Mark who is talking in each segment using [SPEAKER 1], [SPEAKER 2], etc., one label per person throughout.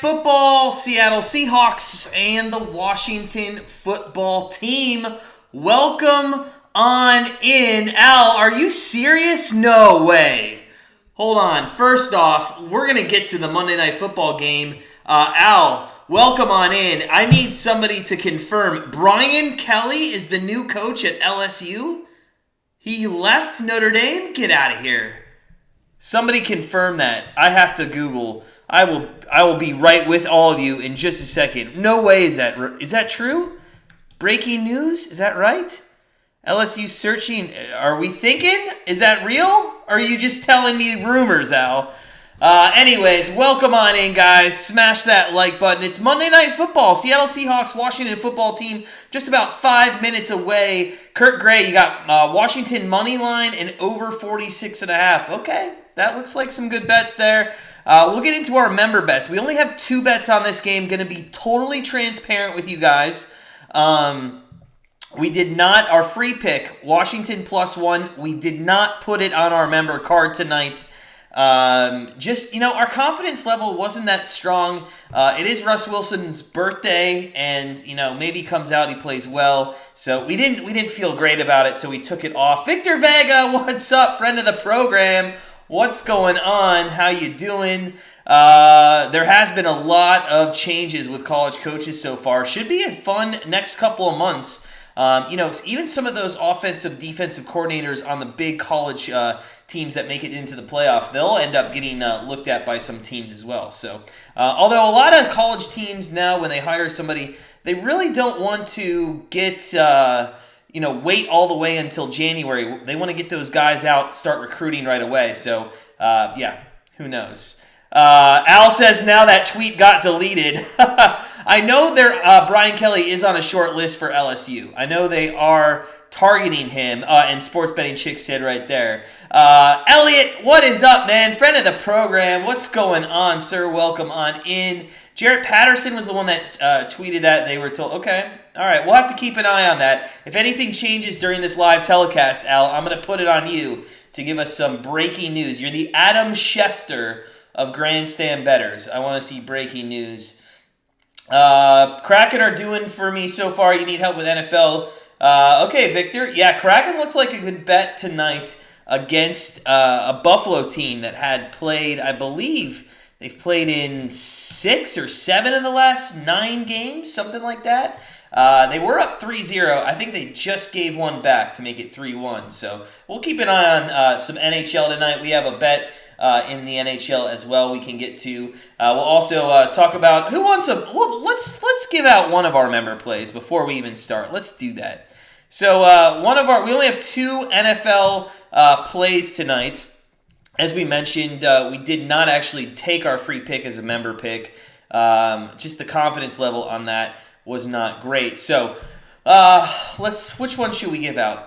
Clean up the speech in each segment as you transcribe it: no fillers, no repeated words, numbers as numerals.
[SPEAKER 1] Football, Seattle Seahawks, and the Washington football team. Welcome on in. Al, are you serious? No way. Hold on. First off, we're going to get to the Monday Night Football game. Al, welcome on in. I need somebody to confirm. Brian Kelly is the new coach at LSU? He left Notre Dame? Get out of here. Somebody confirm that. I have to Google. I will be right with all of you in just a second. No way is that true? Breaking news? Is that right? LSU searching. Are we thinking? Is that real? Or are you just telling me rumors, Al? Anyways, welcome on in, guys. Smash that like button. It's Monday Night Football. Seattle Seahawks, Washington football team, just about 5 minutes away. Kurt Gray, you got Washington money line and over 46.5. Okay, that looks like some good bets there. We'll get into our member bets. We only have 2 bets on this game. Going to be totally transparent with you guys. We did not, our free pick, Washington +1, we did not put it on our member card tonight. Our confidence level wasn't that strong. It is Russ Wilson's birthday, and maybe comes out, he plays well. So we didn't feel great about it, so we took it off. Victor Vega, what's up, friend of the program? What's going on? How you doing? There has been a lot of changes with college coaches so far. Should be a fun next couple of months. Even some of those offensive, defensive coordinators on the big college teams that make it into the playoff, they'll end up getting looked at by some teams as well. So, although a lot of college teams now, when they hire somebody, they really don't want to get, wait all the way until January. They want to get those guys out, start recruiting right away. So, who knows? Al says now that tweet got deleted. I know Brian Kelly is on a short list for LSU. I know they are targeting him, and Sports Betting Chick said right there. Elliot, what is up, man? Friend of the program. What's going on, sir? Welcome on in. Jarrett Patterson was the one that tweeted that. They were told, okay, all right, we'll have to keep an eye on that. If anything changes during this live telecast, Al, I'm going to put it on you to give us some breaking news. You're the Adam Schefter of Grandstand Bettors. I want to see breaking news. Kraken are doing for me so far. You need help with NFL. Okay, Victor. Yeah, Kraken looked like a good bet tonight against a Buffalo team that had played, I believe, they've played in 6 or 7 of the last 9 games, something like that. They were up 3-0. I think they just gave one back to make it 3-1. So we'll keep an eye on some NHL tonight. We have a bet in the NHL as well we can get to. We'll also talk about who wants a... Well, let's give out one of our member plays before we even start. Let's do that. So we only have 2 NFL plays tonight. As we mentioned, we did not actually take our free pick as a member pick. Just the confidence level on that was not great. So which one should we give out?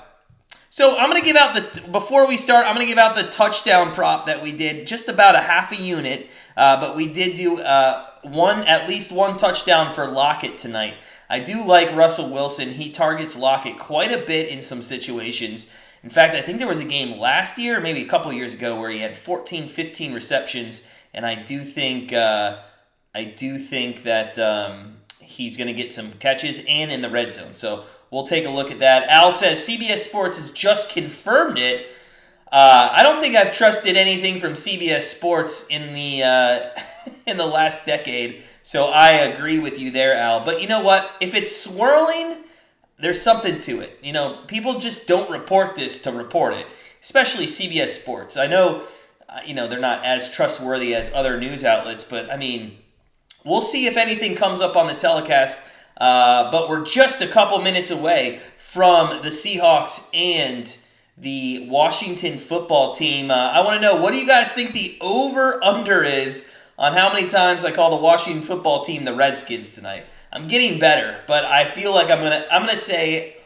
[SPEAKER 1] So I'm going to give out before we start, I'm going to give out the touchdown prop that we did, just about a half a unit, but we did do at least one touchdown for Lockett tonight. I do like Russell Wilson. He targets Lockett quite a bit in some situations. In fact, I think there was a game last year, maybe a couple years ago, where he had 14, 15 receptions, and I do think that he's going to get some catches and in the red zone. So we'll take a look at that. Al says CBS Sports has just confirmed it. I don't think I've trusted anything from CBS Sports in the in the last decade, so I agree with you there, Al. But you know what? If it's swirling, there's something to it. People just don't report this to report it, especially CBS Sports. I know, they're not as trustworthy as other news outlets, but I mean, we'll see if anything comes up on the telecast. But we're just a couple minutes away from the Seahawks and the Washington football team. I want to know, what do you guys think the over-under is on how many times I call the Washington football team the Redskins tonight? I'm getting better, but I feel like I'm gonna say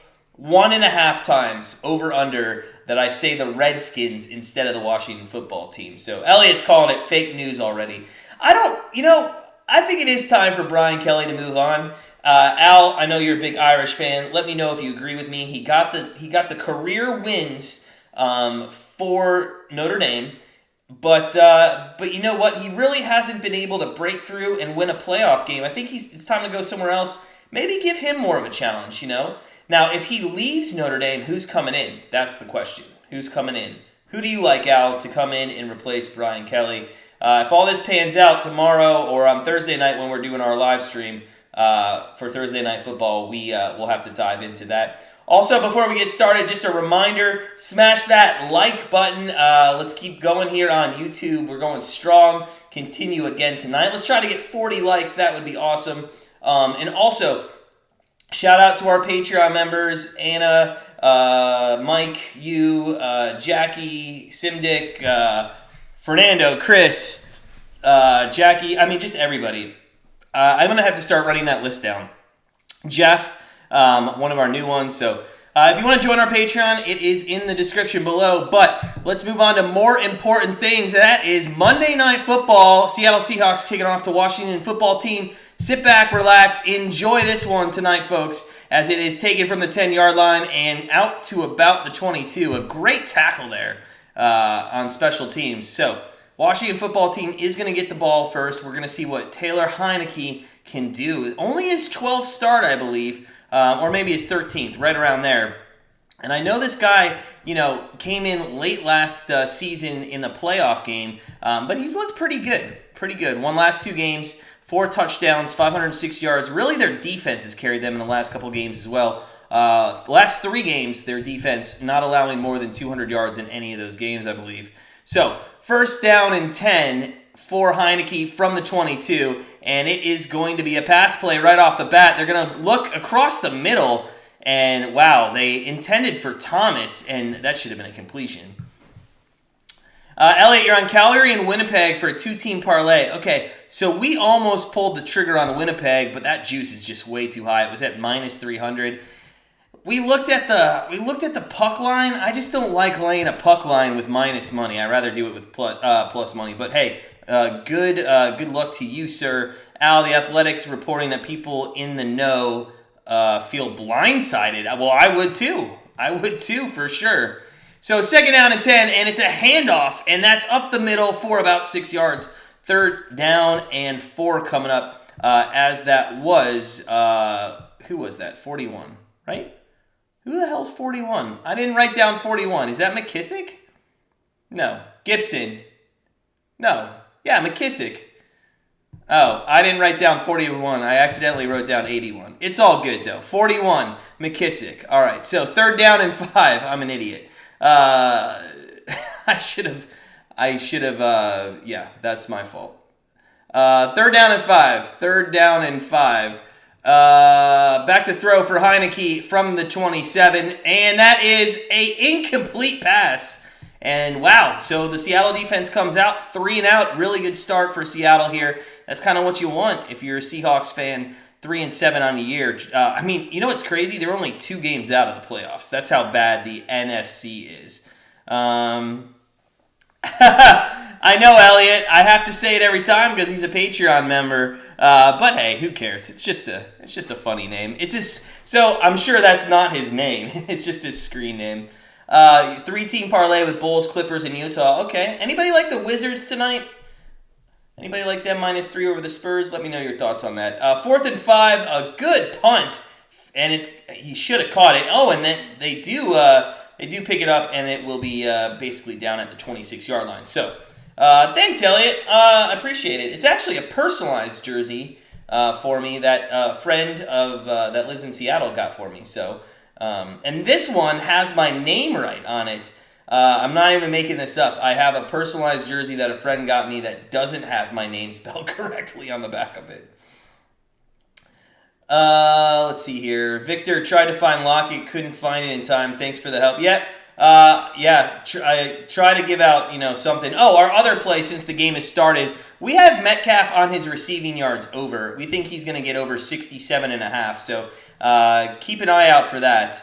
[SPEAKER 1] 1.5 times over-under that I say the Redskins instead of the Washington football team. So Elliot's calling it fake news already. I think it is time for Brian Kelly to move on. Al, I know you're a big Irish fan. Let me know if you agree with me. He got the career wins for Notre Dame. But you know what? He really hasn't been able to break through and win a playoff game. I think it's time to go somewhere else. Maybe give him more of a challenge, you know? Now, if he leaves Notre Dame, who's coming in? That's the question. Who's coming in? Who do you like, Al, to come in and replace Brian Kelly? If all this pans out tomorrow or on Thursday night when we're doing our live stream for Thursday Night Football, we'll have to dive into that. Also, before we get started, just a reminder, smash that like button. Let's keep going here on YouTube. We're going strong. Continue again tonight. Let's try to get 40 likes. That would be awesome. And also, shout out to our Patreon members, Anna, Mike, you, Jackie, Simdick, Fernando, Chris, Jackie, just everybody. I'm going to have to start writing that list down. Jeff, one of our new ones. So if you want to join our Patreon, it is in the description below. But let's move on to more important things. That is Monday Night Football. Seattle Seahawks kicking off to Washington football team. Sit back, relax, enjoy this one tonight, folks, as it is taken from the 10-yard line and out to about the 22. A great tackle there on special teams. So Washington football team is going to get the ball first. We're going to see what Taylor Heinicke can do. Only his 12th start, I believe. Or maybe his 13th, right around there. And I know this guy, came in late last season in the playoff game, but he's looked pretty good. Pretty good. Won last 2 games, 4 touchdowns, 506 yards. Really, their defense has carried them in the last couple games as well. Last 3 games, their defense not allowing more than 200 yards in any of those games, I believe. So, first down and 10 for Heinicke from the 22, and it is going to be a pass play right off the bat. They're going to look across the middle, and wow, they intended for Thomas, and that should have been a completion. Elliot, you're on Calgary and Winnipeg for a 2-team parlay. Okay, so we almost pulled the trigger on Winnipeg, but that juice is just way too high. It was at minus 300. We looked at the puck line. I just don't like laying a puck line with minus money. I'd rather do it with plus money. But hey, good luck to you, sir. Al, the Athletics reporting that people in the know feel blindsided. Well, I would too. I would too, for sure. So 2nd down and 10, and it's a handoff, and that's up the middle for about 6 yards. 3rd down and 4 coming up, as that was, who was that? 41, right? Who the hell's 41? I didn't write down 41. Is that McKissick? No. Gibson. No. Yeah, McKissick. Oh, I didn't write down 41. I accidentally wrote down 81. It's all good, though. 41, McKissick. All right, so 3rd down and 5. I'm an idiot. I should have, yeah, that's my fault. 3rd down and 5. 3rd down and 5. Back to throw for Heinicke from the 27, and that is a incomplete pass. And wow, so the Seattle defense comes out 3 and out. Really good start for Seattle here. That's kind of what you want if you're a Seahawks fan. 3-7 on the year. You know what's crazy? They're only 2 games out of the playoffs. That's how bad the NFC is. I know, Elliot. I have to say it every time because he's a Patreon member. But hey, who cares? It's just a funny name. So I'm sure that's not his name. It's just his screen name. 3-team parlay with Bulls, Clippers, and Utah. Okay. Anybody like the Wizards tonight? Anybody like them minus 3 over the Spurs? Let me know your thoughts on that. 4th and 5, a good punt, and he should have caught it. Oh, and then they do pick it up, and it will be basically down at the 26-yard line. So, thanks, Elliot. I appreciate it. It's actually a personalized jersey for me that a friend of that lives in Seattle got for me. So, and this one has my name right on it. I'm not even making this up. I have a personalized jersey that a friend got me that doesn't have my name spelled correctly on the back of it. Let's see here. Victor tried to find Lockett, couldn't find it in time. Thanks for the help. I try to give out, something. Oh, our other play since the game has started, we have Metcalf on his receiving yards over. We think he's going to get over 67.5. So keep an eye out for that.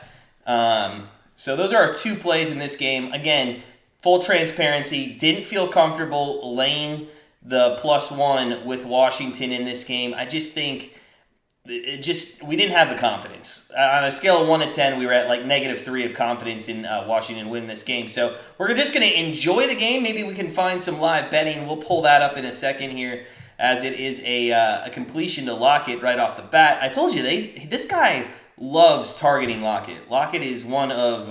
[SPEAKER 1] So those are our 2 plays in this game. Again, full transparency, didn't feel comfortable laying the +1 with Washington in this game. I just think we didn't have the confidence. On a scale of 1 to 10, we were at like -3 of confidence in Washington winning this game. So we're just going to enjoy the game. Maybe we can find some live betting. We'll pull that up in a second here, as it is a completion to Lockett right off the bat. I told you, this guy loves targeting Lockett. Lockett is one of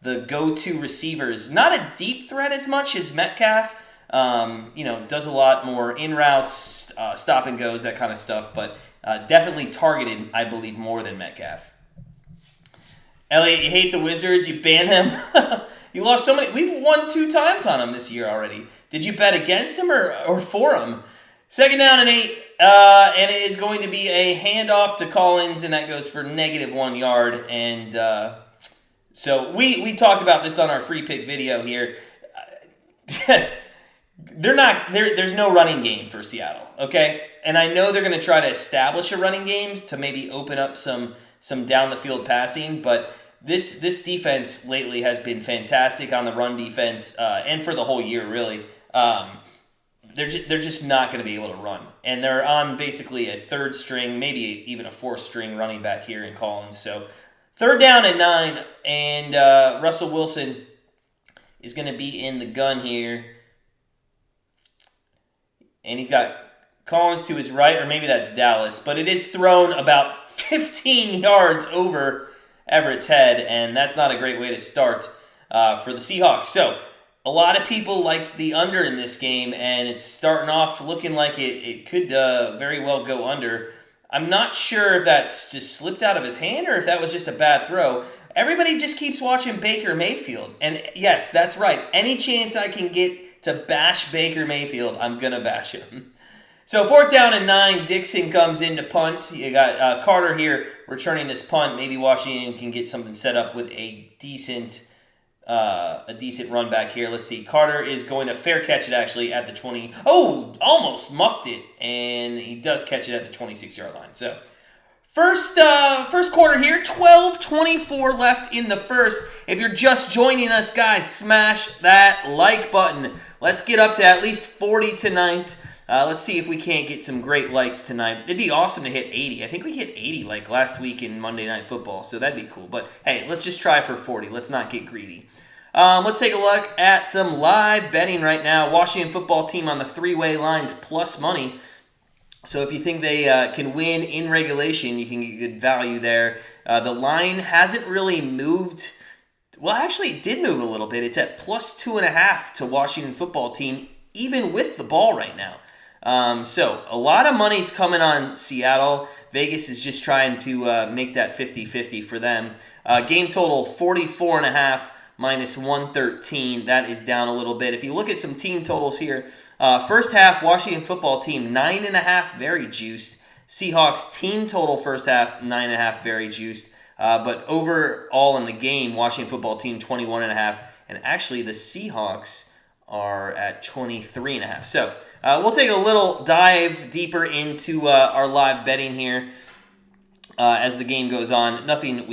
[SPEAKER 1] the go-to receivers. Not a deep threat as much as Metcalf. Does a lot more in routes, stop and goes, that kind of stuff, but definitely targeted, I believe, more than Metcalf. Elliot, you hate the Wizards. You ban them. You lost so many. We've won 2 times on them this year already. Did you bet against them or for them? 2nd down and 8, and it is going to be a handoff to Collins, and that goes for -1 yard. And so we talked about this on our free pick video here. There's no running game for Seattle, okay? And I know they're going to try to establish a running game to maybe open up some down the field passing, but this defense lately has been fantastic on the run defense, and for the whole year really. They're just not going to be able to run, and they're on basically a 3rd string, maybe even a 4th string running back here in Collins. So 3rd down and 9, and Russell Wilson is going to be in the gun here. And he's got Collins to his right, or maybe that's Dallas. But it is thrown about 15 yards over Everett's head, and that's not a great way to start for the Seahawks. So a lot of people liked the under in this game, and it's starting off looking like it could very well go under. I'm not sure if that's just slipped out of his hand or if that was just a bad throw. Everybody just keeps watching Baker Mayfield. And yes, that's right. Any chance I can get to bash Baker Mayfield, I'm going to bash him. So 4th down and 9, Dixon comes in to punt. You got Carter here returning this punt. Maybe Washington can get something set up with a decent run back here. Let's see. Carter is going to fair catch it actually at the 20. Oh, almost muffed it. And he does catch it at the 26-yard line. So First quarter here, 12:24 left in the first. If you're just joining us, guys, smash that like button. Let's get up to at least 40 tonight. Let's see if we can't get some great likes tonight. It'd be awesome to hit 80. I think we hit 80 like last week in Monday Night Football, so that'd be cool. But hey, let's just try for 40. Let's not get greedy. Let's take a look at some live betting right now. Washington football team on the 3-way lines plus money. So if you think they can win in regulation, you can get good value there. The line hasn't really moved. Well, actually, it did move a little bit. It's at plus 2.5 to Washington football team, even with the ball right now. So a lot of money's coming on Seattle. Vegas is just trying to make that 50-50 for them. Game total 44.5 minus 113. That is down a little bit. If you look at some team totals here, first half, Washington football team, 9.5, very juiced. Seahawks team total first half, 9.5, very juiced. But overall in the game, Washington football team, 21.5. And actually, the Seahawks are at 23.5. So we'll take a little dive deeper into our live betting here as the game goes on. Nothing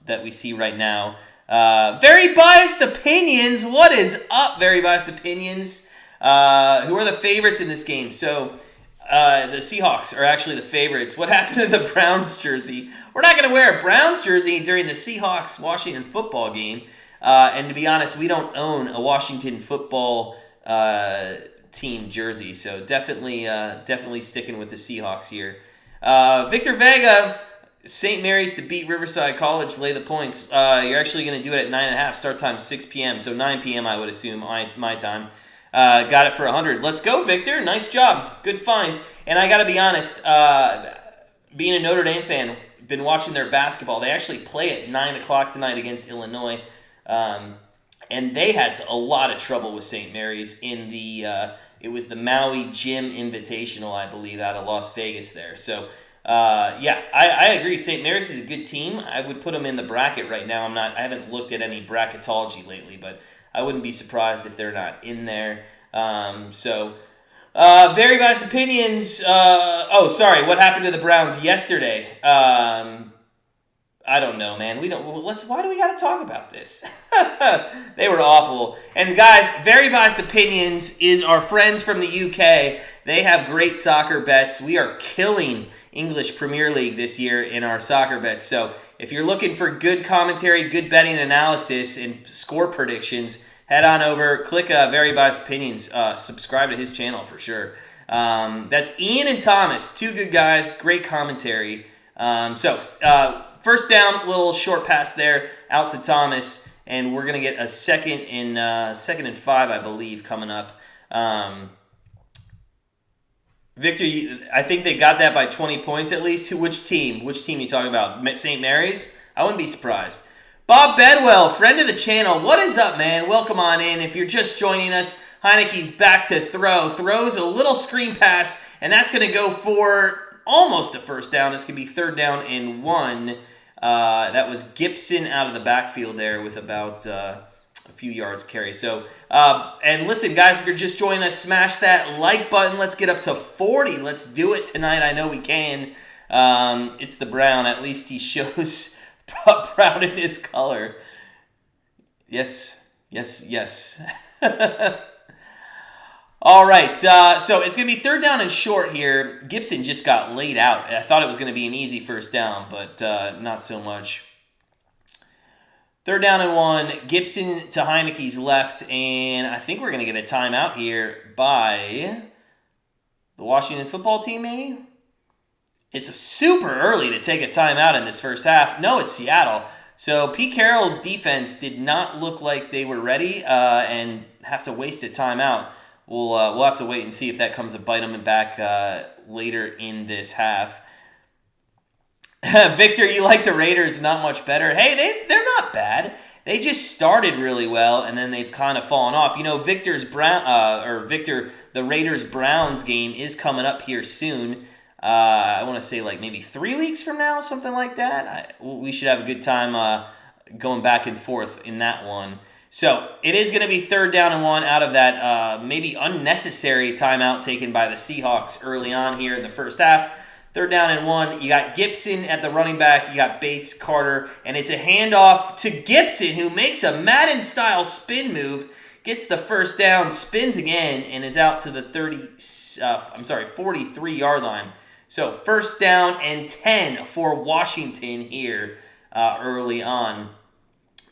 [SPEAKER 1] that we see right now. Very biased opinions. What is up, very biased opinions? Who are the favorites in this game? So the Seahawks are actually the favorites. What happened to the Browns jersey? We're not going to wear a Browns jersey during the Seahawks-Washington football game. And to be honest, we don't own a Washington football team jersey. So definitely sticking with the Seahawks here. Victor Vega, St. Mary's to beat Riverside College, lay the points. You're actually going to do it at 9.5, start time 6 p.m. So 9 p.m. I would assume, my time. Got it for 100. Let's go, Victor. Nice job. Good find. And I got to be honest, being a Notre Dame fan, been watching their basketball. They actually play at 9 o'clock tonight against Illinois. And they had a lot of trouble with St. Mary's in it was the Maui Gym Invitational, I believe, out of Las Vegas there. So, I agree. St. Mary's is a good team. I would put them in the bracket right now. I haven't looked at any bracketology lately, but I wouldn't be surprised if they're not in there. Very biased opinions. What happened to the Browns yesterday? I don't know, man. Why do we got to talk about this? They were awful. And guys, very biased opinions is our friends from the UK. They have great soccer bets. We are killing English Premier League this year in our soccer bets. So if you're looking for good commentary, good betting analysis, and score predictions, head on over, click Very Biased Opinions, subscribe to his channel for sure. That's Ian and Thomas, two good guys, great commentary. First down, little short pass there out to Thomas, and we're gonna get a second and 5, I believe, coming up. Victor, I think they got that by 20 points at least. Which team? Which team are you talking about? St. Mary's? I wouldn't be surprised. Bob Bedwell, friend of the channel. What is up, man? Welcome on in. If you're just joining us, Heinicke's back to throw. Throws a little screen pass, and that's going to go for almost a first down. It's going to be 3rd down and 1. That was Gibson out of the backfield there with about a few yards carry. So, and listen, guys, if you're just joining us, smash that like button. Let's get up to 40. Let's do it tonight. I know we can. It's the brown. At least he shows proud in his color. Yes. All right, so it's going to be 3rd down and short here. Gibson just got laid out. I thought it was going to be an easy first down, but not so much. 3rd down and 1. Gibson to Heinicke's left, and I think we're going to get a timeout here by the Washington football team, maybe? It's super early to take a timeout in this first half. No, it's Seattle. So Pete Carroll's defense did not look like they were ready and have to waste a timeout. We'll have to wait and see if that comes to bite them back later in this half. Victor, you like the Raiders not much better. Hey, they're not bad. They just started really well, and then they've kind of fallen off. You know, Victor, the Raiders-Browns game is coming up here soon. I want to say like maybe 3 weeks from now, something like that. We should have a good time going back and forth in that one. So it is going to be 3rd down and 1 out of that maybe unnecessary timeout taken by the Seahawks early on here in the first half. 3rd down and 1. You got Gibson at the running back. You got Bates, Carter, and it's a handoff to Gibson, who makes a Madden-style spin move, gets the first down, spins again, and is out to the 43-yard line. So 1st down and 10 for Washington here early on.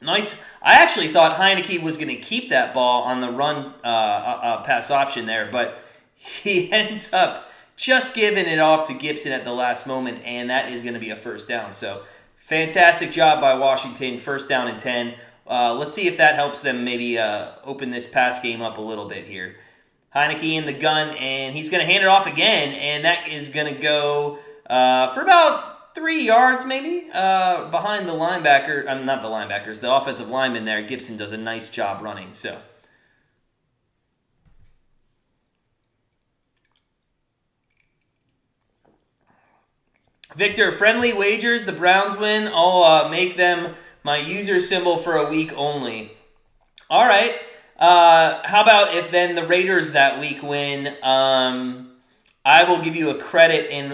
[SPEAKER 1] Nice. I actually thought Heinicke was going to keep that ball on the run pass option there, but he ends up just giving it off to Gibson at the last moment, and that is going to be a first down. So fantastic job by Washington, 1st down and 10. Let's see if that helps them maybe open this pass game up a little bit here. Heinicke in the gun, and he's going to hand it off again, and that is going to go for about 3 yards maybe behind the linebacker. Not the linebackers, the offensive lineman there. Gibson does a nice job running. So Victor, friendly wagers, the Browns win. I'll make them my user symbol for a week only. All right. How about if then the Raiders that week win? I will give you a credit in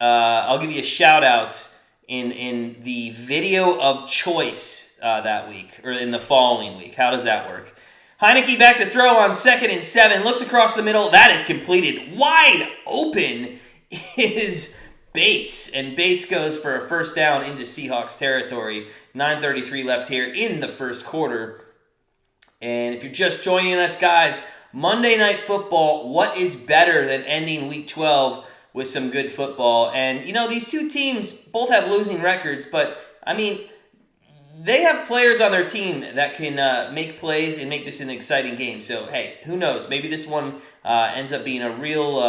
[SPEAKER 1] I'll give you a shout out in the video of choice that week, or in the following week. How does that work? Heinicke back to throw on 2nd and 7. Looks across the middle. That is completed. Wide open is Bates. And Bates goes for a first down into Seahawks territory. 9:33 left here in the first quarter. And if you're just joining us, guys, Monday Night Football, what is better than ending Week 12 with some good football? And, you know, these two teams both have losing records, but, I mean, they have players on their team that can make plays and make this an exciting game. So, hey, who knows? Maybe this one ends up being a real,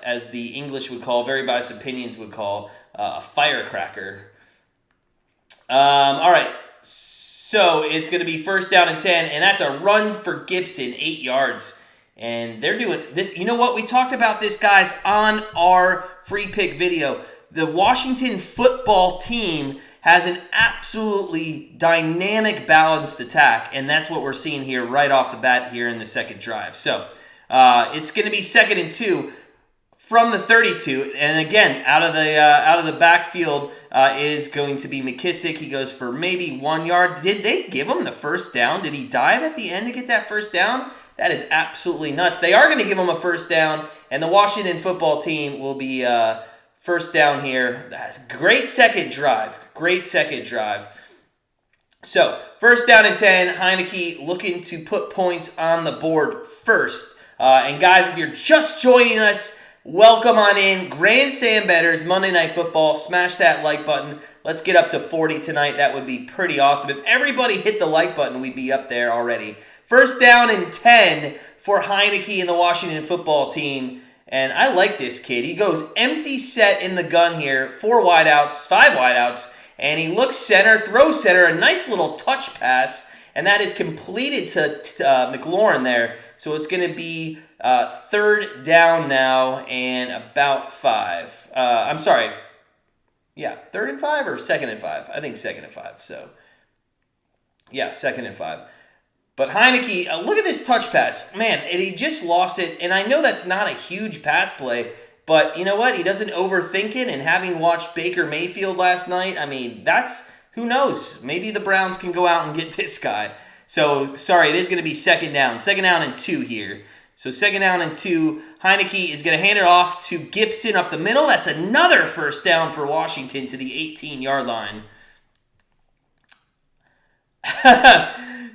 [SPEAKER 1] as the English would call, Very Biased Opinions would call, a firecracker. All right. So it's going to be 1st down and 10, and that's a run for Gibson, 8 yards. And they're doing, you know what? We talked about this, guys, on our free pick video. The Washington football team has an absolutely dynamic, balanced attack, and that's what we're seeing here right off the bat here in the second drive. So it's going to be 2nd and 2 from the 32, and again, out of the backfield is going to be McKissick. He goes for maybe 1 yard. Did they give him the first down? Did he dive at the end to get that first down? That is absolutely nuts. They are going to give them a first down, and the Washington football team will be first down here. That's great second drive. Great second drive. So, first down and 10, Heinicke looking to put points on the board first. And guys, if you're just joining us, welcome on in. Grandstand Bettors, Monday Night Football. Smash that like button. Let's get up to 40 tonight. That would be pretty awesome. If everybody hit the like button, we'd be up there already. First down and 10 for Heinicke and the Washington football team. And I like this kid. He goes empty set in the gun here. 5 wideouts. And he looks center, throws center, a nice little touch pass, and that is completed to McLaurin there. So it's going to be third down now and about 5. I'm sorry. Yeah, third and 5 or second and 5? I think second and 5. So, yeah, second and 5. But Heinicke, look at this touch pass. Man, and he just lost it. And I know that's not a huge pass play, but you know what? He doesn't overthink it, and having watched Baker Mayfield last night, I mean, who knows? Maybe the Browns can go out and get this guy. So, sorry, it is going to be second down. Second down and 2 here. So, second down and 2. Heinicke is going to hand it off to Gibson up the middle. That's another first down for Washington to the 18-yard line.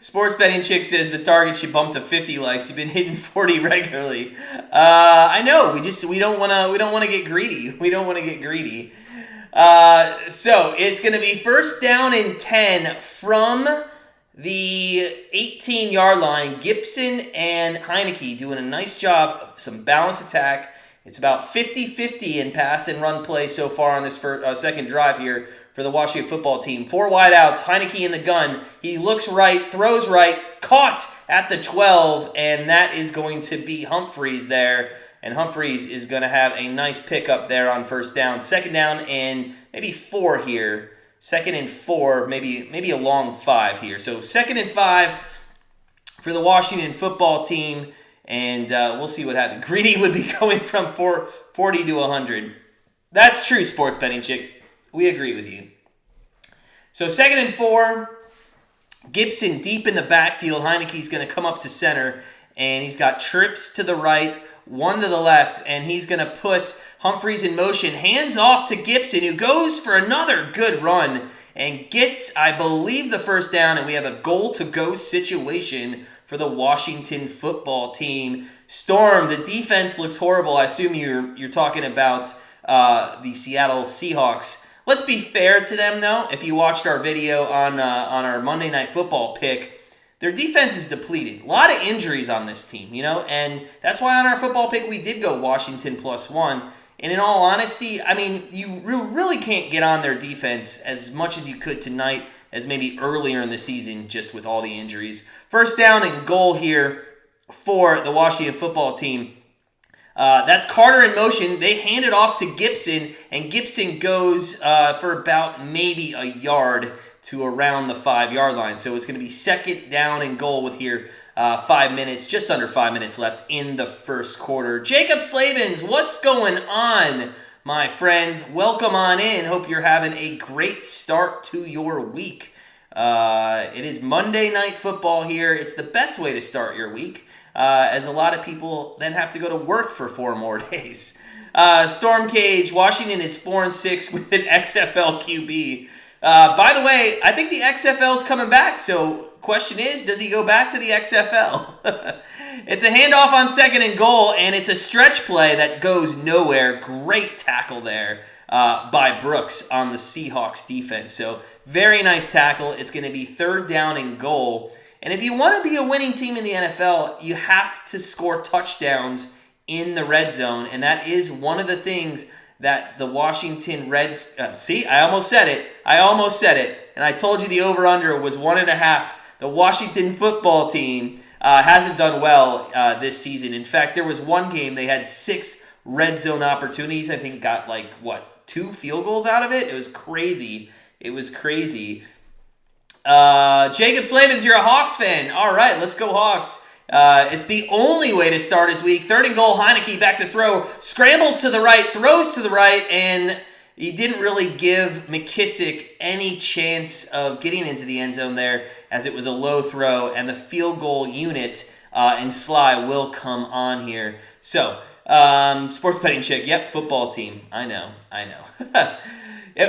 [SPEAKER 1] Sports Betting Chick says the target should bump to 50 likes. You've been hitting 40 regularly. I know. We don't want to get greedy. We don't want to get greedy. So it's going to be first down and 10 from the 18-yard line. Gibson and Heinicke doing a nice job of some balanced attack. It's about 50-50 in pass and run play so far on this second drive here for the Washington football team. 4 wideouts, Heinicke in the gun. He looks right, throws right, caught at the 12, and that is going to be Humphreys there. And Humphreys is going to have a nice pickup there on first down. Second down and maybe 4 here. Second and 4, maybe a long 5 here. So second and 5 for the Washington football team, and we'll see what happens. Greedy would be going from 40 to 100. That's true, Sports Betting Chick. We agree with you. So second and 4, Gibson deep in the backfield. Heinicke's going to come up to center, and he's got trips to the right, 1 to the left, and he's going to put Humphreys in motion. Hands off to Gibson, who goes for another good run and gets, I believe, the first down, and we have a goal-to-go situation for the Washington football team. Storm, the defense looks horrible. I assume you're talking about the Seattle Seahawks. Let's be fair to them, though. If you watched our video on our Monday Night Football pick, their defense is depleted. A lot of injuries on this team, and that's why on our football pick we did go Washington +1. And in all honesty, I mean, you really can't get on their defense as much as you could tonight as maybe earlier in the season just with all the injuries. First down and goal here for the Washington football team. That's Carter in motion. They hand it off to Gibson, and Gibson goes for about maybe a yard to around the 5-yard line. So it's going to be second down and goal with here 5 minutes, just under 5 minutes left in the first quarter. Jacob Slavens, what's going on, my friend? Welcome on in. Hope you're having a great start to your week. It is Monday Night Football here. It's the best way to start your week, as a lot of people then have to go to work for 4 more days. Storm Cage, Washington is 4-6 with an XFL QB. By the way, I think the XFL is coming back, so question is, does he go back to the XFL? It's a handoff on second and goal, and it's a stretch play that goes nowhere. Great tackle there by Brooks on the Seahawks defense. So very nice tackle. It's going to be third down and goal. And if you want to be a winning team in the NFL, you have to score touchdowns in the red zone, and that is one of the things that the Washington Reds... see, I almost said it. And I told you the over-under was 1.5. The Washington football team hasn't done well this season. In fact, there was one game they had 6 red zone opportunities. I think got 2 field goals out of it. It was crazy. Jacob Slavens, you're a Hawks fan. All right, let's go Hawks. It's the only way to start his week. Third and goal, Heinicke back to throw. Scrambles to the right, throws to the right, and he didn't really give McKissick any chance of getting into the end zone there, as it was a low throw, and the field goal unit and Sly will come on here. So, sports betting chick. Yep, football team. I know.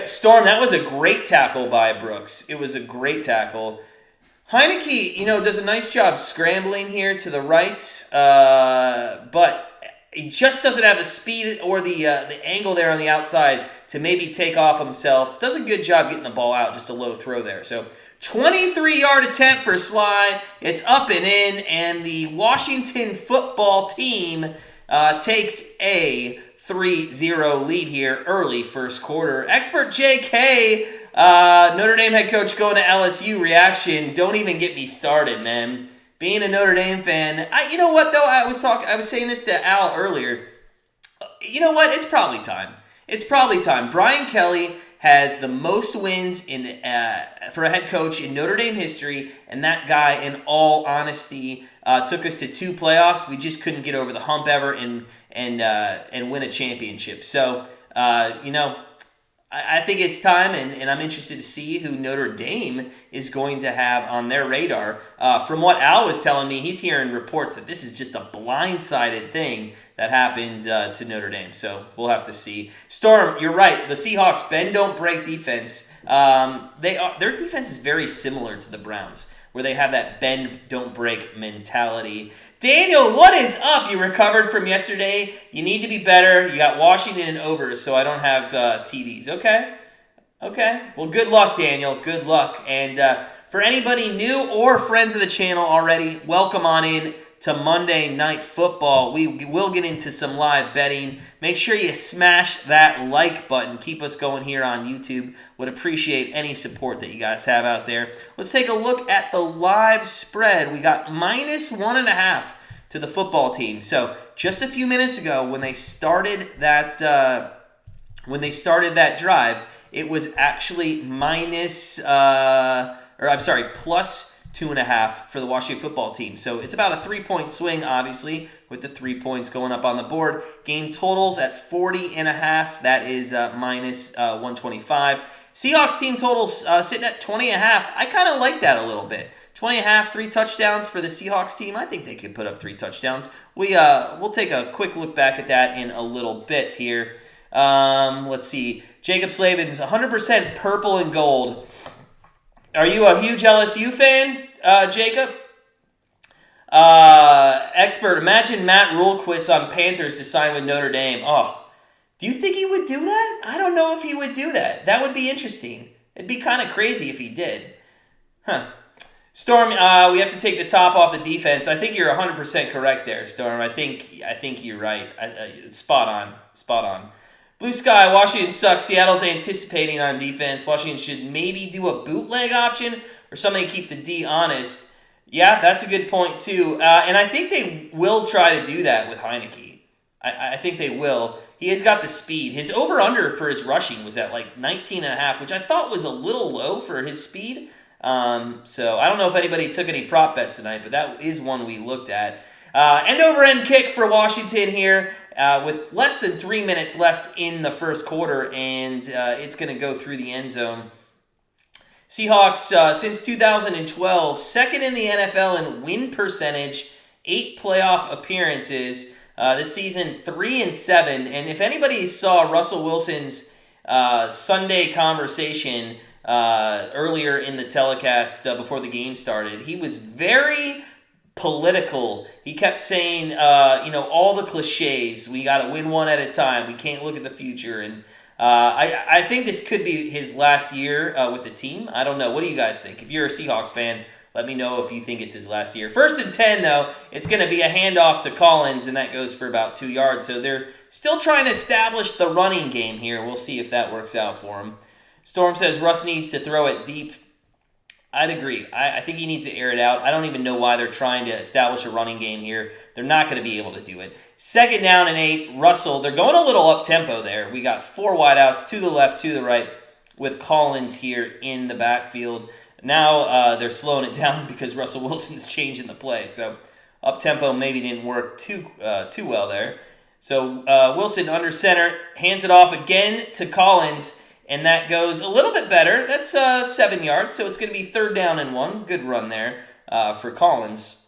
[SPEAKER 1] Storm, that was a great tackle by Brooks. It was a great tackle. Heinicke, does a nice job scrambling here to the right, but he just doesn't have the speed or the angle there on the outside to maybe take off himself. Does a good job getting the ball out, just a low throw there. So 23-yard attempt for Sly. It's up and in, and the Washington football team takes a 3-0 lead here early first quarter. Expert JK, Notre Dame head coach going to LSU reaction. Don't even get me started, man. Being a Notre Dame fan, you know what though? I was saying this to Al earlier. You know what? It's probably time. Brian Kelly has the most wins for a head coach in Notre Dame history, and that guy, in all honesty, took us to 2 playoffs. We just couldn't get over the hump ever and win a championship. So, I think it's time, and I'm interested to see who Notre Dame is going to have on their radar. From what Al was telling me, he's hearing reports that this is just a blindsided thing that happened to Notre Dame. So we'll have to see. Storm, you're right. The Seahawks, bend don't break defense. Their defense is very similar to the Browns, where they have that bend don't break mentality. Daniel, what is up? You recovered from yesterday. You need to be better. You got Washington and overs, so I don't have TDs. Okay. Well, good luck, Daniel. Good luck. And for anybody new or friends of the channel already, welcome on in to Monday Night Football. We will get into some live betting. Make sure you smash that like button. Keep us going here on YouTube. Would appreciate any support that you guys have out there. Let's take a look at the live spread. We got -1.5 to the football team. So just a few minutes ago, when they started that drive, it was actually plus 2.5 for the Washington football team. So it's about a 3-point swing, obviously, with the 3 points going up on the board. Game totals at 40.5. That is -125. Seahawks team totals sitting at 20.5. I kind of like that a little bit. 20.5, 3 touchdowns for the Seahawks team. I think they could put up 3 touchdowns. We'll take a quick look back at that in a little bit here. Let's see. Jacob Slavin's 100% purple and gold. Are you a huge LSU fan, Jacob? Expert, imagine Matt Rule quits on Panthers to sign with Notre Dame. Oh, do you think he would do that? I don't know if he would do that. That would be interesting. It'd be kind of crazy if he did. Storm, we have to take the top off the defense. I think you're 100% correct there, Storm. I think you're right. Spot on. Blue Sky, Washington sucks. Seattle's anticipating on defense. Washington should maybe do a bootleg option or something to keep the D honest. Yeah, that's a good point too. And I think they will try to do that with Heinicke. I think they will. He has got the speed. His over-under for his rushing was at like 19.5, which I thought was a little low for his speed. So I don't know if anybody took any prop bets tonight, but that is one we looked at. End-over-end kick for Washington here with less than 3 minutes left in the first quarter, and it's going to go through the end zone. Seahawks, since 2012, second in the NFL in win percentage, 8 playoff appearances. This season, 3-7. And if anybody saw Russell Wilson's Sunday conversation earlier in the telecast before the game started, he was very political. He kept saying, all the cliches. We got to win one at a time. We can't look at the future. And I think this could be his last year with the team. I don't know. What do you guys think? If you're a Seahawks fan, let me know if you think it's his last year. 1st and 10, though, it's going to be a handoff to Collins, and that goes for about 2 yards. So they're still trying to establish the running game here. We'll see if that works out for him. Storm says Russ needs to throw it deep. I'd agree. I think he needs to air it out. I don't even know why they're trying to establish a running game here. They're not going to be able to do it. 2nd down and 8. Russell, they're going a little up-tempo there. We got 4 wideouts to the left, to the right, with Collins here in the backfield. Now they're slowing it down because Russell Wilson's changing the play. So up-tempo maybe didn't work too well there. So Wilson under center, hands it off again to Collins. And that goes a little bit better. That's 7 yards, so it's going to be 3rd down and 1. Good run there for Collins.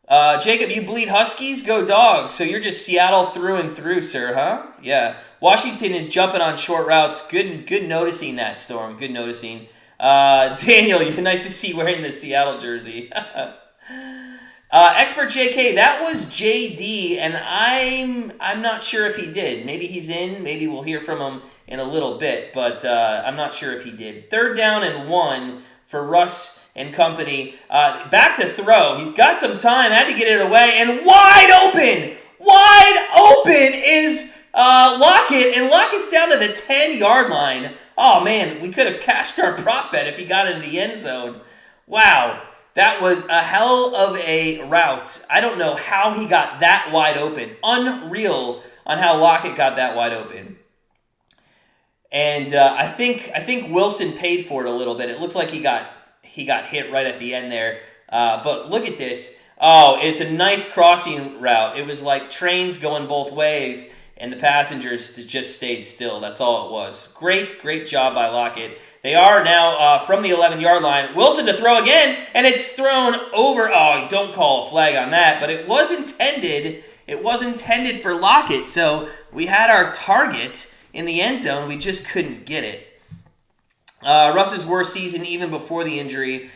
[SPEAKER 1] Jacob, you bleed Huskies? Go Dogs. So you're just Seattle through and through, sir, huh? Yeah. Washington is jumping on short routes. Good noticing that, Storm. Good noticing. Daniel, you're nice to see wearing the Seattle jersey. Expert JK, that was JD, and I'm not sure if he did. Maybe he's in. Maybe we'll hear from him in a little bit, but I'm not sure if he did. 3rd down and 1 for Russ and company. Back to throw. He's got some time. Had to get it away, and wide open. Wide open is Lockett, and Lockett's down to the 10-yard line. Oh man, we could have cashed our prop bet if he got into the end zone. Wow. That was a hell of a route. I don't know how he got that wide open. Unreal on how Lockett got that wide open. And I think Wilson paid for it a little bit. It looked like he got hit right at the end there. But look at this. Oh, it's a nice crossing route. It was like trains going both ways, and the passengers just stayed still. That's all it was. Great job by Lockett. They are now from the 11-yard line. Wilson to throw again, and it's thrown over. Oh, don't call a flag on that, but it was intended. It was intended for Lockett, so we had our target in the end zone. We just couldn't get it. Russ's worst season even before the injury.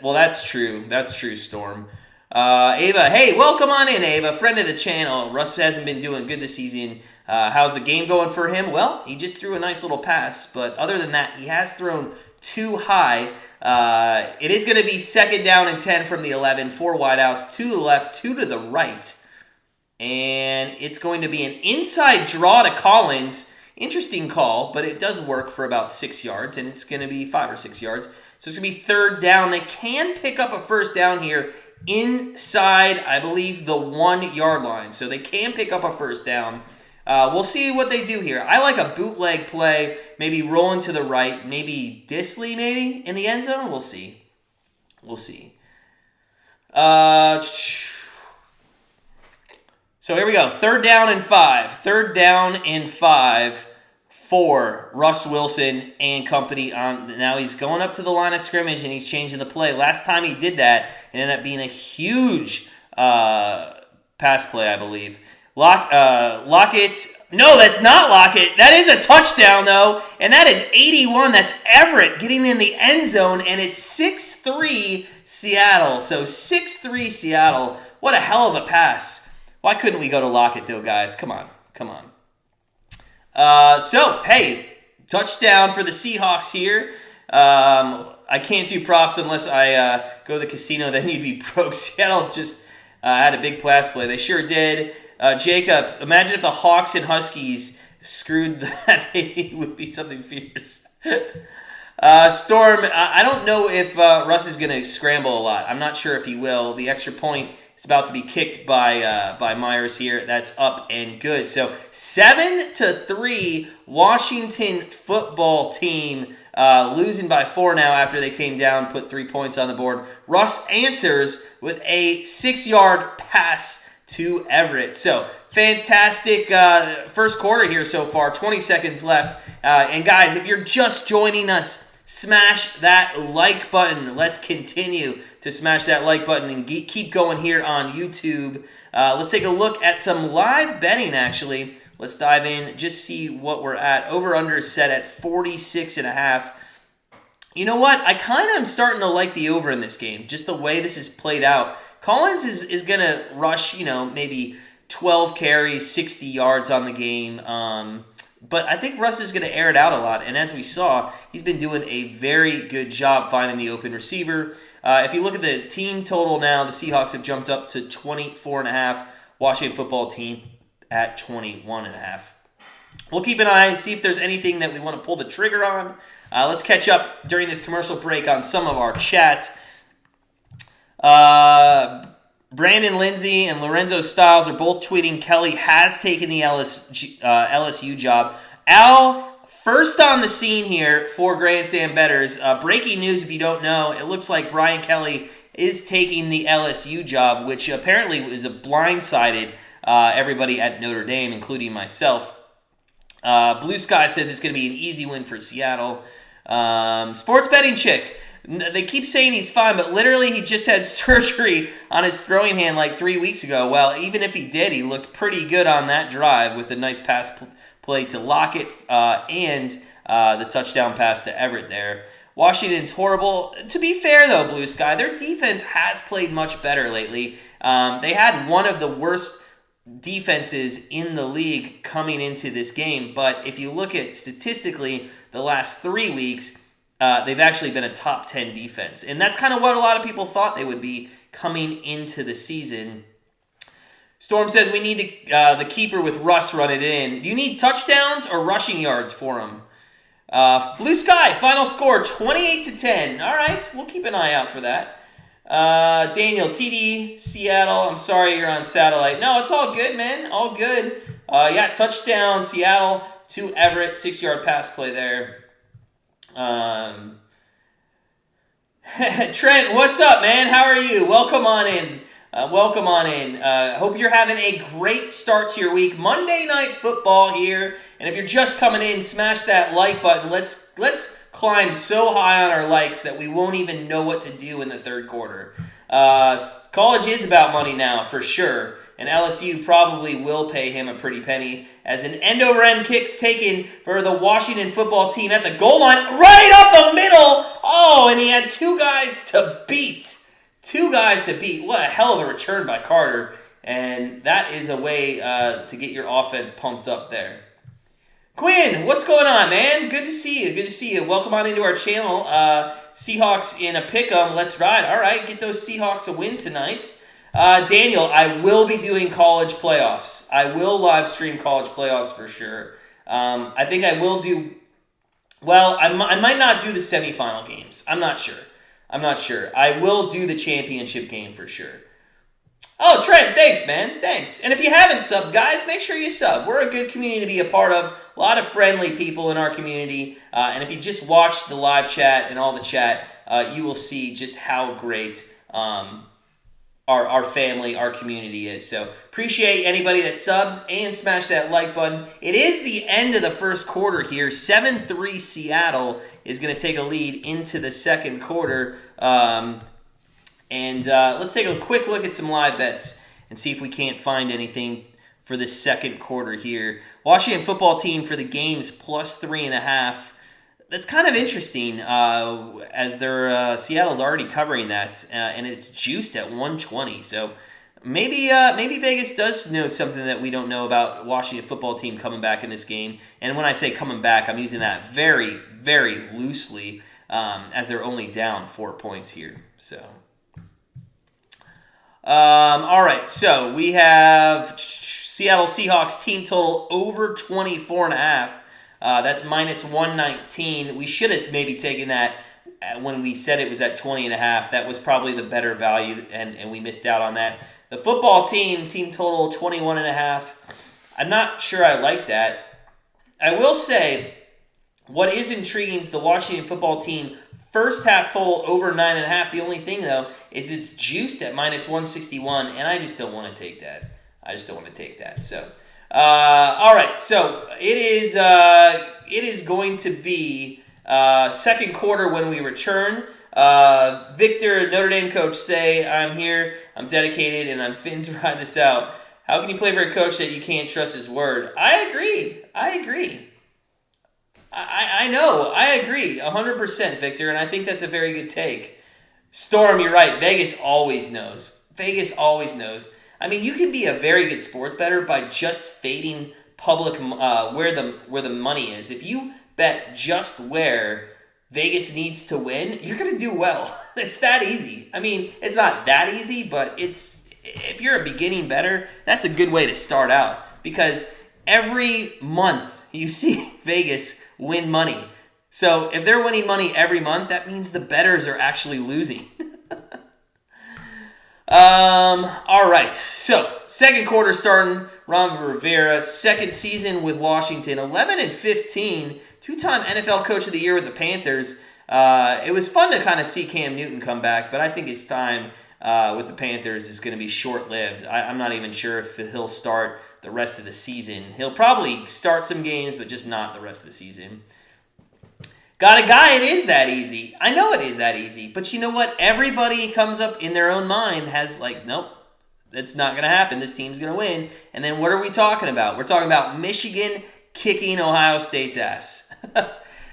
[SPEAKER 1] Well, that's true. That's true, Storm. Ava, hey, welcome on in, Ava. Friend of the channel. Russ hasn't been doing good this season. How's the game going for him? Well, he just threw a nice little pass, but other than that, he has thrown too high. It is going to be 2nd down and 10 from the 11, 4 wideouts, 2 to the left, 2 to the right. And it's going to be an inside draw to Collins. Interesting call, but it does work for about 6 yards, and it's going to be 5 or 6 yards. So it's going to be 3rd down. They can pick up a 1st down here inside, I believe, the 1-yard line. So they can pick up a 1st down. We'll see what they do here. I like a bootleg play, maybe rolling to the right, maybe Disley maybe in the end zone. We'll see. So here we go. 3rd down and 5. 3rd down and 5 for Russ Wilson and company. Now he's going up to the line of scrimmage and he's changing the play. Last time he did that, it ended up being a huge pass play, I believe. Lockett. No, that's not Lockett. That is a touchdown, though. And that is 81. That's Everett getting in the end zone. And it's 6-3 Seattle. So 6-3 Seattle. What a hell of a pass. Why couldn't we go to Lockett, though, guys? Come on. So, hey, touchdown for the Seahawks here. I can't do props unless I go to the casino. Then you'd be broke. Seattle just had a big pass play. They sure did. Jacob, imagine if the Hawks and Huskies screwed that. It would be something fierce. Storm, I don't know if Russ is going to scramble a lot. I'm not sure if he will. The extra point is about to be kicked by Myers here. That's up and good. So 7-3 Washington football team losing by 4 now after they came down, put 3 points on the board. Russ answers with a 6-yard pass to Everett. So, fantastic first quarter here so far. 20 seconds left. And guys, if you're just joining us, smash that like button. Let's continue to smash that like button and keep going here on YouTube. Let's take a look at some live betting, actually. Let's dive in, just see what we're at. Over-under is set at 46.5. You know what? I kind of am starting to like the over in this game, just the way this is played out. Collins is going to rush, maybe 12 carries, 60 yards on the game. But I think Russ is going to air it out a lot. And as we saw, he's been doing a very good job finding the open receiver. If you look at the team total now, the Seahawks have jumped up to 24.5. Washington football team at 21.5. We'll keep an eye, see if there's anything that we want to pull the trigger on. Let's catch up during this commercial break on some of our chat. Brandon Lindsay and Lorenzo Stiles are both tweeting Kelly has taken the LSU job. Al, first on the scene here for Grandstand Bettors. Breaking news, if you don't know, it looks like Brian Kelly is taking the LSU job, which apparently is a blindsided everybody at Notre Dame, including myself. Blue Sky says it's going to be an easy win for Seattle. Sports Betting Chick. They keep saying he's fine, but literally he just had surgery on his throwing hand like 3 weeks ago. Well, even if he did, he looked pretty good on that drive with a nice pass play to Lockett and the touchdown pass to Everett there. Washington's horrible. To be fair, though, Blue Sky, their defense has played much better lately. They had one of the worst defenses in the league coming into this game, but if you look at statistically the last 3 weeks, they've actually been a top 10 defense. And that's kind of what a lot of people thought they would be coming into the season. Storm says we need the keeper with Russ run it in. Do you need touchdowns or rushing yards for him? Blue Sky, final score 28-10. All right, we'll keep an eye out for that. Daniel, TD, Seattle. I'm sorry you're on satellite. No, it's all good, man. All good. Yeah, touchdown, Seattle to Everett. 6-yard pass play there. Trent, what's up, man? How are you? Welcome on in. Hope you're having a great start to your week. Monday Night Football here. And if you're just coming in, smash that like button. Let's climb so high on our likes that we won't even know what to do in the third quarter. College is about money now, for sure. And LSU probably will pay him a pretty penny as an end-over-end kick's taken for the Washington football team at the goal line, right up the middle. Oh, and he had two guys to beat. What a hell of a return by Carter. And that is a way to get your offense pumped up there. Quinn, what's going on, man? Good to see you. Welcome on into our channel. Seahawks in a pick'em. Let's ride. All right, get those Seahawks a win tonight. Daniel, I will be doing college playoffs. I will live stream college playoffs for sure. I think I will do... Well, I might not do the semifinal games. I'm not sure. I will do the championship game for sure. Oh, Trent, thanks, man. Thanks. And if you haven't subbed, guys, make sure you sub. We're a good community to be a part of. A lot of friendly people in our community. And if you just watch the live chat and all the chat, you will see just how great our family, our community is. So appreciate anybody that subs and smash that like button. It is the end of the first quarter here. 7-3 Seattle is going to take a lead into the second quarter. Let's take a quick look at some live bets and see if we can't find anything for the second quarter here. Washington football team for the games plus 3.5. That's kind of interesting as their Seattle's already covering that, and it's juiced at 120. So maybe Vegas does know something that we don't know about Washington football team coming back in this game. And when I say coming back, I'm using that very, very loosely as they're only down 4 points here. So, all right. So we have Seattle Seahawks team total over 24.5. That's minus 119. We should have maybe taken that when we said it was at 20.5. That was probably the better value, and we missed out on that. The football team total 21.5. I'm not sure I like that. I will say what is intriguing is the Washington football team first half total over 9.5. The only thing, though, is it's juiced at minus 161, and I just don't want to take that. So... all right, so it is going to be second quarter when we return. Victor, Notre Dame coach, say, I'm here, I'm dedicated, and I'm fin to ride this out. How can you play for a coach that you can't trust his word? I agree. I know. I agree 100%, Victor, and I think that's a very good take. Storm, you're right. Vegas always knows. I mean, you can be a very good sports bettor by just fading public where the money is. If you bet just where Vegas needs to win, you're going to do well. It's that easy. I mean, it's not that easy, but if you're a beginning bettor, that's a good way to start out because every month you see Vegas win money. So if they're winning money every month, that means the bettors are actually losing. All right. So second quarter starting. Ron Rivera, second season with Washington, 11-15, two-time NFL Coach of the Year with the Panthers. It was fun to kind of see Cam Newton come back, but I think his time with the Panthers is going to be short-lived. I'm not even sure if he'll start the rest of the season. He'll probably start some games, but just not the rest of the season. Got a guy, it is that easy. I know it is that easy. But you know what? Everybody comes up in their own mind has like, nope, that's not going to happen. This team's going to win. And then what are we talking about? We're talking about Michigan kicking Ohio State's ass.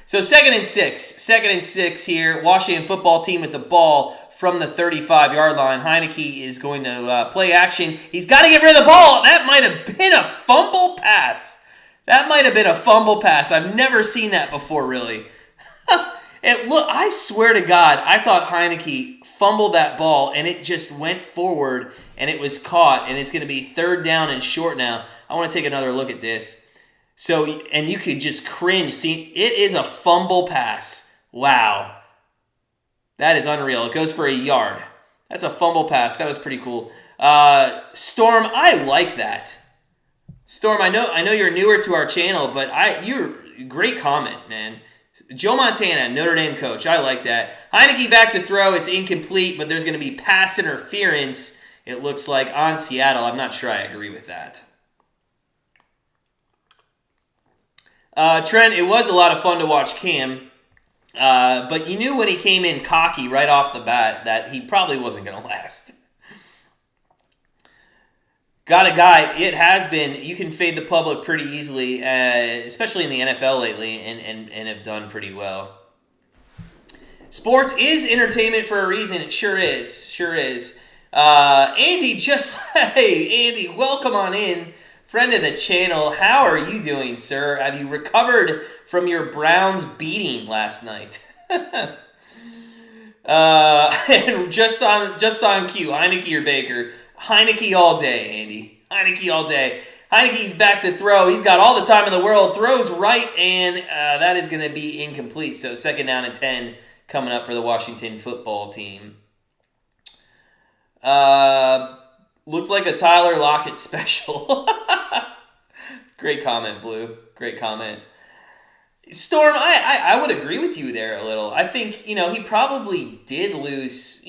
[SPEAKER 1] So 2nd and 6. 2nd and 6 here. Washington football team with the ball from the 35-yard line. Heinicke is going to play action. He's got to get rid of the ball. That might have been a fumble pass. I've never seen that before, really. I swear to God, I thought Heinicke fumbled that ball, and it just went forward, and it was caught, and it's going to be 3rd down and short now. I want to take another look at this. So, and you could just cringe. See, it is a fumble pass. Wow. That is unreal. It goes for a yard. That's a fumble pass. That was pretty cool. Storm, I like that. Storm, I know you're newer to our channel, but you're great comment, man. Joe Montana, Notre Dame coach. I like that. Heinicke back to throw. It's incomplete, but there's going to be pass interference, it looks like, on Seattle. I'm not sure I agree with that. Trent, it was a lot of fun to watch Cam, but you knew when he came in cocky right off the bat that he probably wasn't going to last. Got a guy, it has been, you can fade the public pretty easily, especially in the NFL lately, and have done pretty well. Sports is entertainment for a reason. It sure is. Andy, hey, Andy, welcome on in. Friend of the channel, how are you doing, sir? Have you recovered from your Browns beating last night? And just on cue, Heinicke or Baker. Heinicke all day, Andy. Heinicke all day. Heinicke's back to throw. He's got all the time in the world. Throws right, and that is going to be incomplete. So 2nd down and 10 coming up for the Washington football team. Looked like a Tyler Lockett special. Great comment, Blue. Great comment. Storm, I would agree with you there a little. I think, he probably did lose,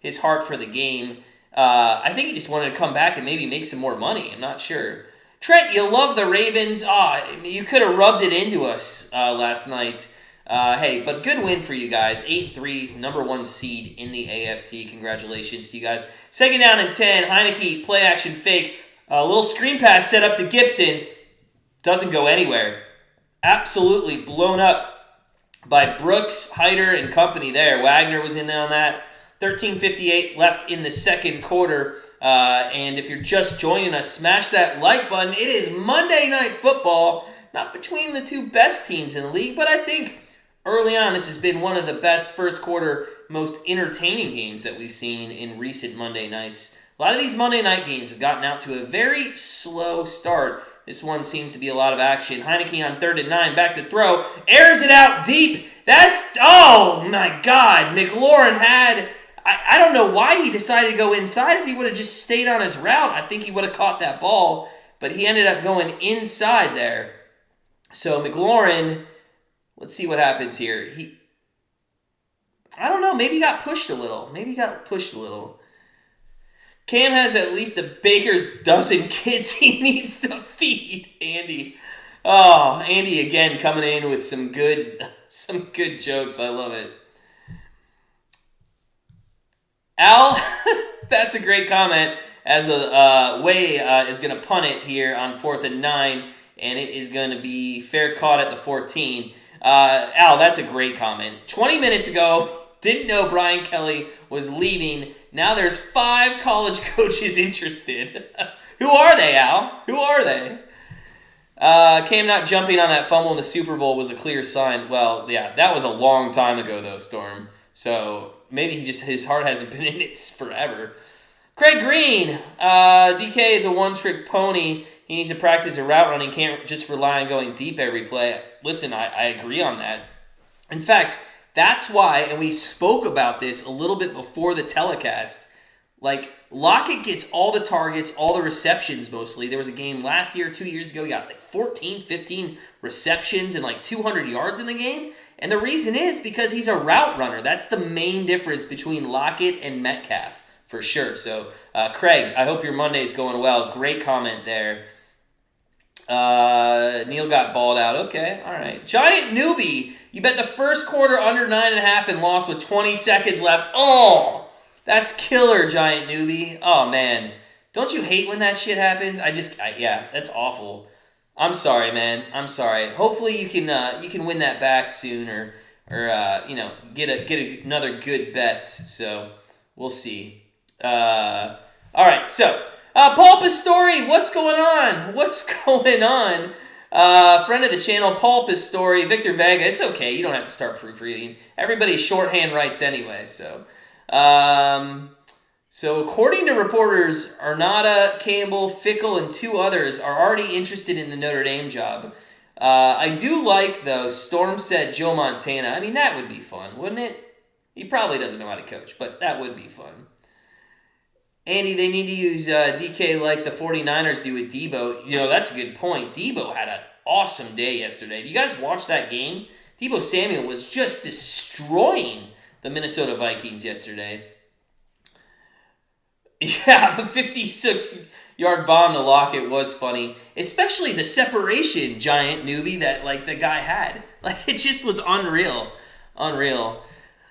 [SPEAKER 1] his heart for the game. I think he just wanted to come back and maybe make some more money. I'm not sure. Trent, you love the Ravens. You could have rubbed it into us last night. Hey, but good win for you guys. 8-3, number 1 seed in the AFC. Congratulations to you guys. 2nd down and 10. Heinicke, play action fake. A little screen pass set up to Gibson. Doesn't go anywhere. Absolutely blown up by Brooks, Hyder, and company there. Wagner was in there on that. 13:58 left in the second quarter. And if you're just joining us, smash that like button. It is Monday Night Football. Not between the two best teams in the league, but I think early on this has been one of the best first quarter, most entertaining games that we've seen in recent Monday nights. A lot of these Monday night games have gotten out to a very slow start. This one seems to be a lot of action. Heinicke on 3rd and 9, back to throw. Airs it out deep. Oh my God. McLaurin had... I don't know why he decided to go inside. If he would have just stayed on his route, I think he would have caught that ball. But he ended up going inside there. So McLaurin, let's see what happens here. I don't know, maybe he got pushed a little. Cam has at least a baker's dozen kids he needs to feed, Andy. Oh, Andy again coming in with some good jokes. I love it. Al, that's a great comment. As Way is going to punt it here on 4th and 9, and it is going to be fair caught at the 14. Al, that's a great comment. 20 minutes ago, didn't know Brian Kelly was leaving. Now there's 5 college coaches interested. Who are they, Al? Who are they? Cam not jumping on that fumble in the Super Bowl was a clear sign. Well, yeah, that was a long time ago, though, Storm. So maybe his heart hasn't been in it forever. Craig Green, DK is a one-trick pony. He needs to practice a route running. Can't just rely on going deep every play. Listen, I agree on that. In fact, that's why, and we spoke about this a little bit before the telecast, like, Lockett gets all the targets, all the receptions mostly. There was a game last year, 2 years ago, he got like 14, 15 receptions and like 200 yards in the game. And the reason is because he's a route runner. That's the main difference between Lockett and Metcalf, for sure. So, Craig, I hope your Monday's going well. Great comment there. Neil got balled out. Okay, all right. Giant Newbie You bet the first quarter under 9.5 and lost with 20 seconds left. Oh, that's killer, Giant Newbie. Oh, man. Don't you hate when that shit happens? Yeah, that's awful. I'm sorry, man. I'm sorry. Hopefully you can win that back soon, or get another good bet. So we'll see. All right. So Paul Pastore, what's going on? What's going on? Friend of the channel, Paul Pastore, Victor Vega. It's okay. You don't have to start proofreading. Everybody shorthand writes anyway. So. So according to reporters, Arnada, Campbell, Fickle, and 2 others are already interested in the Notre Dame job. I do like, though, Storm said Joe Montana. I mean, that would be fun, wouldn't it? He probably doesn't know how to coach, but that would be fun. Andy, they need to use DK like the 49ers do with Debo. You know, that's a good point. Debo had an awesome day yesterday. Did you guys watch that game? Debo Samuel was just destroying the Minnesota Vikings yesterday. Yeah, the 56-yard bomb to Lockett was funny. Especially the separation, Giant Newbie, that the guy had. It just was unreal. Unreal.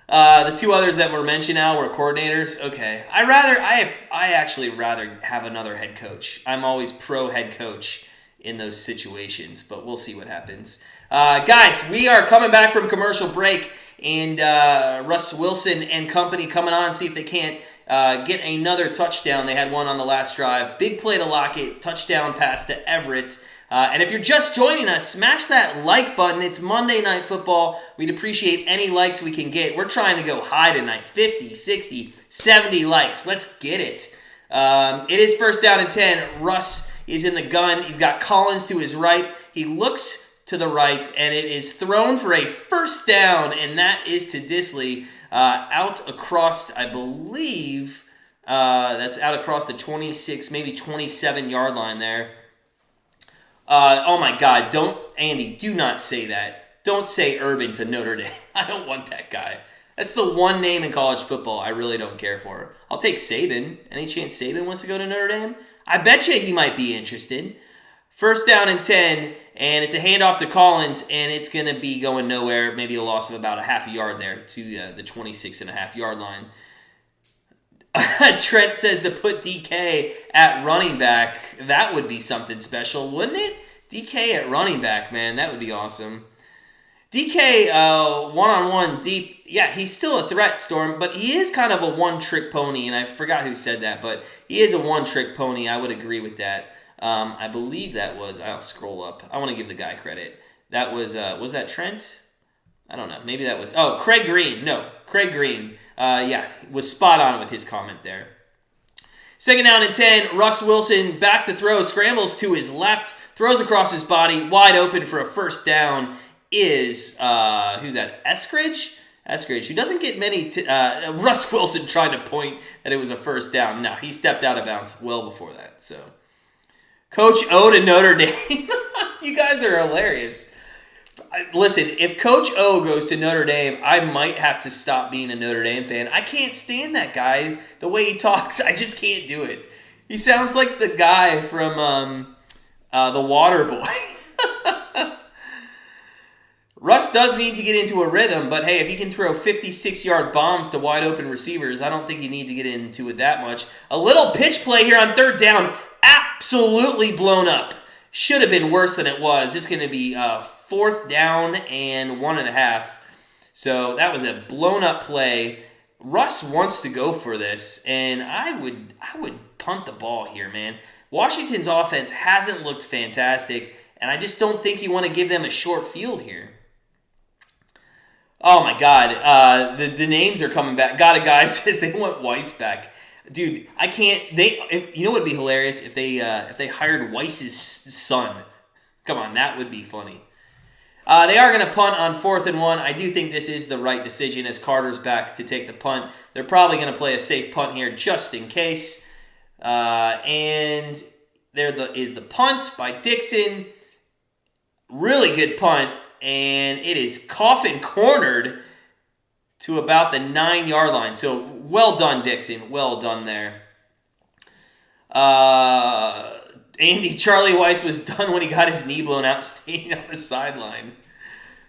[SPEAKER 1] The 2 others that were mentioned now were coordinators. Okay. I actually rather have another head coach. I'm always pro head coach in those situations, but we'll see what happens. Guys, we are coming back from commercial break, and Russ Wilson and company coming on, see if they can't get another touchdown. They had one on the last drive. Big play to Lockett, touchdown pass to Everett. And if you're just joining us, smash that like button. It's Monday Night Football. We'd appreciate any likes we can get. We're trying to go high tonight. 50, 60, 70 likes. Let's get it. It is 1st down and 10. Russ is in the gun. He's got Collins to his right. He looks to the right, and it is thrown for a 1st down, and that is to Disley. Out across, I believe, that's out across the 26, maybe 27-yard line there. Oh my God, Andy, do not say that. Don't say Urban to Notre Dame. I don't want that guy. That's the one name in college football I really don't care for. I'll take Saban. Any chance Saban wants to go to Notre Dame? I bet you he might be interested. 1st down and 10, and it's a handoff to Collins, and it's going to be going nowhere. Maybe a loss of about a half a yard there to the 26.5-yard line. Trent says to put DK at running back. That would be something special, wouldn't it? DK at running back, man. That would be awesome. DK, one-on-one deep. Yeah, he's still a threat, Storm, but he is kind of a one-trick pony, and I forgot who said that, but he is a one-trick pony. I would agree with that. I believe that was, I'll scroll up. I want to give the guy credit. That was that Trent? I don't know. Maybe that was, Craig Green. No, Craig Green. Was spot on with his comment there. 2nd down and 10. Russ Wilson back to throw, scrambles to his left, throws across his body, wide open for a 1st down is, who's that? Eskridge, who doesn't get many, Russ Wilson tried to point that it was a 1st down. No, he stepped out of bounds well before that, so. Coach O to Notre Dame. You guys are hilarious. Listen, if Coach O goes to Notre Dame, I might have to stop being a Notre Dame fan. I can't stand that guy. The way he talks, I just can't do it. He sounds like the guy from The Water Boy. Russ does need to get into a rhythm, but hey, if he can throw 56-yard bombs to wide open receivers, I don't think you need to get into it that much. A little pitch play here on 3rd down. Absolutely blown up. Should have been worse than it was. It's going to be 4th down and 1.5. So that was a blown up play. Russ wants to go for this, and I would punt the ball here, man. Washington's offense hasn't looked fantastic, and I just don't think you want to give them a short field here. Oh my God, the names are coming back. Got a guy says they want Weiss back. Dude, I can't. You know what would be hilarious if they hired Weiss's son. Come on, that would be funny. They are going to punt on 4th and 1. I do think this is the right decision as Carter's back to take the punt. They're probably going to play a safe punt here just in case. And there is the punt by Dixon. Really good punt, and it is coffin cornered to about the 9-yard line. So well done, Dixon. Well done there. Charlie Weiss was done when he got his knee blown out standing on the sideline.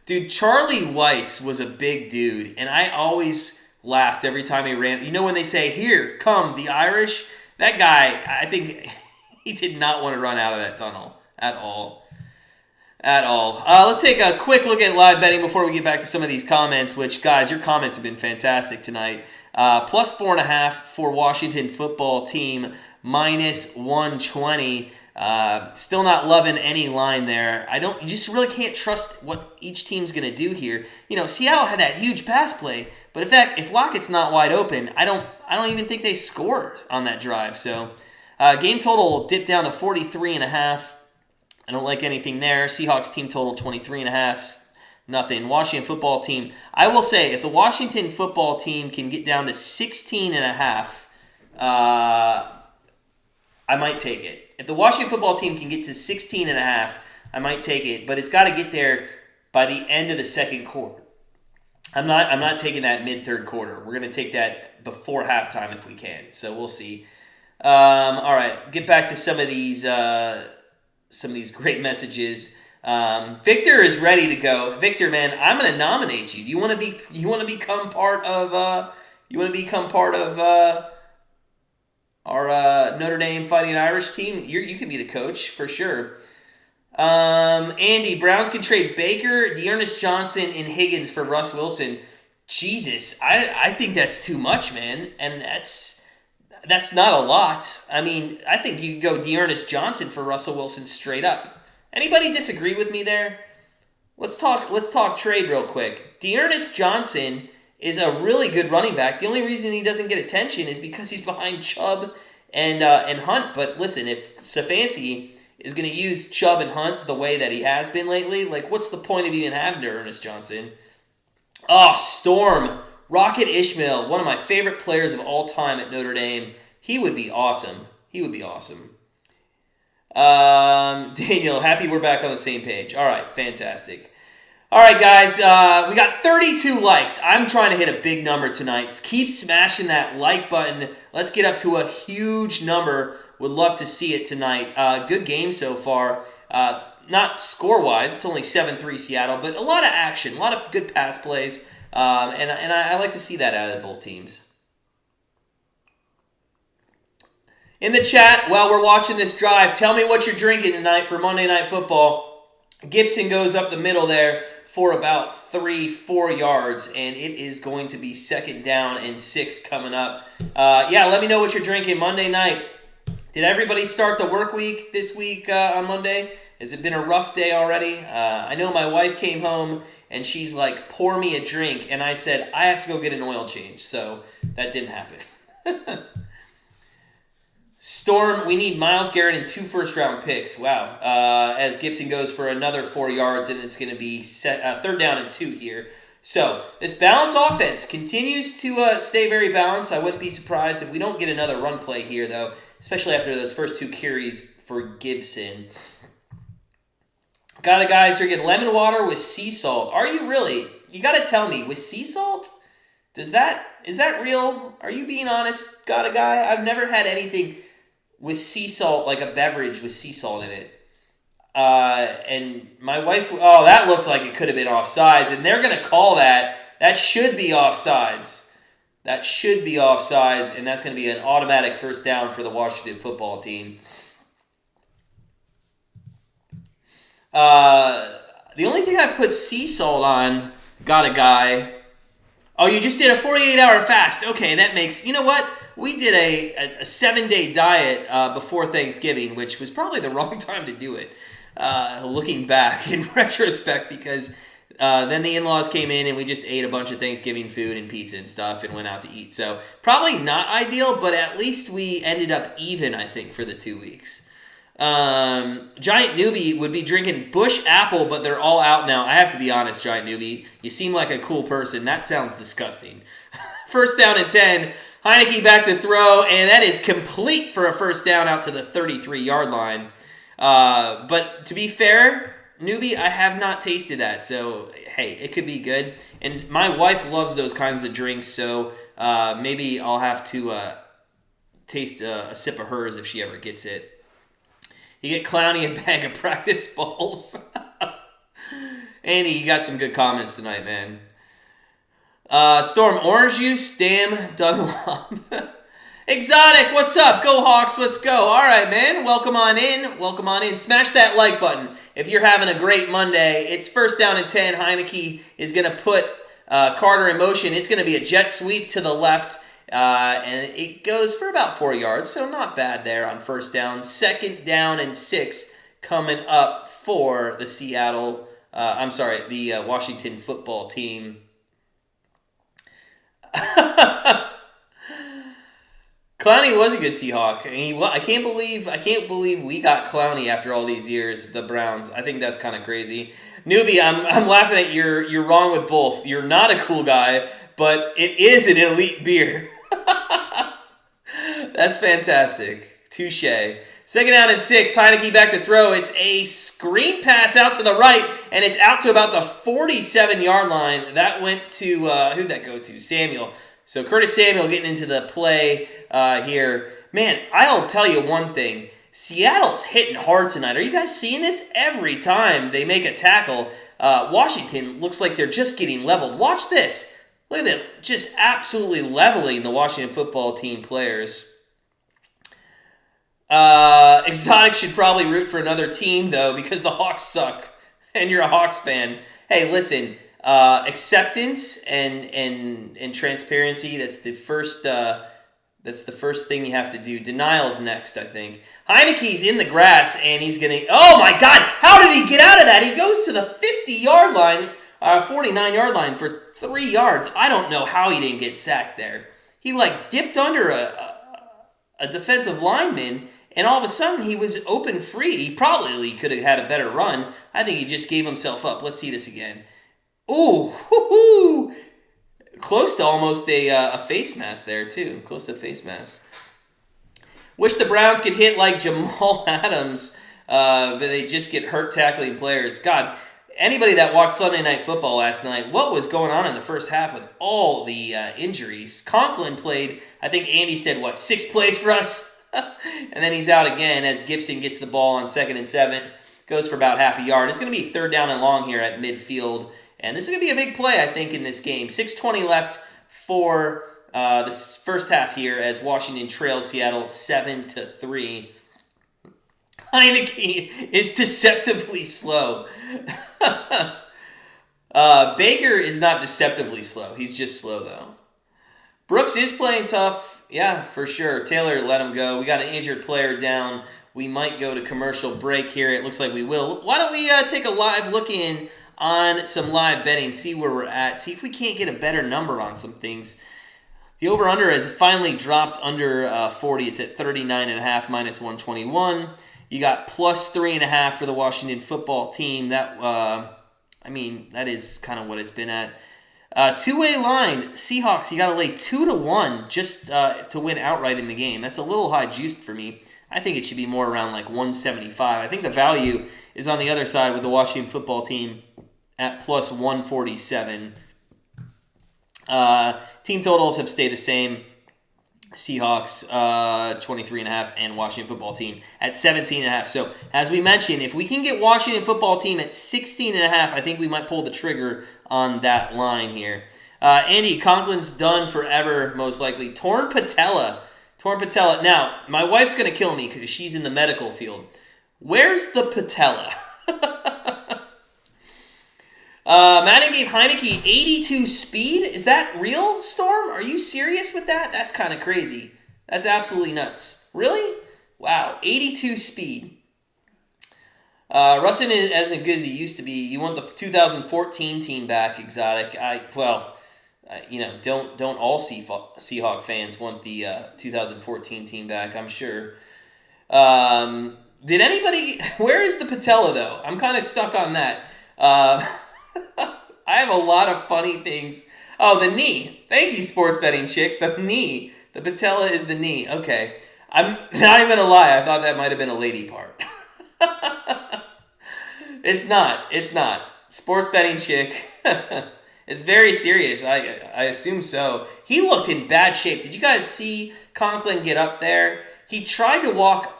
[SPEAKER 1] Dude, Charlie Weiss was a big dude, and I always laughed every time he ran. You know when they say, "Here, come, the Irish"? That guy, I think he did not want to run out of that tunnel at all. At all. Let's take a quick look at live betting before we get back to some of these comments, which, guys, your comments have been fantastic tonight. Plus 4.5 for Washington football team, minus 120. Still not loving any line there. You just really can't trust what each team's going to do here. You know, Seattle had that huge pass play, but if Lockett's not wide open, I don't even think they score on that drive. So, game total dipped down to 43.5. I don't like anything there. Seahawks team total 23.5. Nothing. Washington football team. I will say, if the Washington football team can get down to 16.5, I might take it. If the Washington football team can get to 16.5, I might take it. But it's got to get there by the end of the second quarter. I'm not taking that mid-third quarter. We're going to take that before halftime if we can. So we'll see. All right, get back to some of these great messages. Victor is ready to go. Victor, man, I'm going to nominate you. You want to become part of our Notre Dame Fighting Irish team? You could be the coach for sure. Andy, Browns can trade Baker, Dearness Johnson, and Higgins for Russ Wilson. Jesus, I think that's too much, man, and that's not a lot. I mean, I think you could go Dearness Johnson for Russell Wilson straight up. Anybody disagree with me there? Let's talk trade real quick. Dearness Johnson is a really good running back. The only reason he doesn't get attention is because he's behind Chubb and Hunt. But listen, if Stefanski is going to use Chubb and Hunt the way that he has been lately, like, what's the point of even having Dearness Johnson? Oh, Storm. Rocket Ishmael, one of my favorite players of all time at Notre Dame. He would be awesome. Daniel, happy we're back on the same page. All right, fantastic. All right, guys, we got 32 likes. I'm trying to hit a big number tonight. Keep smashing that like button. Let's get up to a huge number. Would love to see it tonight. Good game so far. Not score-wise, it's only 7-3 Seattle, but a lot of action, a lot of good pass plays, and I like to see that out of both teams. In the chat, while we're watching this drive, tell me what you're drinking tonight for Monday Night Football. Gibson goes up the middle there for about 3-4 yards, and it is going to be 2nd down and 6 coming up. Let me know what you're drinking Monday night. Did everybody start the work week this week on Monday? Has it been a rough day already? I know my wife came home, and she's like, pour me a drink, and I said, I have to go get an oil change, so that didn't happen. Storm, we need Myles Garrett and 2 first-round picks. Wow. As Gibson goes for another 4 yards, and it's going to be 3rd down and 2 here. So, this balanced offense continues to stay very balanced. I wouldn't be surprised if we don't get another run play here, though, especially after those first 2 carries for Gibson. Got a guys drinking lemon water with sea salt. Are you really? You got to tell me, with sea salt? Is that real? Are you being honest? Got a guy? I've never had anything with sea salt, like a beverage with sea salt in it. And my wife, that looked like it could have been offsides, and they're going to call that. That should be offsides. And that's going to be an automatic 1st down for the Washington football team. The only thing I've put sea salt on, got a guy. Oh, you just did a 48-hour fast. Okay, that makes... You know what? We did a 7-day diet before Thanksgiving, which was probably the wrong time to do it, looking back in retrospect, because then the in-laws came in and we just ate a bunch of Thanksgiving food and pizza and stuff and went out to eat. So probably not ideal, but at least we ended up even, I think, for the 2 weeks. Giant Newbie would be drinking Bush Apple, but they're all out now. I have to be honest, Giant Newbie. You seem like a cool person. That sounds disgusting. 1st down and 10. Heinicke back to throw, and that is complete for a 1st down out to the 33-yard line. But to be fair, Newbie, I have not tasted that, so hey, it could be good. And my wife loves those kinds of drinks, so maybe I'll have to taste a sip of hers if she ever gets it. You get Clowney a bag of practice balls. Andy, you got some good comments tonight, man. Storm, orange juice, damn Dunlop. Exotic, what's up? Go Hawks, let's go. All right, man. Welcome on in. Welcome on in. Smash that like button if you're having a great Monday. It's first down and 10. Heinicke is going to put Carter in motion. It's going to be a jet sweep to the left, and it goes for about 4 yards, so not bad there on first down. Second down and 6 coming up for the the Washington football team. Clowney was a good Seahawk. I can't believe we got Clowney after all these years. The Browns. I think that's kind of crazy. Newbie, I'm laughing at you're wrong with both. You're not a cool guy, but it is an elite beer. That's fantastic. Touche. Second down and 6. Heinicke back to throw. It's a screen pass out to the right, and it's out to about the 47-yard line. That went to who'd that go to? Samuel. So Curtis Samuel getting into the play here. Man, I'll tell you one thing. Seattle's hitting hard tonight. Are you guys seeing this? Every time they make a tackle, Washington looks like they're just getting leveled. Watch this. Look at that. Just absolutely leveling the Washington football team players. Exotic should probably root for another team, though, because the Hawks suck, and you're a Hawks fan. Hey, listen. Acceptance and transparency, that's the first thing you have to do. Denial's next, I think. Heinicke's in the grass, and he's going to... Oh, my God! How did he get out of that? He goes to the 50-yard line, 49-yard line for 3 yards. I don't know how he didn't get sacked there. He, dipped under a defensive lineman, and all of a sudden he was open free. He probably could have had a better run. I think he just gave himself up. Let's see this again. Ooh, hoo-hoo. Close to almost a face mask there, too. Close to a face mask. Wish the Browns could hit like Jamal Adams, but they just get hurt tackling players. God, anybody that watched Sunday Night Football last night, what was going on in the first half with all the injuries? Conklin played, I think Andy said, 6 plays for us? And then he's out again as Gibson gets the ball on 2nd and 7. Goes for about half a yard. It's going to be 3rd down and long here at midfield. And this is going to be a big play, I think, in this game. 6:20 left for the first half here as Washington trails Seattle 7-3. Heinicke is deceptively slow. Baker is not deceptively slow. He's just slow, though. Brooks is playing tough. Yeah, for sure. Taylor let him go. We got an injured player down. We might go to commercial break here. It looks like we will. Why don't we take a live look in on some live betting, see where we're at, see if we can't get a better number on some things. The over-under has finally dropped under 40. It's at 39.5 minus 121. You got plus 3.5 for the Washington football team. That is kind of what it's been at. Two-way line, Seahawks, you got to lay 2-1 just to win outright in the game. That's a little high juiced for me. I think it should be more around 175. I think the value is on the other side with the Washington football team at plus 147. Team totals have stayed the same. Seahawks 23.5 and Washington football team at 17.5. So as we mentioned, if we can get Washington football team at 16.5, I think we might pull the trigger on that line here. Andy, Conklin's done forever, most likely. Torn patella. Now, my wife's going to kill me because she's in the medical field. Where's the patella? Madden gave Heinicke 82 speed. Is that real, Storm? Are you serious with that? That's kind of crazy. That's absolutely nuts. Really? Wow, 82 speed. Rustin isn't good as he used to be. You want the 2014 team back, Exotic. Don't all Seahawk fans want the 2014 team back, I'm sure. Did anybody... Where is the patella, though? I'm kind of stuck on that. I have a lot of funny things. Oh, the knee. Thank you, sports betting chick. The knee. The patella is the knee. Okay. I'm not even going to lie. I thought that might have been a lady part. It's not. Sports betting chick. It's very serious. I assume so. He looked in bad shape. Did you guys see Conklin get up there? He tried to walk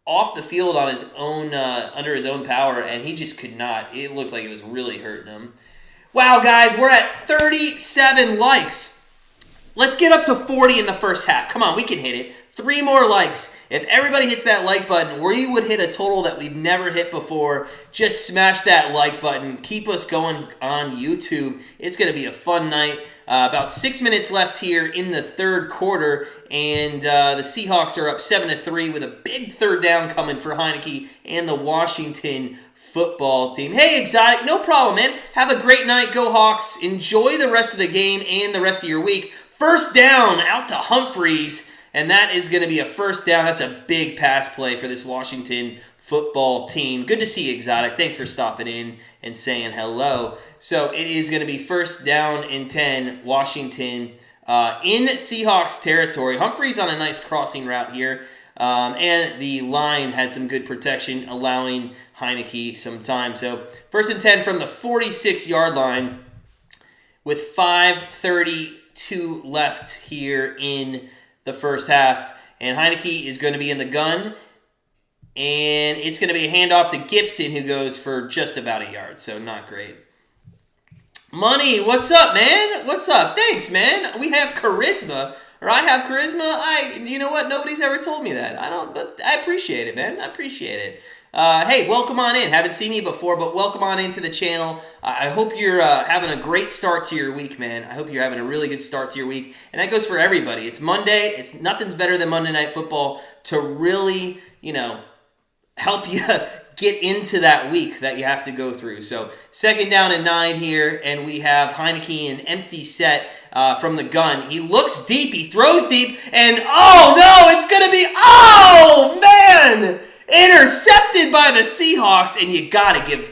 [SPEAKER 1] off the field on his own, under his own power, and he just could not. It looked like it was really hurting him. Wow, guys, we're at 37 likes. Let's get up to 40 in the first half. Come on, we can hit it. 3 more likes. If everybody hits that like button, we would hit a total that we've never hit before. Just smash that like button. Keep us going on YouTube. It's going to be a fun night. About 6 minutes left here in the third quarter, and the Seahawks are up 7-3 with a big third down coming for Heinicke and the Washington football team. Hey, Exotic, no problem, man. Have a great night. Go Hawks. Enjoy the rest of the game and the rest of your week. First down out to Humphreys, and that is going to be a first down. That's a big pass play for this Washington football team. Good to see you, Exotic. Thanks for stopping in and saying hello. So it is going to be first down and 10, Washington in Seahawks territory. Humphreys on a nice crossing route here. And the line had some good protection, allowing Heinicke some time. So first and 10 from the 46-yard line with 5:32 left here in the first half. And Heinicke is going to be in the gun. And it's going to be a handoff to Gibson, who goes for just about a yard. So not great. Money, what's up, man? What's up? Thanks, man. We have charisma. Or I have charisma. You know what? Nobody's ever told me that. But I appreciate it, man. I appreciate it. Hey, welcome on in. Haven't seen you before, but welcome on into the channel. I hope you're having a great start to your week, man. I hope you're having a really good start to your week. And that goes for everybody. It's Monday. Nothing's better than Monday Night Football to really, help you get into that week that you have to go through. So second down and 9 here, and we have Heinicke an empty set from the gun. He looks deep, he throws deep, and oh no, it's going to be, oh man, intercepted by the Seahawks, and you got to give,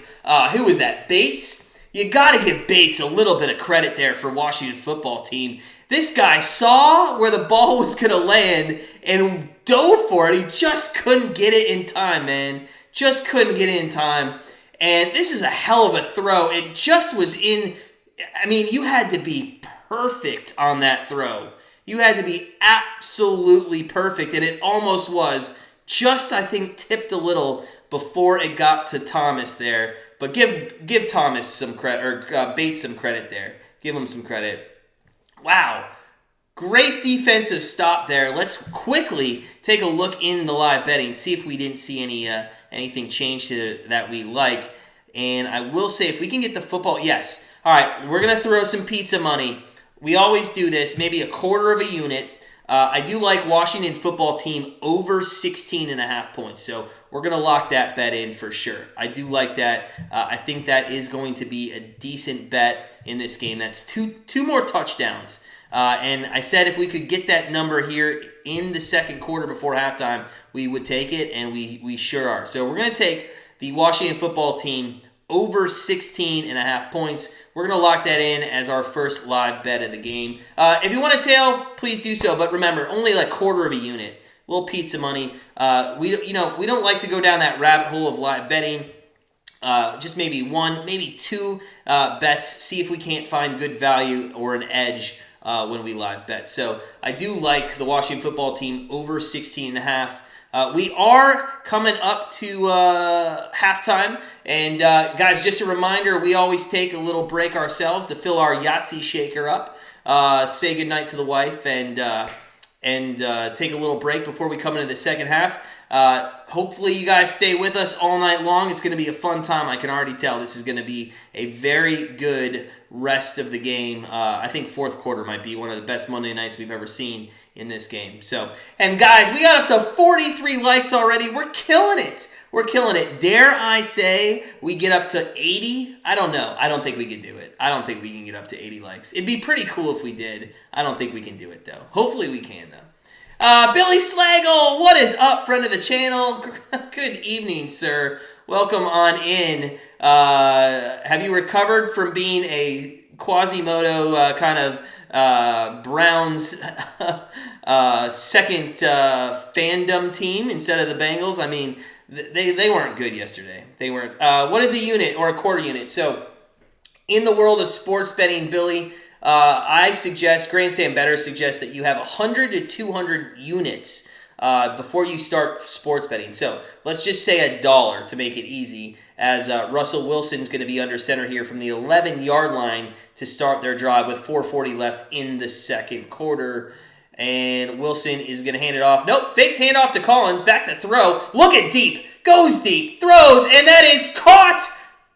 [SPEAKER 1] who was that, Bates? You got to give Bates a little bit of credit there for Washington football team. This guy saw where the ball was going to land and dove for it. He just couldn't get it in time, man. Just couldn't get it in time. And this is a hell of a throw. It just was in, you had to be perfect on that throw. You had to be absolutely perfect, and it almost was. Just, I think, tipped a little before it got to Thomas there. But give Thomas some credit, or Bates some credit there. Give him some credit. Wow. Great defensive stop there. Let's quickly take a look in the live betting, see if we didn't see anything change that we like. And I will say, if we can get the football, yes. All right, we're going to throw some pizza money. We always do this, maybe a quarter of a unit. I do like Washington football team over 16.5 points. So we're going to lock that bet in for sure. I do like that. I think that is going to be a decent bet in this game. That's two more touchdowns. And I said if we could get that number here in the second quarter before halftime, we would take it, and we sure are. So we're going to take the Washington football team over 16.5 points. We're going to lock that in as our first live bet of the game. If you want to tail, please do so. But remember, only like quarter of a unit. A little pizza money. We don't like to go down that rabbit hole of live betting. Just maybe one, maybe two bets. See if we can't find good value or an edge when we live bet. So I do like the Washington football team over 16.5. We are coming up to halftime. And guys, just a reminder, we always take a little break ourselves to fill our Yahtzee shaker up, say goodnight to the wife, and take a little break before we come into the second half. Hopefully you guys stay with us all night long. It's going to be a fun time. I can already tell this is going to be a very good rest of the game. I think fourth quarter might be one of the best Monday nights we've ever seen in this game. So, and guys, we got up to 43 likes already. We're killing it. We're killing it. Dare I say we get up to 80? I don't know. I don't think we could do it. I don't think we can get up to 80 likes. It'd be pretty cool if we did. I don't think we can do it, though. Hopefully we can, though. Billy Slagle, what is up, friend of the channel? Good evening, sir. Welcome on in. Have you recovered from being a Quasimodo kind of Browns second fandom team instead of the Bengals? I mean, they weren't good yesterday. They weren't. What is a unit or a quarter unit? So, in the world of sports betting, Billy, I suggest, Grandstand Bettors suggests that you have 100 to 200 units before you start sports betting. So let's just say $1 to make it easy, as Russell Wilson's going to be under center here from the 11-yard line to start their drive with 4:40 left in the second quarter. And Wilson is going to hand it off. Nope, fake handoff to Collins. Back to throw. Look at deep. Goes deep. Throws. And that is caught.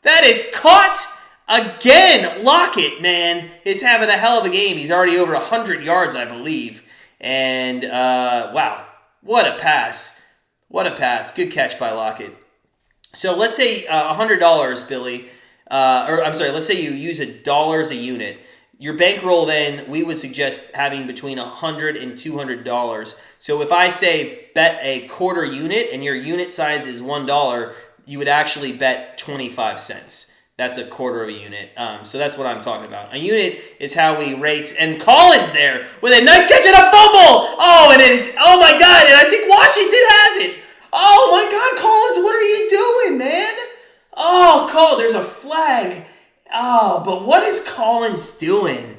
[SPEAKER 1] That is caught again. Lockett, man, is having a hell of a game. He's already over 100 yards, I believe. And, wow, what a pass. What a pass. Good catch by Lockett. So let's say $100, Billy. Let's say you use $1 a unit. Your bankroll, then, we would suggest having between $100 and $200. So if I say bet a quarter unit and your unit size is $1, you would actually bet 25 cents. That's a quarter of a unit. So that's what I'm talking about. A unit is how we rate. And Collins there with a nice catch and a fumble. Oh, and it is. Oh my God! And I think Washington has it. Oh my God, Collins, what are you doing, man? Oh, there's a flag. Oh, but what is Collins doing?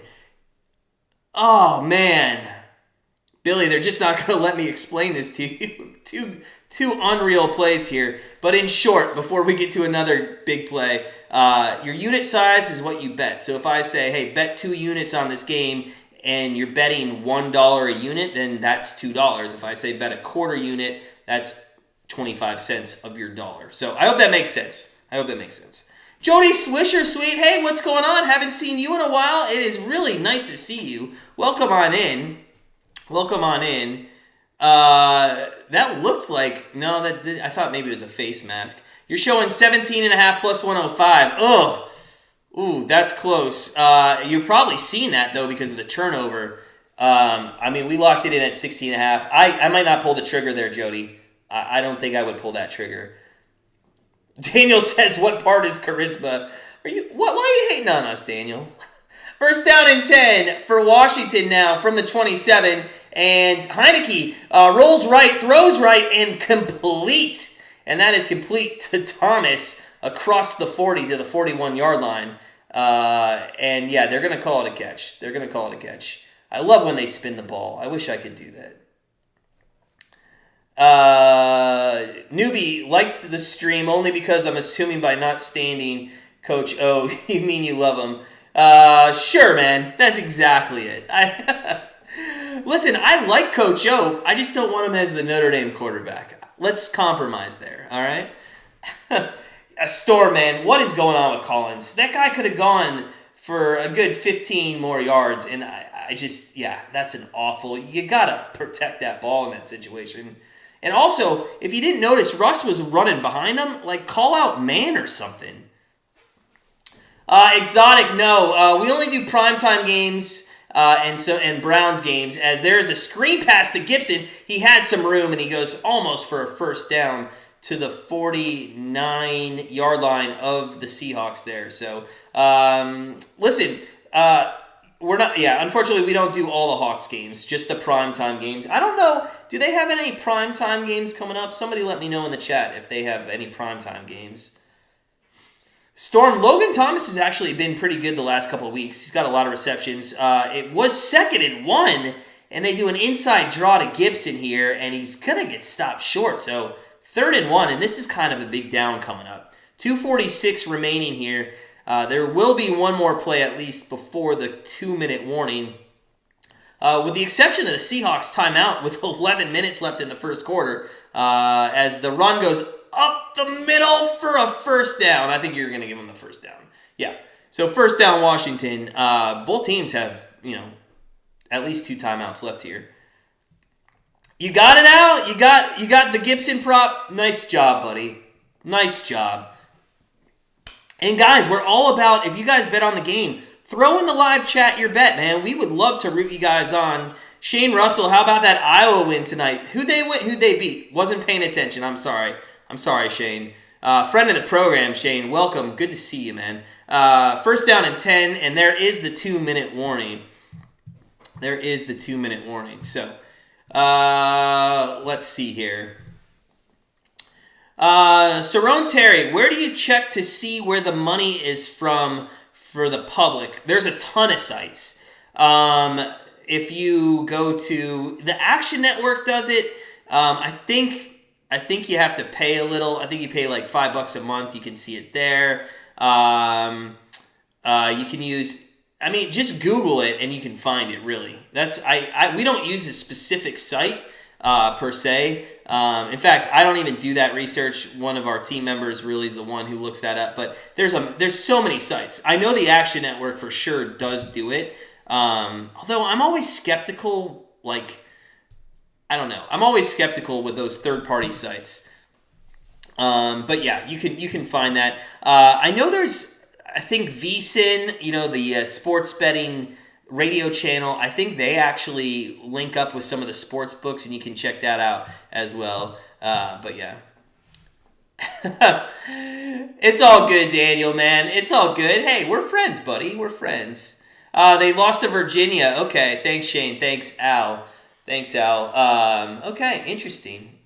[SPEAKER 1] Oh, man. Billy, they're just not going to let me explain this to you. Two unreal plays here. But in short, before we get to another big play, your unit size is what you bet. So if I say, hey, bet 2 units on this game, and you're betting $1 a unit, then that's $2. If I say bet a quarter unit, that's 25 cents of your dollar. So I hope that makes sense. Jody Swisher, sweet. Hey, what's going on? Haven't seen you in a while. It is really nice to see you. Welcome on in. That looked like, no, I thought maybe it was a face mask. You're showing 17.5 plus 105. Ugh. Ooh, that's close. You've probably seen that, though, because of the turnover. We locked it in at 16.5. I might not pull the trigger there, Jody. I don't think I would pull that trigger. Daniel says, what part is charisma? Why are you hating on us, Daniel? First down and 10 for Washington now from the 27. And Heinicke rolls right, throws right, and complete. And that is complete to Thomas across the 40 to the 41-yard line. And yeah, they're going to call it a catch. I love when they spin the ball. I wish I could do that. Newbie liked the stream only because I'm assuming by not standing, Coach O, you mean you love him. Sure, man. That's exactly it. Listen, I like Coach O. I just don't want him as the Notre Dame quarterback. Let's compromise there, all right? Storm, man, what is going on with Collins? That guy could have gone for a good 15 more yards, and that's an awful. You got to protect that ball in that situation. And also, if you didn't notice, Russ was running behind him. Like, call out man or something. Exotic, no. We only do primetime games and Browns games, as there is a screen pass to Gibson. He had some room, and he goes almost for a first down to the 49-yard line of the Seahawks there. So, listen, we're not. Yeah, unfortunately, we don't do all the Hawks games, just the primetime games. I don't know. Do they have any primetime games coming up? Somebody let me know in the chat if they have any primetime games. Storm, Logan Thomas has actually been pretty good the last couple of weeks. He's got a lot of receptions. It was 2nd and 1, and they do an inside draw to Gibson here, and he's going to get stopped short. So 3rd and 1, and this is kind of a big down coming up. 2:46 remaining here. There will be one more play at least before the 2-minute warning. With the exception of the Seahawks timeout with 11 minutes left in the first quarter, as the run goes up the middle for a first down. I think you're going to give them the first down. Yeah. So first down Washington. Both teams have, at least 2 timeouts left here. You got it out. You got the Gibson prop. Nice job, buddy. Nice job. And guys, we're all about, if you guys bet on the game, throw in the live chat your bet, man. We would love to root you guys on. Shane Russell, how about that Iowa win tonight? Who'd they beat? Wasn't paying attention. I'm sorry, Shane. Friend of the program, Shane. Welcome. Good to see you, man. First down and 10, and there is the 2-minute warning. So, let's see here. Saron Terry, where do you check to see where the money is from for the public? There's a ton of sites. If you go to the Action Network, does it. I think you have to pay a little. I think you pay like $5 a month. You can see it there. You can use. I mean, just Google it and you can find it. Really, we don't use a specific site per se. In fact, I don't even do that research. One of our team members really is the one who looks that up. But there's so many sites. I know the Action Network for sure does do it. Although I'm always skeptical. Like, I don't know. I'm always skeptical with those third-party sites. But yeah, you can find that. I know I think VSiN, the sports betting radio channel, I think they actually link up with some of the sports books, and you can check that out as well. But yeah. It's all good, Daniel, man. It's all good. Hey, we're friends, buddy. We're friends. They lost to Virginia. Okay, thanks, Shane. Thanks, Al. Okay, interesting.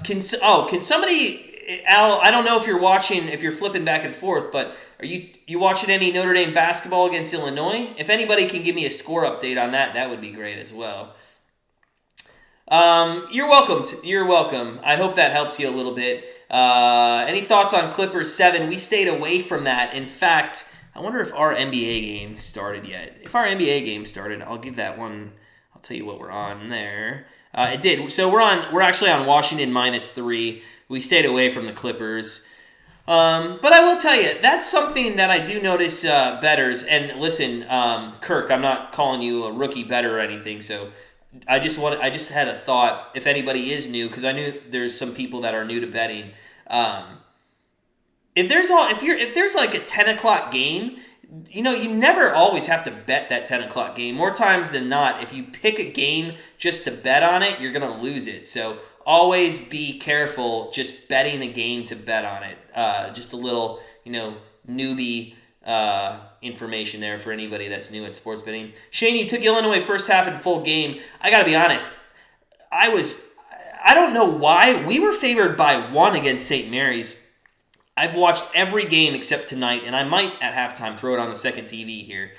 [SPEAKER 1] Can somebody, Al, I don't know if you're flipping back and forth, but are you watching any Notre Dame basketball against Illinois? If anybody can give me a score update on that would be great as well. You're welcome. You're welcome. I hope that helps you a little bit. Any thoughts on Clippers 7? We stayed away from that. In fact, I wonder if our NBA game started yet. If our NBA game started, I'll give that one. I'll tell you what we're on there. It did. So we're actually on Washington -3. We stayed away from the Clippers. But I will tell you, that's something that I do notice bettors. And listen, Kirk, I'm not calling you a rookie bettor or anything. So I just had a thought. If anybody is new, because I knew there's some people that are new to betting. If there's like a 10 o'clock game, you never always have to bet that 10 o'clock game. More times than not, if you pick a game just to bet on it, you're going to lose it. So always be careful just betting a game to bet on it. Just a little, newbie information there for anybody that's new at sports betting. Shane, you took Illinois first half and full game. I got to be honest. I don't know why. We were favored by 1 against St. Mary's. I've watched every game except tonight, and I might at halftime throw it on the second TV here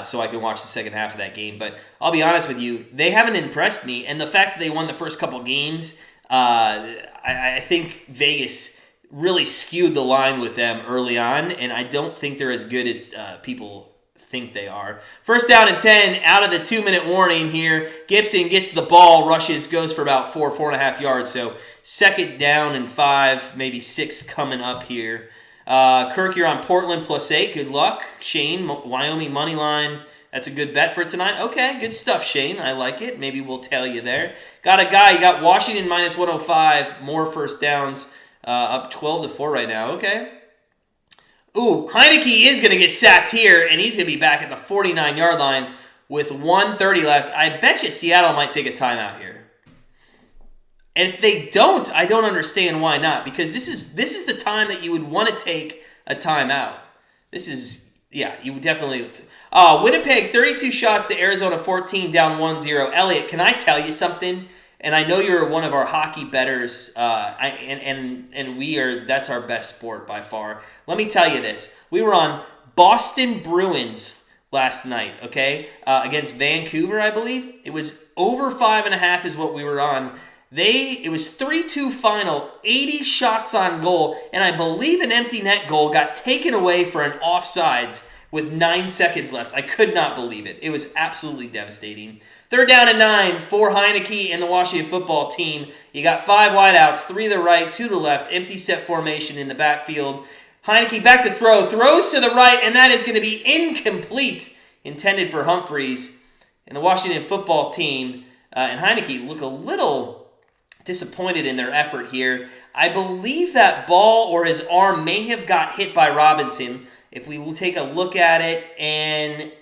[SPEAKER 1] so I can watch the second half of that game. But I'll be honest with you, they haven't impressed me, and the fact that they won the first couple games, I think Vegas really skewed the line with them early on, and I don't think they're as good as people think they are. First down and 10 out of the 2-minute warning here. Gibson gets the ball, rushes, goes for about 4.5 yards. So second down and 5, maybe 6 coming up here. Kirk, you're on Portland +8. Good luck. Shane, Wyoming money line. That's a good bet for tonight. Okay, good stuff, Shane. I like it. Maybe we'll tell you there. Got a guy. You got Washington -105. More first downs. Up 12-4 right now. Okay. Ooh, Heinicke is going to get sacked here, and he's going to be back at the 49-yard line with 1:30 left. I bet you Seattle might take a timeout here. And if they don't, I don't understand why not, because this is the time that you would want to take a timeout. You would definitely. Winnipeg, 32 shots to Arizona 14, down 1-0. Elliot, can I tell you something? And I know you're one of our hockey bettors, and that's our best sport by far. Let me tell you this. We were on Boston Bruins last night, okay, against Vancouver, I believe. It was over 5.5 is what we were on. It was 3-2 final, 80 shots on goal, and I believe an empty net goal got taken away for an offsides with 9 seconds left. I could not believe it. It was absolutely devastating. Third down and 9 for Heinicke and the Washington football team. You got 5 wideouts, 3 to the right, 2 to the left, empty set formation in the backfield. Heinicke back to throw, throws to the right, and that is going to be incomplete, intended for Humphreys. And the Washington football team and Heinicke look a little disappointed in their effort here. I believe that ball or his arm may have got hit by Robinson. If we take a look at it, and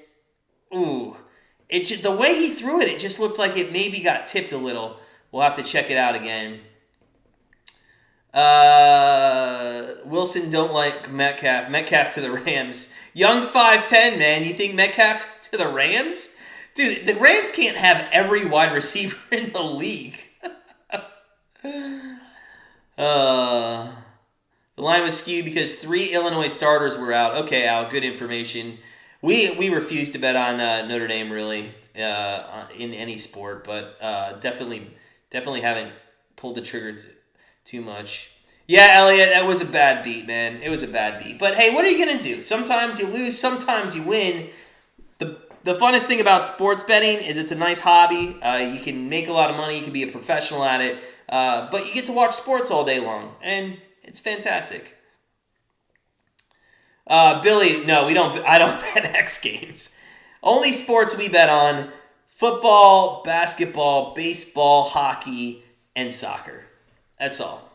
[SPEAKER 1] the way he threw it, it just looked like it maybe got tipped a little. We'll have to check it out again. Wilson don't like Metcalf. Metcalf to the Rams. Young's 5'10", man. You think Metcalf to the Rams? Dude, the Rams can't have every wide receiver in the league. The line was skewed because 3 Illinois starters were out. Okay, Al, good information. We refuse to bet on Notre Dame, really. in any sport, but definitely haven't pulled the trigger too much. Yeah, Elliot, that was a bad beat, man. It was a bad beat. But hey, what are you going to do? Sometimes you lose, sometimes you win. The funnest thing about sports betting is it's a nice hobby. You can make a lot of money. You can be a professional at it. But you get to watch sports all day long, and it's fantastic. Billy, no, we don't. I don't bet X Games. Only sports we bet on: football, basketball, baseball, hockey, and soccer. That's all.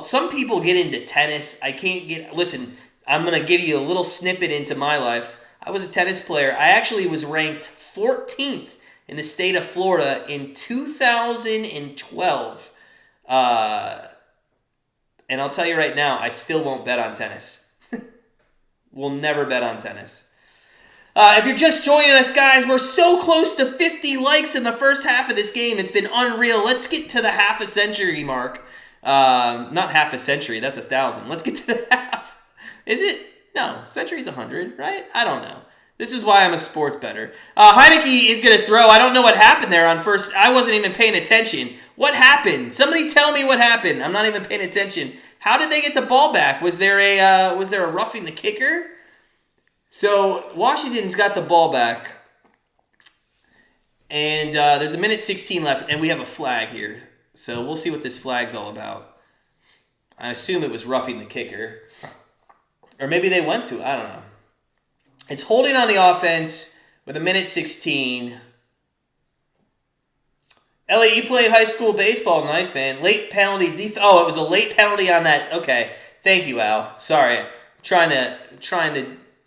[SPEAKER 1] Some people get into tennis. I can't get... Listen, I'm going to give you a little snippet into my life. I was a tennis player. I actually was ranked 14th in the state of Florida in 2012. And I'll tell you right now, I still won't bet on tennis. We'll never bet on tennis. If you're just joining us, guys, we're so close to 50 likes in the first half of this game. It's been unreal. Let's get to the half a century mark. Not half a century, that's 1,000. Let's get to the half. Is it? No, century's 100, right? I don't know. This is why I'm a sports bettor. Heinicke is going to throw. I don't know what happened there on first. I wasn't even paying attention. What happened? Somebody tell me what happened. I'm not even paying attention. How did they get the ball back? Was there a roughing the kicker? So Washington's got the ball back. And there's 1:16 left, and we have a flag here. So we'll see what this flag's all about. I assume it was roughing the kicker. Or maybe they went to. I don't know. It's holding on the offense with 1:16. Elliot, you played high school baseball. Nice, man. Late penalty. Oh, it was a late penalty on that. Okay. Thank you, Al. Sorry. I'm trying to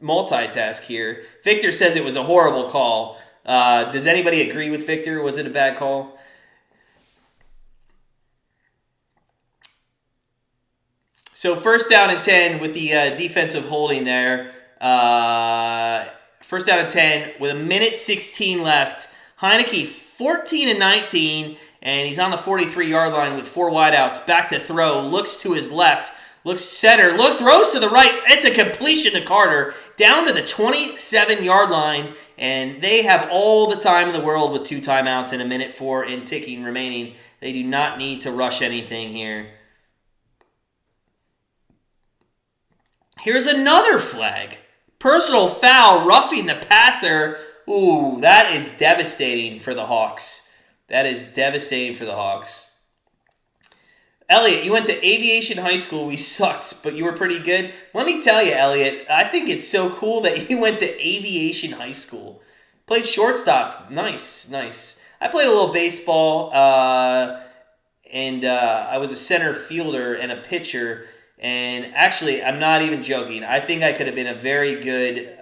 [SPEAKER 1] multitask here. Victor says it was a horrible call. Does anybody agree with Victor? Was it a bad call? So 1st down and 10 with the defensive holding there. 1st down and 10 with 1:16 left. Heinicke 14-19, and he's on the 43-yard line with 4 wideouts. Back to throw. Looks to his left. Looks center. Throws to the right. It's a completion to Carter. Down to the 27-yard line, and they have all the time in the world with 2 timeouts and 1:04 and ticking remaining. They do not need to rush anything here. Here's another flag. Personal foul, roughing the passer. Ooh, that is devastating for the Hawks. That is devastating for the Hawks. Elliot, you went to Aviation High School. We sucked, but you were pretty good. Let me tell you, Elliot, I think it's so cool that you went to Aviation High School. Played shortstop. Nice. I played a little baseball, and I was a center fielder and a pitcher. And actually, I'm not even joking. I think I could have been a very good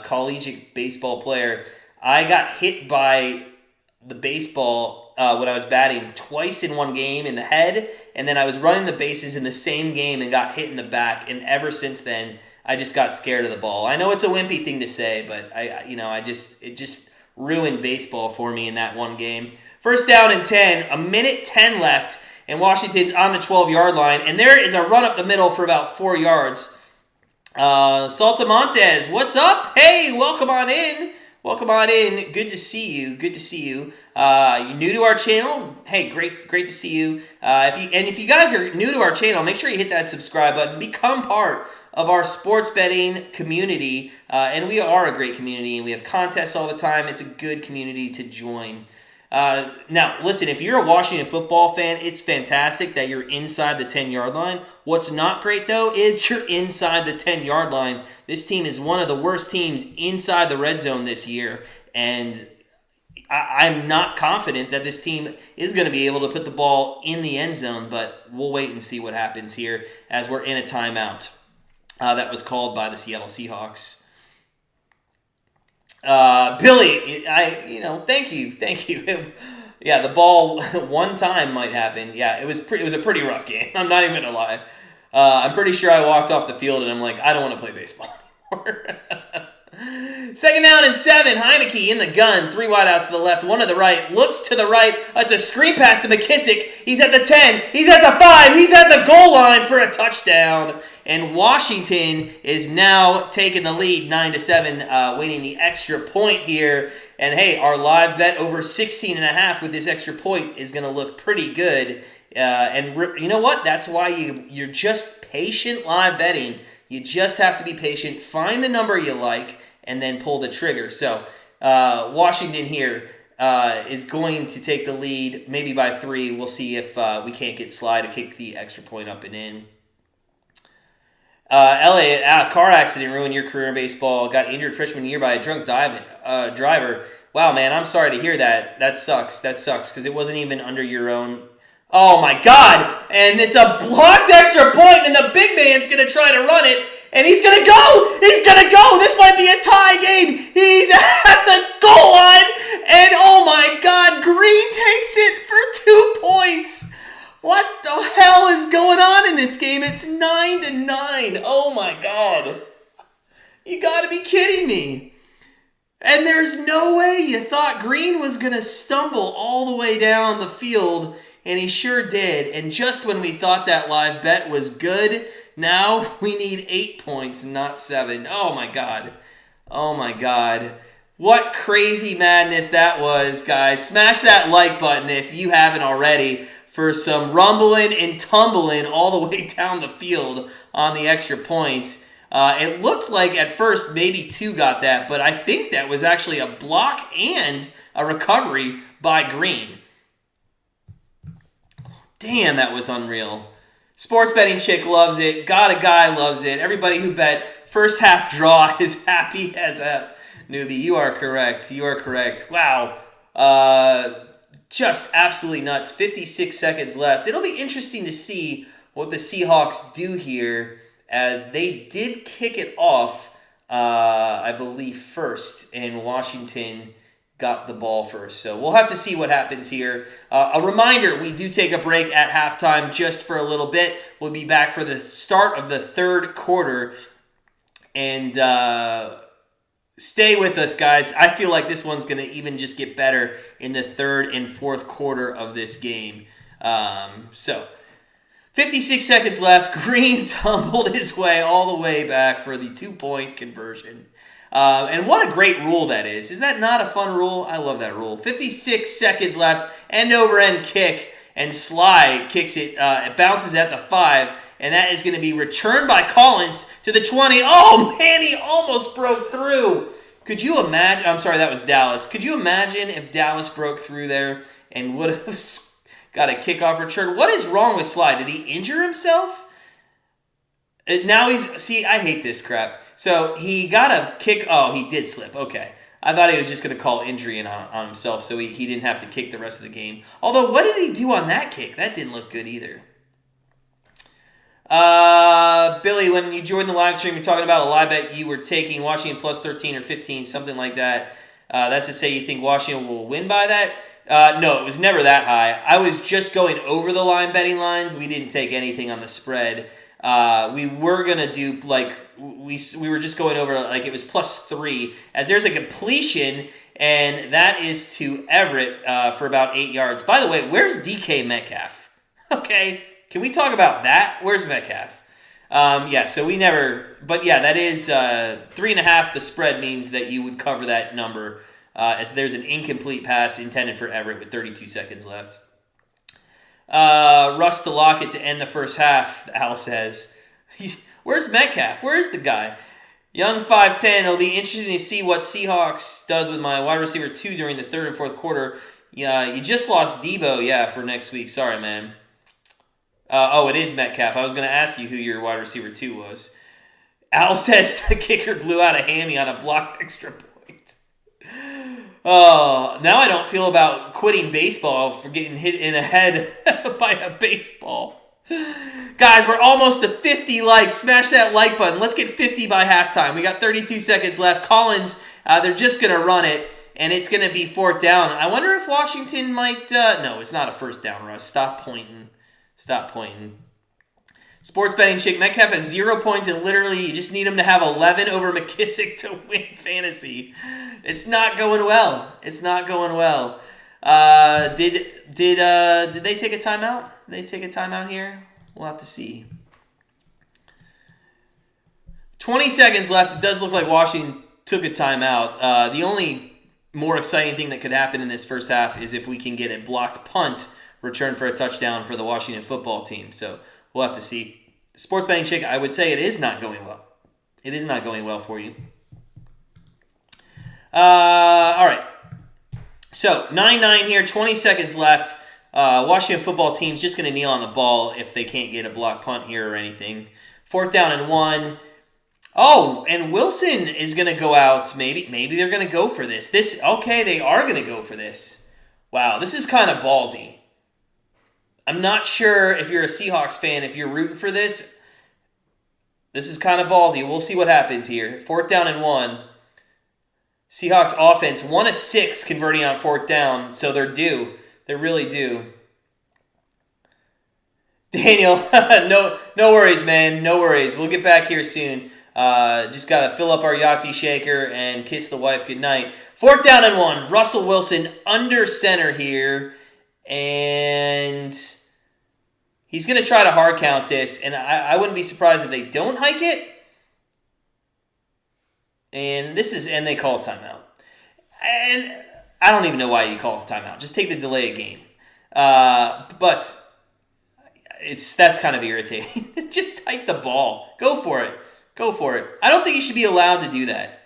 [SPEAKER 1] collegiate baseball player. I got hit by the baseball when I was batting twice in one game in the head, and then I was running the bases in the same game and got hit in the back. And ever since then, I just got scared of the ball. I know it's a wimpy thing to say, but it just ruined baseball for me in that one game. 1st down and 10, 1:10 left. And Washington's on the 12-yard line. And there is a run up the middle for about 4 yards. Saltamontes, what's up? Hey, welcome on in. Good to see you. You new to our channel? Hey, great to see you. If you guys are new to our channel, make sure you hit that subscribe button. Become part of our sports betting community. And we are a great community, and we have contests all the time. It's a good community to join. Now, listen, if you're a Washington football fan, it's fantastic that you're inside the 10-yard line. What's not great, though, is you're inside the 10-yard line. This team is one of the worst teams inside the red zone this year, and I'm not confident that this team is going to be able to put the ball in the end zone, but we'll wait and see what happens here as we're in a timeout that was called by the Seattle Seahawks. Billy, thank you. Yeah, the ball one time might happen. Yeah, it was a pretty rough game. I'm not even gonna lie. I'm pretty sure I walked off the field and I'm like, I don't want to play baseball anymore. 2nd down and 7. Heinicke in the gun. 3 wideouts to the left, 1 to the right. Looks to the right. It's a screen pass to McKissick. He's at the 10. He's at the 5. He's at the goal line for a touchdown. And Washington is now taking the lead 9-7, winning the extra point here. And hey, our live bet over 16.5 with this extra point is going to look pretty good. You know what? That's why you're just patient live betting. You just have to be patient. Find the number you like and then pull the trigger. So Washington here is going to take the lead, maybe by 3. We'll see if we can't get Sly to kick the extra point up and in. LA, car accident ruined your career in baseball. Got injured freshman year by a drunk driver. Wow, man, I'm sorry to hear that. That sucks because it wasn't even under your own. Oh, my God. And it's a blocked extra point, and the big man's going to try to run it. And he's going to go! He's going to go! This might be a tie game! He's at the goal line! And oh my God, Green takes it for 2 points! What the hell is going on in this game? It's 9-9. Oh my God. You gotta be kidding me. And there's no way you thought Green was going to stumble all the way down the field, and he sure did. And just when we thought that live bet was good, now we need 8 points, not 7. Oh my God. Oh my God. What crazy madness that was, guys. Smash that like button if you haven't already for some rumbling and tumbling all the way down the field on the extra point. It looked like at first maybe 2 got that, but I think that was actually a block and a recovery by Green. Damn, that was unreal. Sports betting chick loves it. Got a guy loves it. Everybody who bet first half draw is happy as F. Newbie, you are correct. You are correct. Wow. Just absolutely nuts. 56 seconds left. It'll be interesting to see what the Seahawks do here, as they did kick it off, I believe, first, and Washington got the ball first. So we'll have to see what happens here. A reminder, we do take a break at halftime just for a little bit. We'll be back for the start of the third quarter. And stay with us, guys. I feel like this one's going to even just get better in the third and fourth quarter of this game. So 56 seconds left. Green tumbled his way all the way back for the 2-point conversion. And what a great rule that is. Is that not a fun rule? I love that rule. 56 seconds left. End over end kick. And Sly kicks it. It bounces at the 5. And that is going to be returned by Collins to the 20. Oh, man, he almost broke through. Could you imagine? I'm sorry, that was Dallas. Could you imagine if Dallas broke through there and would have got a kickoff return? What is wrong with Sly? Did he injure himself? Now see, I hate this crap. So he got a kick. Oh, he did slip. Okay. I thought he was just going to call injury on himself, so he didn't have to kick the rest of the game. Although, what did he do on that kick? That didn't look good either. Billy, when you joined the live stream, you're talking about a live bet you were taking Washington plus 13 or 15, something like that. That's to say you think Washington will win by that? No, it was never that high. I was just going over the line betting lines. We didn't take anything on the spread. We were going to do, like, we were just going over, like, it was plus 3, as there's a completion, and that is to Everett for about 8 yards. By the way, where's DK Metcalf? Okay. Can we talk about that? Where's Metcalf? So we never... But yeah, that is 3.5. The spread means that you would cover that number, as there's an incomplete pass intended for Everett with 32 seconds left. Russ to Lockett to end the first half, Al says. Where's Metcalf? Where is the guy? Young 5'10". It'll be interesting to see what Seahawks does with my wide receiver 2 during the third and fourth quarter. Yeah, you just lost Debo, for next week. Sorry, man. It is Metcalf. I was going to ask you who your wide receiver 2 was. Al says the kicker blew out a hammy on a blocked extra point. Oh, now I don't feel about quitting baseball for getting hit in the head by a baseball. Guys, we're almost to 50 likes. Smash that like button. Let's get 50 by halftime. We got 32 seconds left. Collins, they're just going to run it, and it's going to be 4th down. I wonder if Washington might... No, it's not a first down, Russ. Stop pointing. Sports betting chick, Metcalf has 0 points, and literally you just need him to have 11 over McKissick to win fantasy. It's not going well. Did they take a timeout? Did they take a timeout here? We'll have to see. 20 seconds left. It does look like Washington took a timeout. The only more exciting thing that could happen in this first half is if we can get a blocked punt return for a touchdown for the Washington football team. So we'll have to see. Sports betting chick, I would say it is not going well. It is not going well for you. All right. So 9-9 here, 20 seconds left. Washington football team's just going to kneel on the ball if they can't get a block punt here or anything. 4th down and 1. Oh, and Wilson is going to go out. Maybe they're going to go for this. Okay, they are going to go for this. Wow, this is kind of ballsy. I'm not sure if you're a Seahawks fan, if you're rooting for this. This is kind of ballsy. We'll see what happens here. 4th down and 1. Seahawks offense, 1 of 6 converting on 4th down, so they're due. They're really due. Daniel, no worries, man. No worries. We'll get back here soon. Just got to fill up our Yahtzee shaker and kiss the wife goodnight. 4th down and 1. Russell Wilson under center here. And he's going to try to hard count this. And I wouldn't be surprised if they don't hike it. And they call a timeout. And I don't even know why you call a timeout. Just take the delay of game. But that's kind of irritating. Just hike the ball. Go for it. Go for it. I don't think you should be allowed to do that.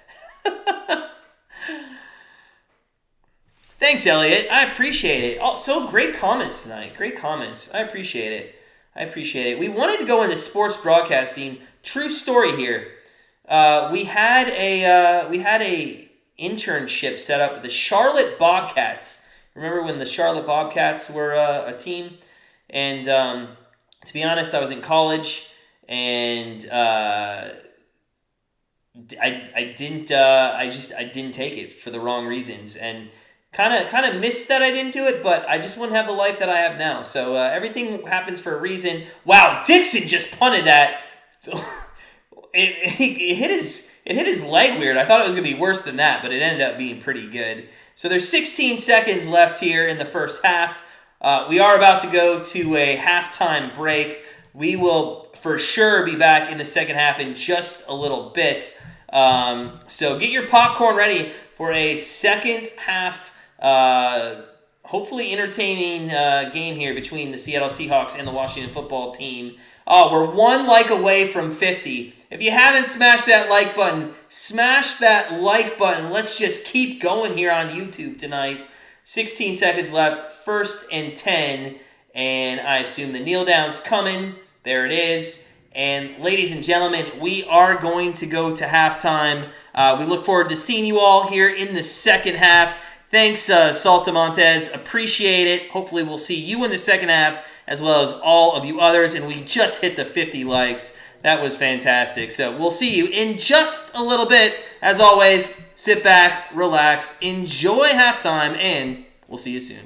[SPEAKER 1] Thanks, Elliot. I appreciate it. Oh, so great comments tonight. Great comments. I appreciate it. We wanted to go into sports broadcasting. True story here. We had a internship set up with the Charlotte Bobcats. Remember when the Charlotte Bobcats were a team? And to be honest, I was in college, and I didn't take it for the wrong reasons, and kind of missed that I didn't do it. But I just wouldn't have the life that I have now. So everything happens for a reason. Wow, Dixon just punted that. It hit his leg weird. I thought it was going to be worse than that, but it ended up being pretty good. So there's 16 seconds left here in the first half. We are about to go to a halftime break. We will for sure be back in the second half in just a little bit. So get your popcorn ready for a second half, hopefully entertaining game here between the Seattle Seahawks and the Washington football team. We're 1 like away from 50. If you haven't smashed that like button, smash that like button. Let's just keep going here on YouTube tonight. 16 seconds left, 1st and 10, and I assume the kneel down's coming. There it is. And ladies and gentlemen, we are going to go to halftime. We look forward to seeing you all here in the second half. Thanks, Saltamontes. Appreciate it. Hopefully we'll see you in the second half as well as all of you others. And we just hit the 50 likes. That was fantastic. So we'll see you in just a little bit. As always, sit back, relax, enjoy halftime, and we'll see you soon.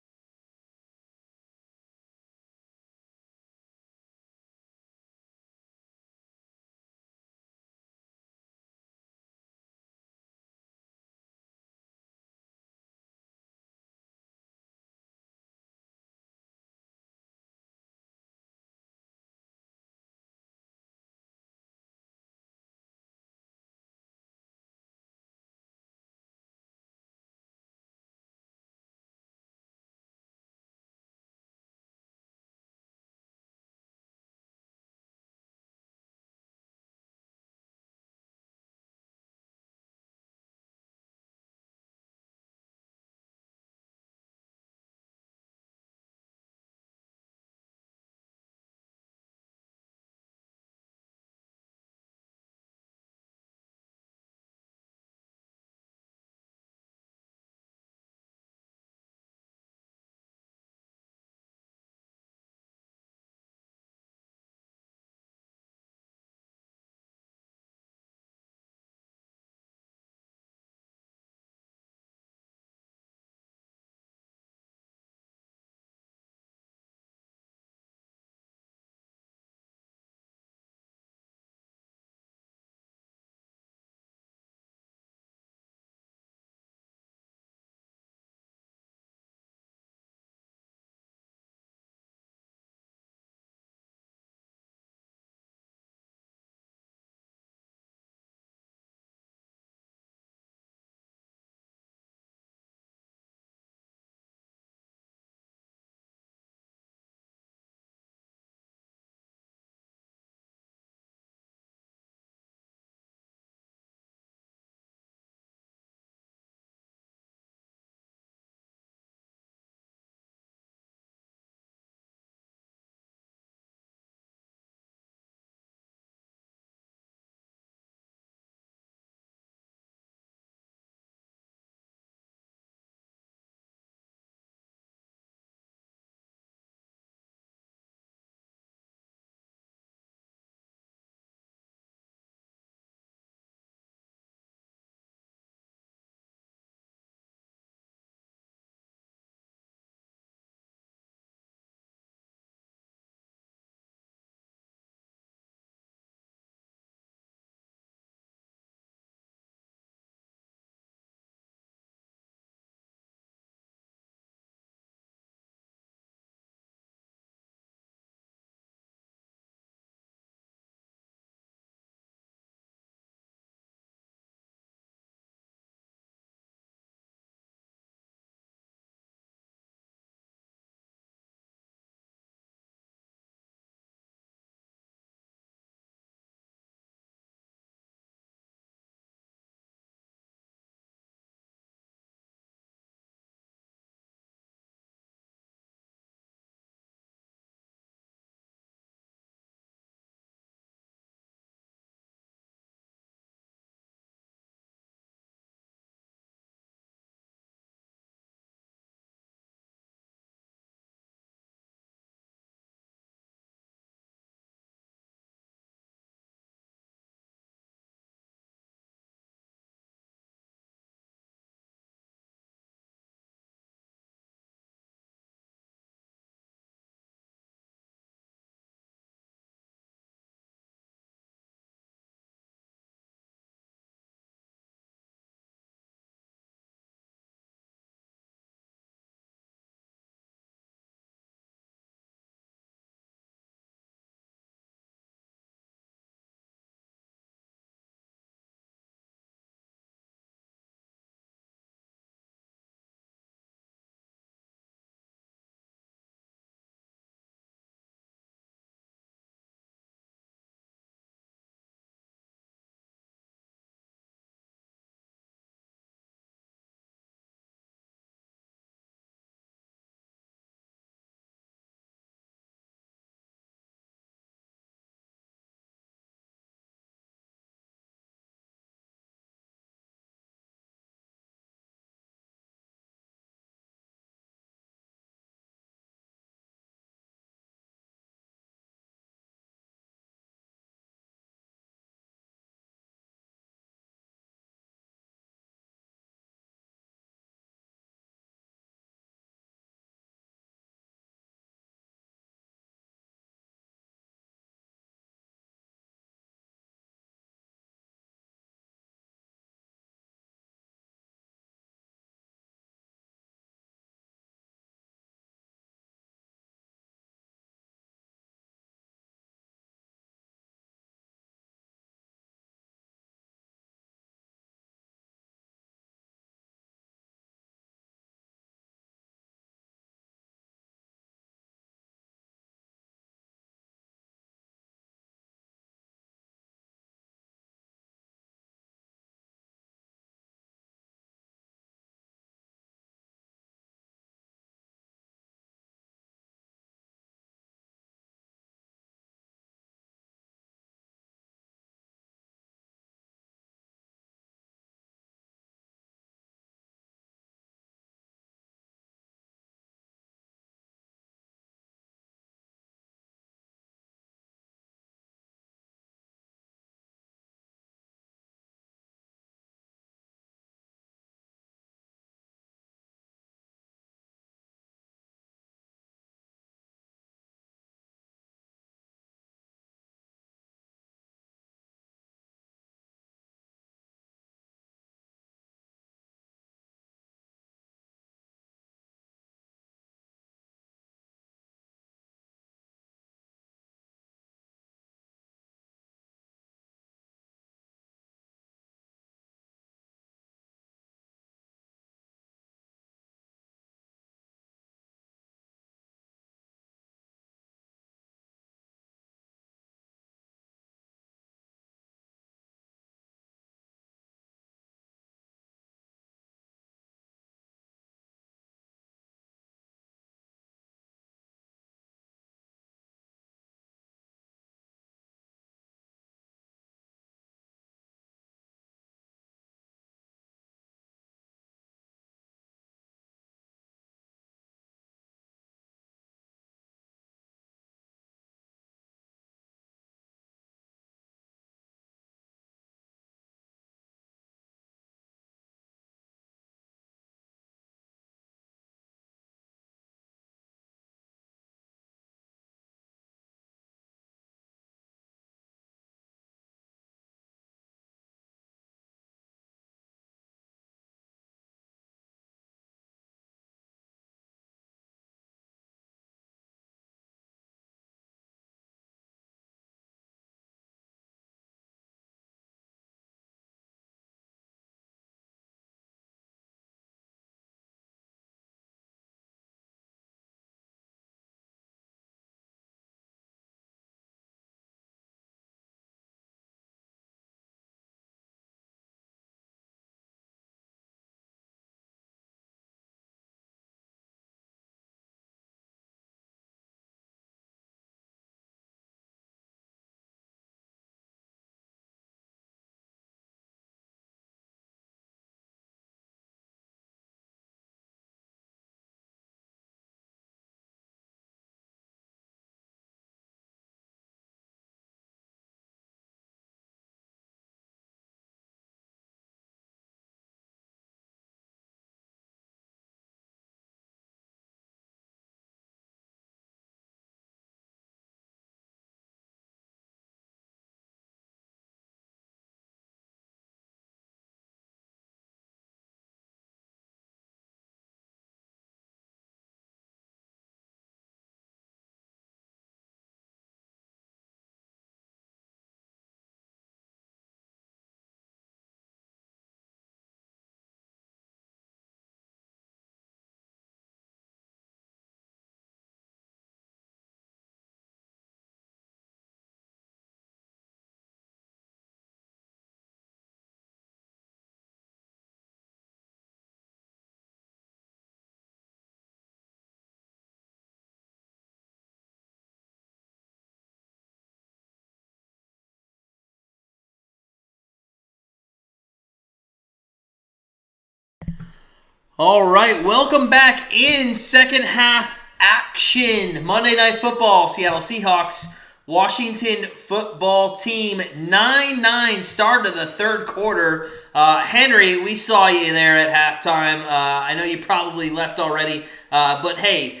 [SPEAKER 1] All right, welcome back in second half action. Monday Night Football, Seattle Seahawks, Washington football team, 9-9 start of the third quarter. Henry, we saw you there at halftime. I know you probably left already, but hey,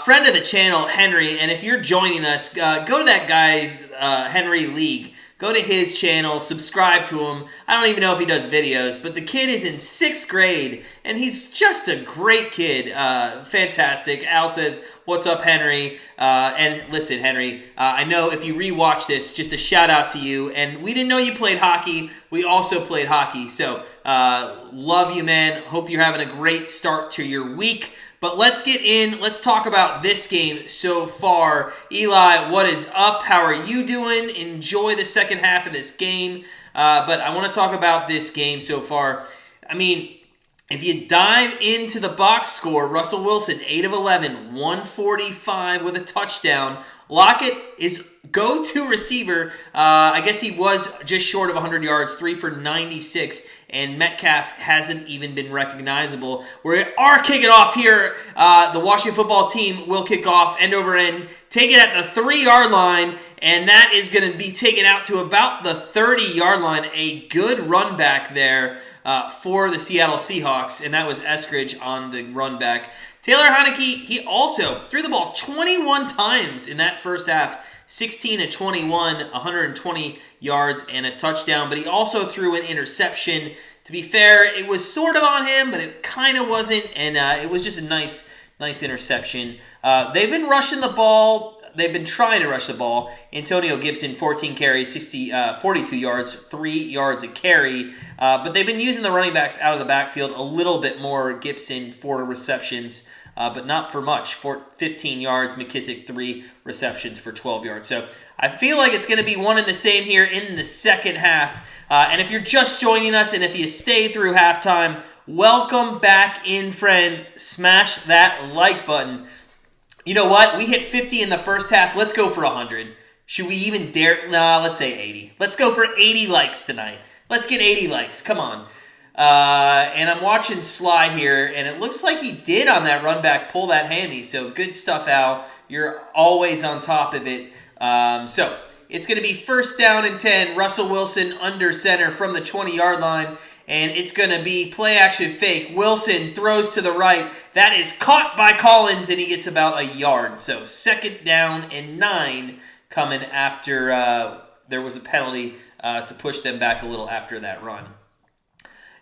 [SPEAKER 1] friend of the channel, Henry, and if you're joining us, go to that guy's Henry League. Go to his channel, subscribe to him. I don't even know if he does videos, but the kid is in 6th grade, and he's just a great kid. Fantastic. Al says, what's up, Henry? And listen, Henry, I know if you rewatch this, just a shout out to you. And we didn't know you played hockey. We also played hockey. So love you, man. Hope you're having a great start to your week. But let's get in. Let's talk about this game so far. Eli, what is up? How are you doing? Enjoy the second half of this game. But I want to talk about this game so far. I mean, if you dive into the box score, Russell Wilson, 8 of 11, 145 with a touchdown. Lockett is go-to receiver. I guess he was just short of 100 yards, 3 for 96. And Metcalf hasn't even been recognizable. We are kicking off here. The Washington football team will kick off end over end, take it at the 3-yard line, and that is going to be taken out to about the 30-yard line. A good run back there for the Seattle Seahawks, and that was Eskridge on the run back. Taylor Heinicke, he also threw the ball 21 times in that first half. 16 of 21, 120 yards and a touchdown, but he also threw an interception. To be fair, it was sort of on him, but it kind of wasn't, and it was just a nice interception. They've been rushing the ball. They've been trying to rush the ball. Antonio Gibson, 14 carries, 42 yards, 3 yards a carry. But they've been using the running backs out of the backfield a little bit more. Gibson, 4 receptions. But not for much. 15 yards, McKissick 3 receptions for 12 yards. So I feel like it's going to be one and the same here in the second half. And if you're just joining us and if you stay through halftime, welcome back in, friends. Smash that like button. You know what? We hit 50 in the first half. Let's go for 100. Should we even dare? Nah, let's say 80. Let's go for 80 likes tonight. Let's get 80 likes. Come on. And I'm watching Sly here, and it looks like he did on that run back pull that hammy. So good stuff, Al. You're always on top of it. So it's going to be first down and 10. Russell Wilson under center from the 20-yard line. And it's going to be play action fake. Wilson throws to the right. That is caught by Collins, and he gets about a yard. So second down and 9 coming after there was a penalty to push them back a little after that run.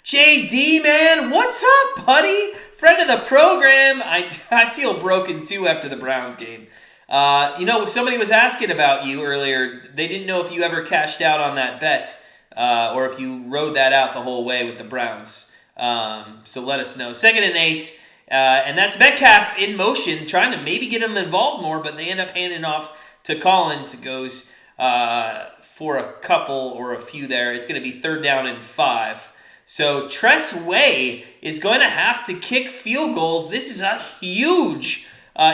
[SPEAKER 1] JD, man, what's up, buddy? Friend of the program. I feel broken, too, after the Browns game. Somebody was asking about you earlier. They didn't know if you ever cashed out on that bet or if you rode that out the whole way with the Browns. So let us know. Second and 8, and that's Metcalf in motion, trying to maybe get him involved more, but they end up handing off to Collins. It goes for a couple or a few there. It's going to be third down and 5. So Tress Way is going to have to kick field goals. This is a huge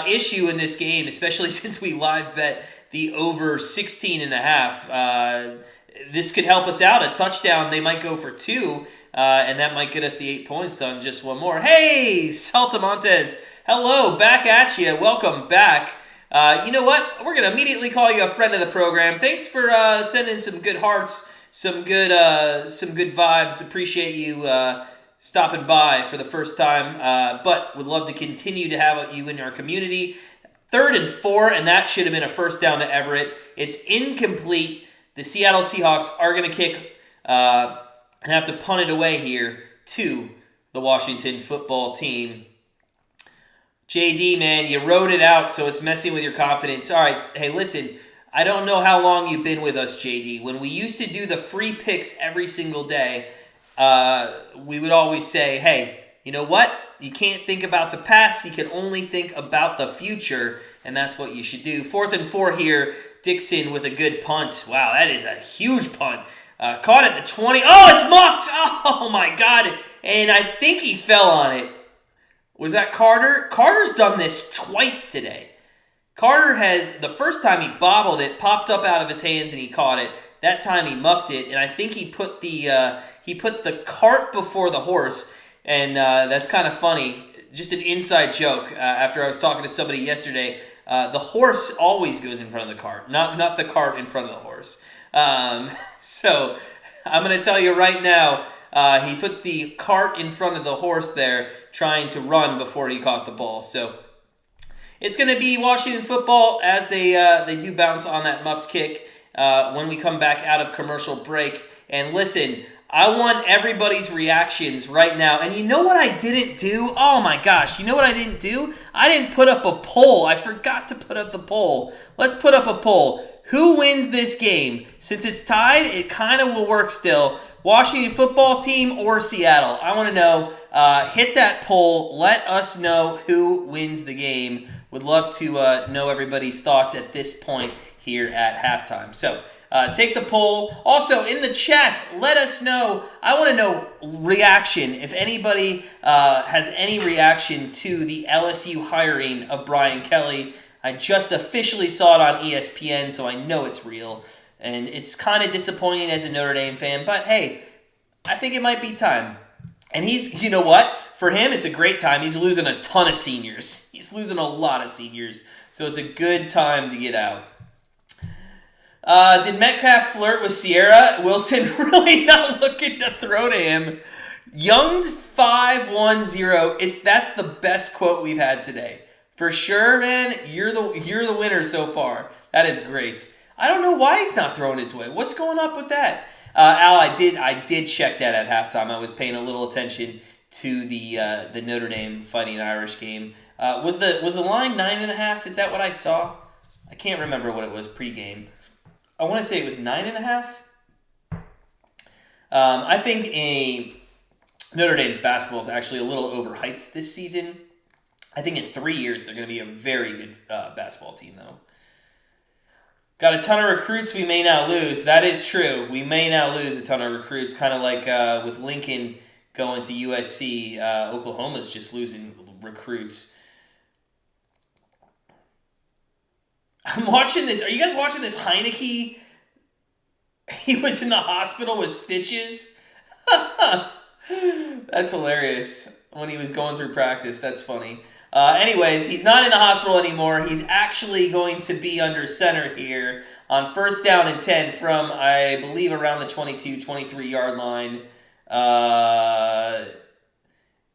[SPEAKER 1] issue in this game, especially since we live bet the over 16.5. This could help us out. A touchdown, they might go for 2, and that might get us the 8 points on just one more. Hey, Saltamontes, hello, back at you. Welcome back. You know what? We're going to immediately call you a friend of the program. Thanks for sending some good hearts. Some good vibes. Appreciate you stopping by for the first time, but would love to continue to have you in our community. Third and 4, and that should have been a first down to Everett. It's incomplete. The Seattle Seahawks are going to kick and have to punt it away here to the Washington football team. JD, man, you rode it out, so it's messing with your confidence. All right, hey, listen. I don't know how long you've been with us, JD. When we used to do the free picks every single day, we would always say, hey, you know what? You can't think about the past. You can only think about the future, and that's what you should do. 4th and 4 here. Dixon with a good punt. Wow, that is a huge punt. Caught at the 20. Oh, it's muffed! Oh, my God. And I think he fell on it. Was that Carter? Carter's done this twice today. Carter has, the first time he bobbled it, popped up out of his hands and he caught it. That time he muffed it, and I think he put the cart before the horse. And that's kind of funny. Just an inside joke. After I was talking to somebody yesterday, the horse always goes in front of the cart, not the cart in front of the horse. So I'm going to tell you right now, he put the cart in front of the horse there, trying to run before he caught the ball. So it's going to be Washington football as they do bounce on that muffed kick when we come back out of commercial break. And listen, I want everybody's reactions right now. And you know what I didn't do? Oh my gosh, you know what I didn't do? I didn't put up a poll. I forgot to put up the poll. Let's put up a poll. Who wins this game? Since it's tied, it kind of will work still. Washington football team or Seattle? I want to know. Hit that poll. Let us know who wins the game. Would love to know everybody's thoughts at this point here at halftime. So take the poll. Also, in the chat, let us know. I want to know reaction. If anybody has any reaction to the LSU hiring of Brian Kelly. I just officially saw it on ESPN, so I know it's real. And it's kind of disappointing as a Notre Dame fan, but hey, I think it might be time. And he's, you know what? For him, it's a great time. He's losing a ton of seniors. He's losing a lot of seniors. So it's a good time to get out. Did Metcalf flirt with Sierra? Wilson really not looking to throw to him. Younged 510. That's the best quote we've had today. For sure, man, you're the winner so far. That is great. I don't know why he's not throwing his way. What's going up with that? Al, I did check that at halftime. I was paying a little attention to the Notre Dame Fighting Irish game. Was the line 9.5? Is that what I saw? I can't remember what it was pregame. I want to say it was 9.5. I think Notre Dame's basketball is actually a little overhyped this season. I think in 3 years they're going to be a very good basketball team, though. Got a ton of recruits we may now lose. That is true. We may now lose a ton of recruits, kind of like with Lincoln going to USC. Oklahoma's just losing recruits. I'm watching this. Are you guys watching this Heinicke? He was in the hospital with stitches. That's hilarious. When he was going through practice. That's funny. Anyways, he's not in the hospital anymore. He's actually going to be under center here on 1st down and 10 from, I believe, around the 22, 23-yard line.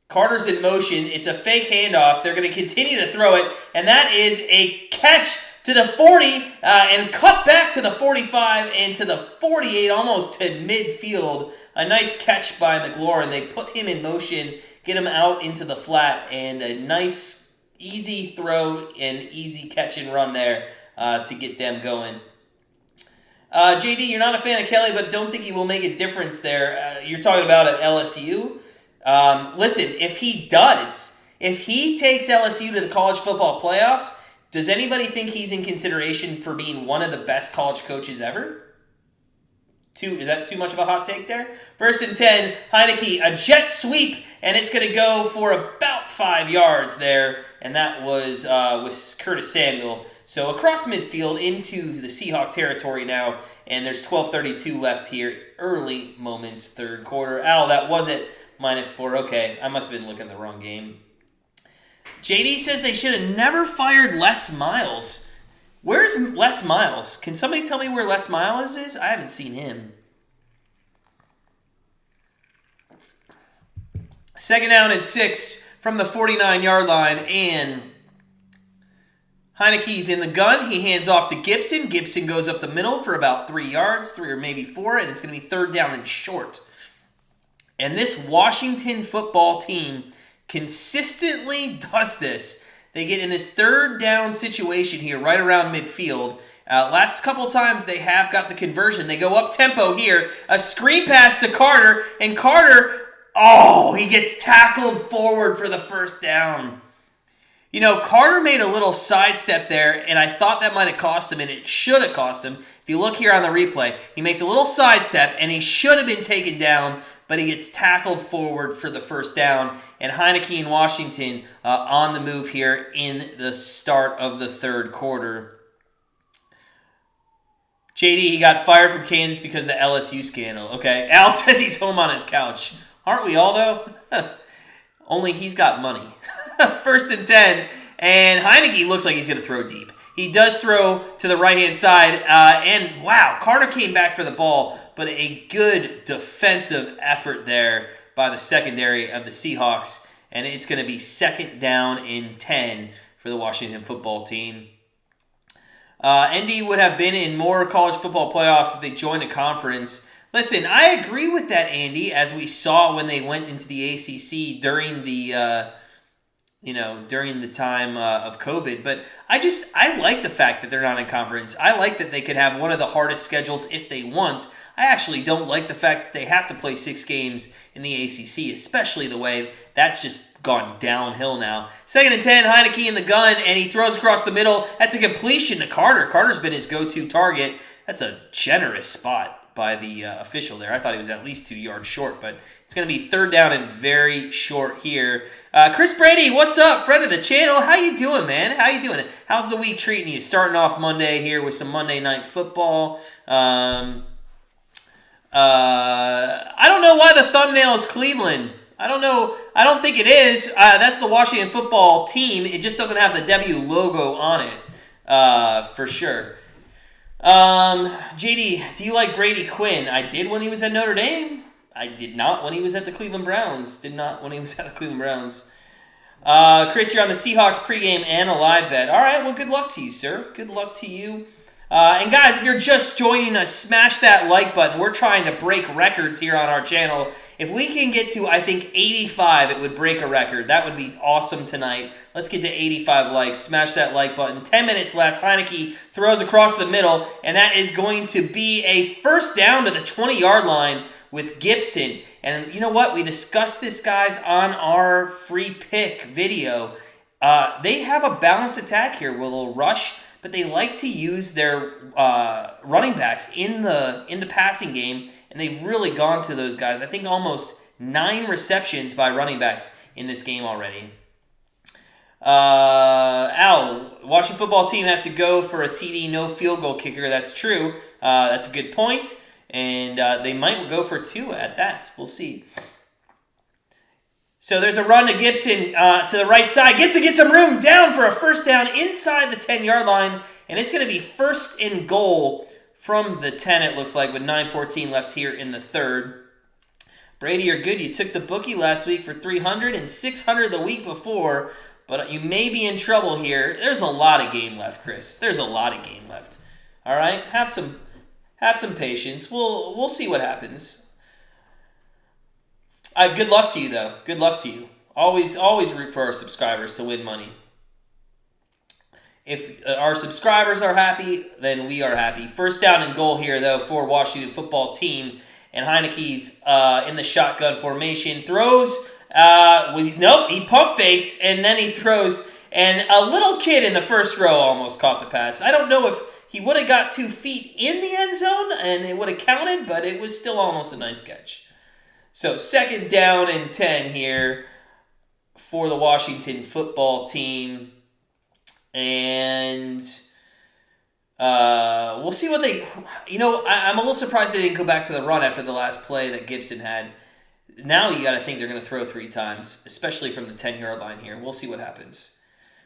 [SPEAKER 1] Carter's in motion. It's a fake handoff. They're going to continue to throw it, and that is a catch to the 40 and cut back to the 45 and to the 48, almost to midfield. A nice catch by McLaurin. They put him in motion, get him out into the flat, and a nice, easy throw and easy catch and run there to get them going. JD, you're not a fan of Kelly, but don't think he will make a difference there. You're talking about at LSU. Listen, if he takes LSU to the college football playoffs, does anybody think he's in consideration for being one of the best college coaches ever? Is that too much of a hot take there? 1st and 10, Heinicke, a jet sweep, and it's going to go for about 5 yards there, and that was with Curtis Samuel. So across midfield into the Seahawk territory now, and there's 12:32 left here, early moments, third quarter. Al, that was it, -4. Okay, I must have been looking at the wrong game. JD says they should have never fired Les Miles. Where's Les Miles? Can somebody tell me where Les Miles is? I haven't seen him. 2nd down and 6 from the 49-yard line, and Heinicke's in the gun. He hands off to Gibson. Gibson goes up the middle for about 3 yards, 3 or maybe 4, and it's going to be 3rd down and short. And this Washington football team consistently does this. They get in this 3rd down situation here, right around midfield. Last couple times they have got the conversion. They go up tempo here. A screen pass to Carter, and Carter, he gets tackled forward for the 1st down. You know, Carter made a little sidestep there, and I thought that might have cost him, and it should have cost him. If you look here on the replay, he makes a little sidestep, and he should have been taken down, but he gets tackled forward for the 1st down. And Heinicke and Washington on the move here in the start of the 3rd quarter. JD, he got fired from Kansas because of the LSU scandal. Okay, Al says he's home on his couch. Aren't we all, though? only he's got money. 1st and 10, and Heinicke looks like he's going to throw deep. He does throw to the right-hand side, and wow, Carter came back for the ball, but a good defensive effort there by the secondary of the Seahawks, and it's going to be 2nd down and 10 for the Washington football team. ND would have been in more college football playoffs if they joined a conference. Listen, I agree with that, Andy, as we saw when they went into the ACC during the during the time of COVID. But I like the fact that they're not in conference. I like that they could have one of the hardest schedules if they want. I actually don't like the fact that they have to play 6 games in the ACC, especially the way that's just gone downhill now. 2nd and 10, Heinicke in the gun, and he throws across the middle. That's a completion to Carter. Carter's been his go-to target. That's a generous spot by the official there. I thought he was at least 2 yards short, but it's going to be 3rd down and very short here. Chris Brady, what's up? Friend of the channel. How you doing, man? How you doing? How's the week treating you? Starting off Monday here with some Monday Night Football. I don't know why the thumbnail is Cleveland. I don't know. I don't think it is. That's the Washington football team. It just doesn't have the W logo on it, for sure. JD, do you like Brady Quinn? I did when he was at Notre Dame. I did not when he was at the Cleveland Browns. Chris, you're on the Seahawks pregame and a live bet. All right, well, good luck to you, sir. Good luck to you. And guys, if you're just joining us, smash that like button. We're trying to break records here on our channel. If we can get to, I think, 85, it would break a record. That would be awesome tonight. Let's get to 85 likes. Smash that like button. 10 minutes left. Heinicke throws across the middle, and that is going to be a 1st down to the 20-yard line with Gibson. And you know what? We discussed this, guys, on our free pick video. They have a balanced attack here with a little rush, but they like to use their running backs in the passing game, and they've really gone to those guys. I think almost 9 receptions by running backs in this game already. Al, Washington football team has to go for a TD, no field goal kicker. That's true. That's a good point, and they might go for 2 at that. We'll see. So there's a run to Gibson to the right side. Gibson gets some room down for a 1st down inside the 10-yard line, and it's going to be 1st and goal from the 10, it looks like, with 9:14 left here in the 3rd. Brady, you're good. You took the bookie last week for 300 and 600 the week before, but you may be in trouble here. There's a lot of game left, Chris. There's a lot of game left. All right? Have some patience. We'll see what happens. Good luck to you, though. Good luck to you. Always root for our subscribers to win money. If our subscribers are happy, then we are happy. 1st down and goal here, though, for Washington football team. And Heinicke's in the shotgun formation. Throws. He pump fakes, and then he throws. And a little kid in the 1st row almost caught the pass. I don't know if he would have got 2 feet in the end zone, and it would have counted, but it was still almost a nice catch. So 2nd down and 10 here for the Washington football team. And we'll see what they... I'm a little surprised they didn't go back to the run after the last play that Gibson had. Now you got to think they're going to throw 3 times, especially from the 10-yard line here. We'll see what happens.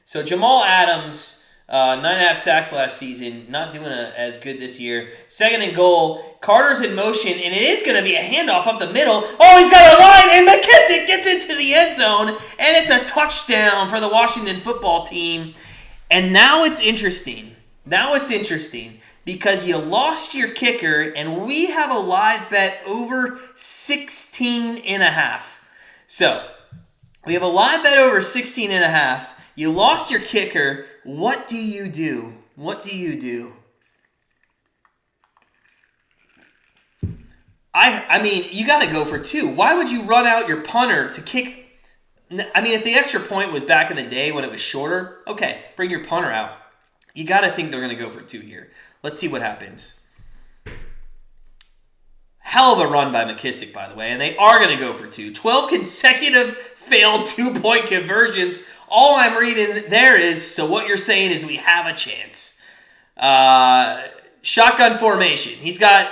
[SPEAKER 1] So Jamal Adams... 9.5 sacks last season, not doing as good this year. 2nd and goal. Carter's in motion, and it is going to be a handoff up the middle. Oh, he's got a line, and McKissick gets into the end zone, and it's a touchdown for the Washington football team. And now it's interesting. Because you lost your kicker, and we have a live bet over 16.5. So, we have a live bet over 16.5. You lost your kicker. What do you do? I mean, you got to go for 2. Why would you run out your punter to kick? I mean, if the extra point was back in the day when it was shorter, okay, bring your punter out. You got to think they're going to go for 2 here. Let's see what happens. Hell of a run by McKissick, by the way, and they are going to go for 2. 12 consecutive failed 2-point conversions. All I'm reading there is, so what you're saying is we have a chance. Shotgun formation. He's got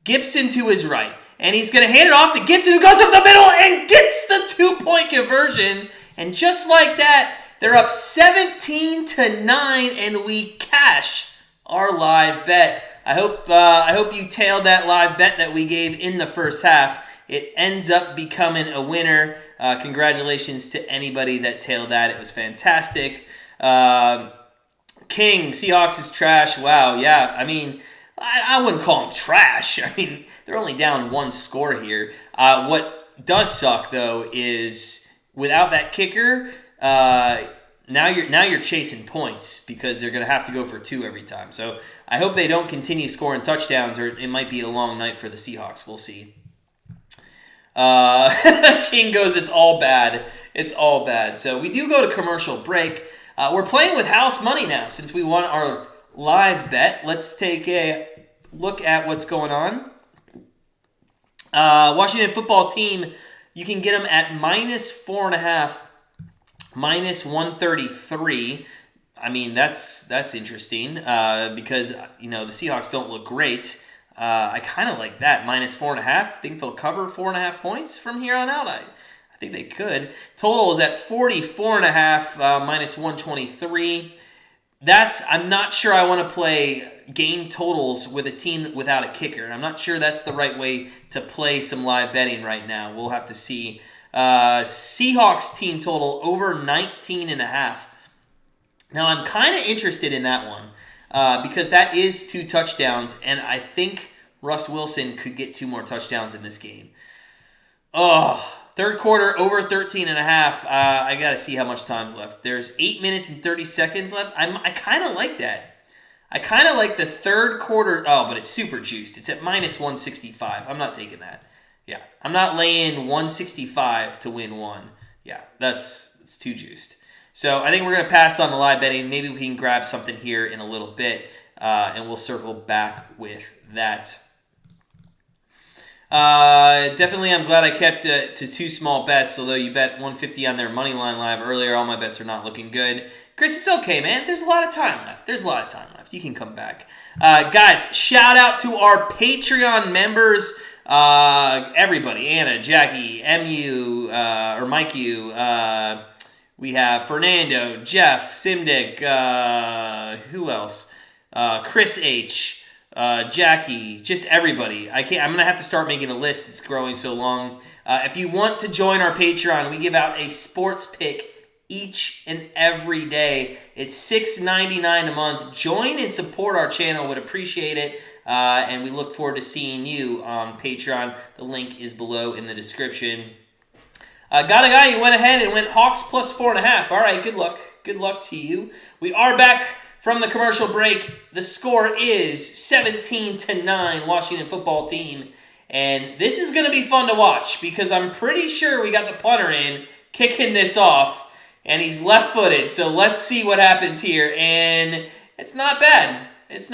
[SPEAKER 1] Gibson to his right. And he's going to hand it off to Gibson, who goes up the middle and gets the 2-point conversion. And just like that, they're up 17-9, and we cash our live bet. I hope you tailed that live bet that we gave in the first half. It ends up becoming a winner. Congratulations to anybody that tailed that. It was fantastic. King, Seahawks is trash. Wow, yeah. I mean, I wouldn't call them trash. I mean, they're only down one score here. What does suck, though, is without that kicker, now you're chasing points because they're going to have to go for 2 every time. So I hope they don't continue scoring touchdowns, or it might be a long night for the Seahawks. We'll see. King goes, it's all bad. It's all bad. So we do go to commercial break. We're playing with house money now since we won our live bet. Let's take a look at what's going on. Washington football team, you can get them at -4.5, -133. I mean, that's interesting because, the Seahawks don't look great. I kind of like that, -4.5. Think they'll cover 4.5 points from here on out? I think they could. Total is at 44.5, -123. I'm not sure I want to play game totals with a team without a kicker. I'm not sure that's the right way to play some live betting right now. We'll have to see. Seahawks team total over 19.5. Now, I'm kind of interested in that one because that is 2 touchdowns, and I think Russ Wilson could get 2 more touchdowns in this game. Third quarter, over 13.5. I got to see how much time's left. There's 8 minutes and 30 seconds left. I kind of like that. I kind of like the third quarter. Oh, but it's super juiced. It's at -165. I'm not taking that. Yeah, I'm not laying 165 to win 1. Yeah, it's too juiced. So I think we're going to pass on the live betting. Maybe we can grab something here in a little bit, and we'll circle back with that. Definitely, I'm glad I kept to 2 small bets, although you bet 150 on their money line live earlier. All my bets are not looking good. Chris, it's okay, man. There's a lot of time left. You can come back. Guys, shout out to our Patreon members. Everybody, Anna, Jackie, MU, or Mike U. We have Fernando, Jeff, Simdick, who else? Chris H., Jackie, just everybody. I'm going to have to start making a list. It's growing so long. If you want to join our Patreon, we give out a sports pick each and every day. It's $6.99 a month. Join and support our channel. Would appreciate it. And we look forward to seeing you on Patreon. The link is below in the description. Got a guy who went ahead and went Hawks +4.5. All right, good luck. Good luck to you. We are back from the commercial break. The score is 17-9, Washington football team. And this is going to be fun to watch because I'm pretty sure we got the punter in kicking this off. And he's left-footed, so let's see what happens here. And it's not bad. It's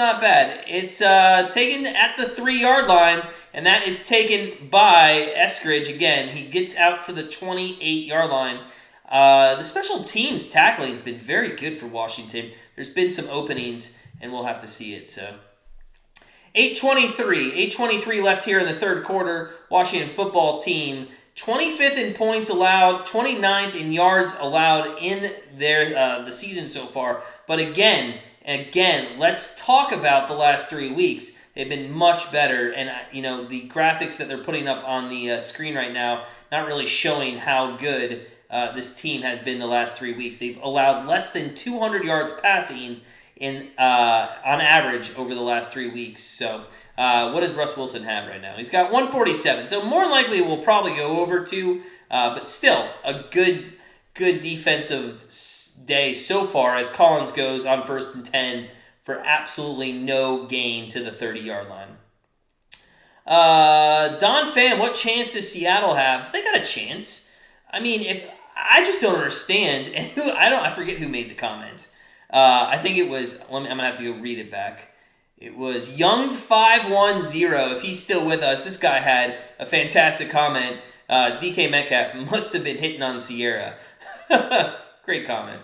[SPEAKER 1] taken at the 3-yard line, and that is taken by Eskridge again. He gets out to the 28-yard line. The special teams tackling has been very good for Washington. There's been some openings, and we'll have to see it. So 8:23 left here in the third quarter. Washington football team 25th in points allowed, 29th in yards allowed in the season so far. But again, let's talk about the last 3 weeks. They've been much better, and the graphics that they're putting up on the screen right now not really showing how good this team has been the last 3 weeks. They've allowed less than 200 yards passing on average over the last 3 weeks. So what does Russ Wilson have right now? He's got 147. So more likely we'll probably go over 2, but still a good defensive day so far as Collins goes on 1st and 10 for absolutely no gain to the 30-yard line. Don Pham, what chance does Seattle have? They got a chance. I mean, I just don't understand. And I forget who made the comment. I think it was. I'm gonna have to go read it back. It was Young510. If he's still with us, this guy had a fantastic comment. DK Metcalf must have been hitting on Sierra. Great comment.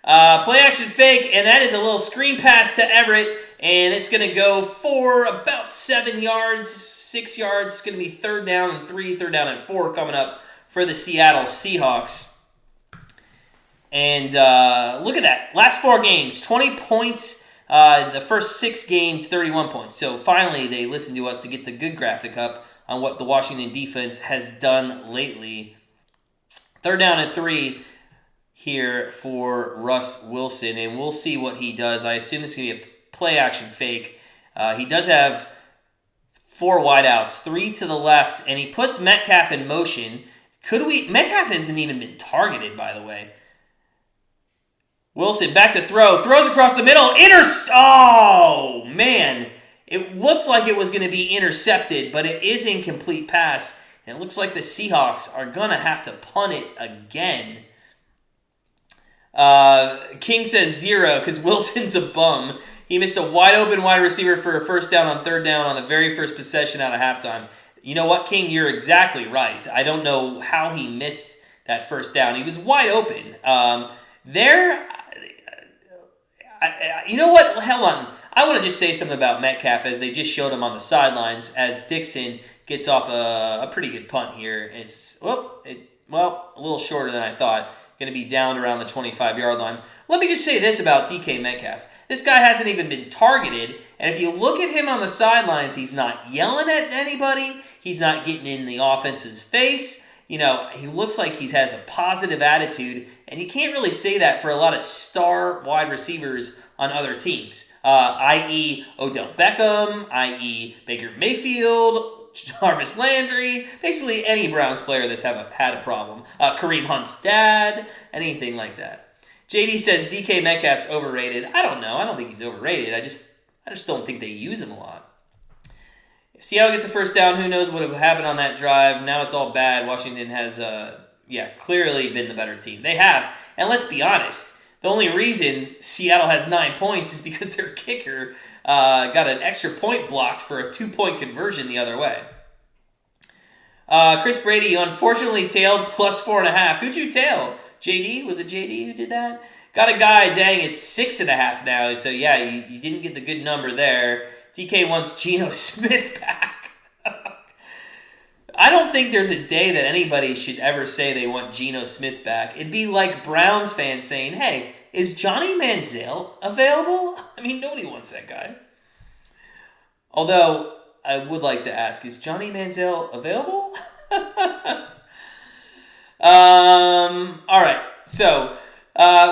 [SPEAKER 1] Play action fake, and that is a little screen pass to Everett, and it's going to go for about 7 yards, 6 yards. It's going to be 3rd down and 3, 3rd down and 4 coming up for the Seattle Seahawks. And look at that. Last 4 games, 20 points. The first 6 games, 31 points. So finally, they listened to us to get the good graphic up on what the Washington defense has done lately. 3rd down and 3 here for Russ Wilson, and we'll see what he does. I assume this is going to be a play-action fake. He does have 4 wideouts, 3 to the left, and he puts Metcalf in motion. Metcalf hasn't even been targeted, by the way. Wilson back to throw, throws across the middle, oh, man. It looked like it was going to be intercepted, but it is incomplete pass. And it looks like the Seahawks are going to have to punt it again. King says 0 because Wilson's a bum. He missed a wide-open wide receiver for a 1st down on 3rd down on the very first possession out of halftime. You know what, King? You're exactly right. I don't know how he missed that 1st down. He was wide open. You know what? Hold on. I want to just say something about Metcalf as they just showed him on the sidelines as Dixon gets off a pretty good punt here. It's a little shorter than I thought. Going to be down around the 25-yard line. Let me just say this about DK Metcalf. This guy hasn't even been targeted, and if you look at him on the sidelines, he's not yelling at anybody. He's not getting in the offense's face. You know, he looks like he has a positive attitude, and you can't really say that for a lot of star wide receivers on other teams, i.e. Odell Beckham, i.e. Baker Mayfield, Jarvis Landry, basically any Browns player that's had a problem. Kareem Hunt's dad, anything like that. JD says DK Metcalf's overrated. I don't know. I don't think he's overrated. I just don't think they use him a lot. If Seattle gets a 1st down, who knows what would happen on that drive. Now it's all bad. Washington has, clearly been the better team. They have. And let's be honest. The only reason Seattle has 9 points is because their kicker got an extra point blocked for a 2-point conversion the other way. Chris Brady unfortunately tailed plus 4.5. Who'd you tail? JD? Was it JD who did that? Got a guy, dang, it's 6.5 now. So yeah, you didn't get the good number there. DK wants Geno Smith back. I don't think there's a day that anybody should ever say they want Geno Smith back. It'd be like Browns fans saying, hey, is Johnny Manziel available? I mean, nobody wants that guy. Although, I would like to ask, is Johnny Manziel available? All right, so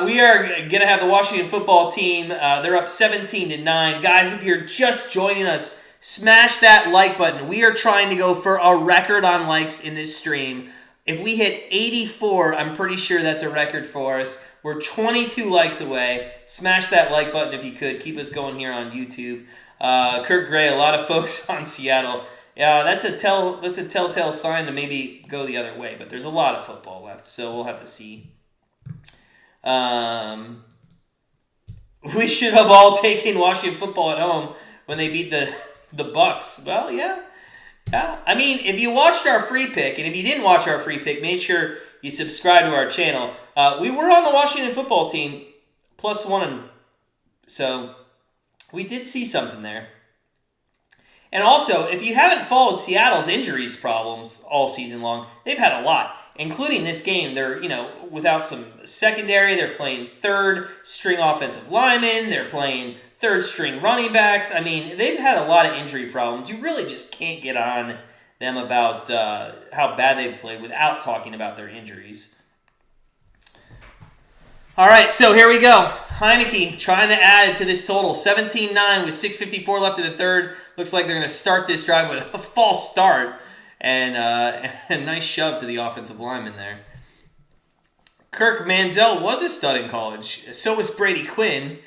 [SPEAKER 1] we are going to have the Washington football team. They're up 17-9. Guys, if you're just joining us, smash that like button. We are trying to go for a record on likes in this stream. If we hit 84, I'm pretty sure that's a record for us. We're 22 likes away. Smash that like button if you could. Keep us going here on YouTube. Kurt Gray, a lot of folks on Seattle. Yeah, that's a telltale sign to maybe go the other way. But there's a lot of football left, so we'll have to see. We should have all taken Washington football at home when they beat the Bucks. Well, yeah. I mean, if you watched our free pick, and if you didn't watch our free pick, make sure you subscribe to our channel. We were on the Washington football team, +1. So we did see something there. And also, if you haven't followed Seattle's injuries problems all season long, they've had a lot, including this game. They're, without some secondary. They're playing third-string offensive linemen. They're playing third-string running backs. I mean, they've had a lot of injury problems. You really just can't get on them about how bad they've played without talking about their injuries. All right, so here we go. Heinicke trying to add to this total. 17-9 with 6:54 left in the third. Looks like they're going to start this drive with a false start and a nice shove to the offensive lineman there. Kirk Manziel was a stud in college. So was Brady Quinn.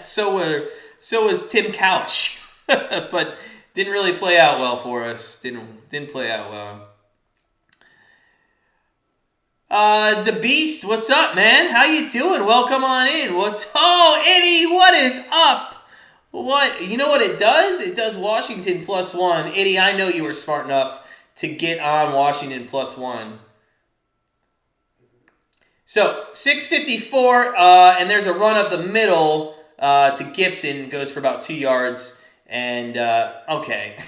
[SPEAKER 1] So was Tim Couch. But didn't really play out well for us. Didn't play out well. The Beast, what's up, man? How you doing? Welcome on in. Eddie, what is up? What? You know what it does? It does Washington +1. Eddie, I know you were smart enough to get on Washington +1. So, 6:54, and there's a run up the middle to Gibson. Goes for about 2 yards. And, okay.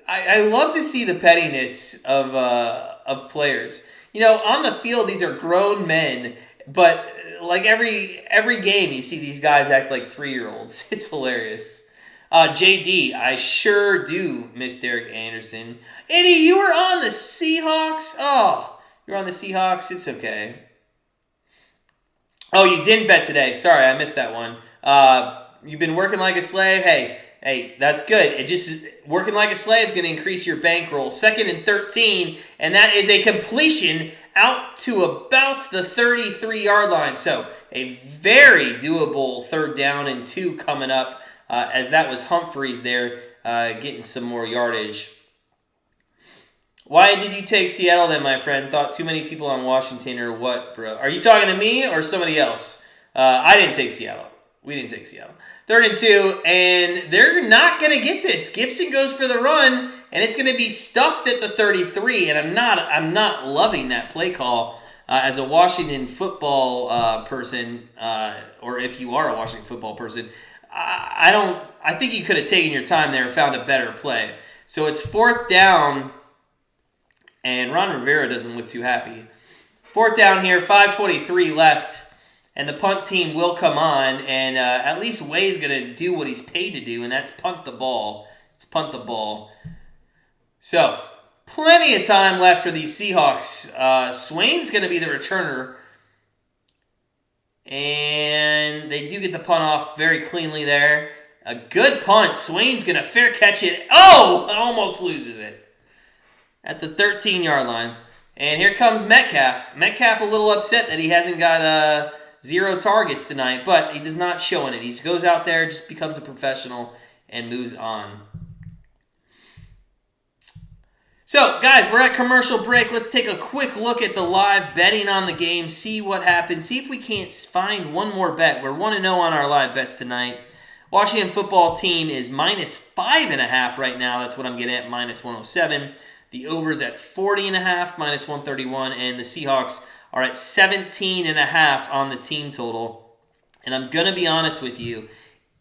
[SPEAKER 1] I love to see the pettiness of players. On the field, these are grown men, but like every game, you see these guys act like 3-year-olds. It's hilarious. JD, I sure do miss Derek Anderson. Eddie, you were on the Seahawks? Oh, you're on the Seahawks? It's okay. Oh, you didn't bet today. Sorry, I missed that one. You've been working like a slave. Hey, that's good. It just working like a slave is going to increase your bankroll. 2nd and 13, and that is a completion out to about the 33-yard line. So a very doable 3rd down and 2 coming up, as that was Humphreys there getting some more yardage. Why did you take Seattle then, my friend? Thought too many people on Washington or what, bro? Are you talking to me or somebody else? I didn't take Seattle. We didn't take Seattle. 3rd and 2, and they're not going to get this. Gibson goes for the run, and it's going to be stuffed at the 33, and I'm not loving that play call as a Washington football person, or if you are a Washington football person. I think you could have taken your time there and found a better play. So it's 4th down, and Ron Rivera doesn't look too happy. 4th down here, 5:23 left. And the punt team will come on, and at least Way's going to do what he's paid to do, and that's punt the ball. It's punt the ball. So, plenty of time left for these Seahawks. Swain's going to be the returner. And they do get the punt off very cleanly there. A good punt. Swain's going to fair catch it. Oh! Almost loses it. At the 13-yard line. And here comes Metcalf. Metcalf a little upset that he hasn't got 0 targets tonight, but he does not show in it. He just goes out there, just becomes a professional, and moves on. So, guys, we're at commercial break. Let's take a quick look at the live betting on the game, see what happens, see if we can't find one more bet. We're 1-0 on our live bets tonight. Washington football team is -5.5 right now. That's what I'm getting at, -107. The over's at 40.5, -131, and the Seahawks are at 17.5 on the team total. And I'm going to be honest with you,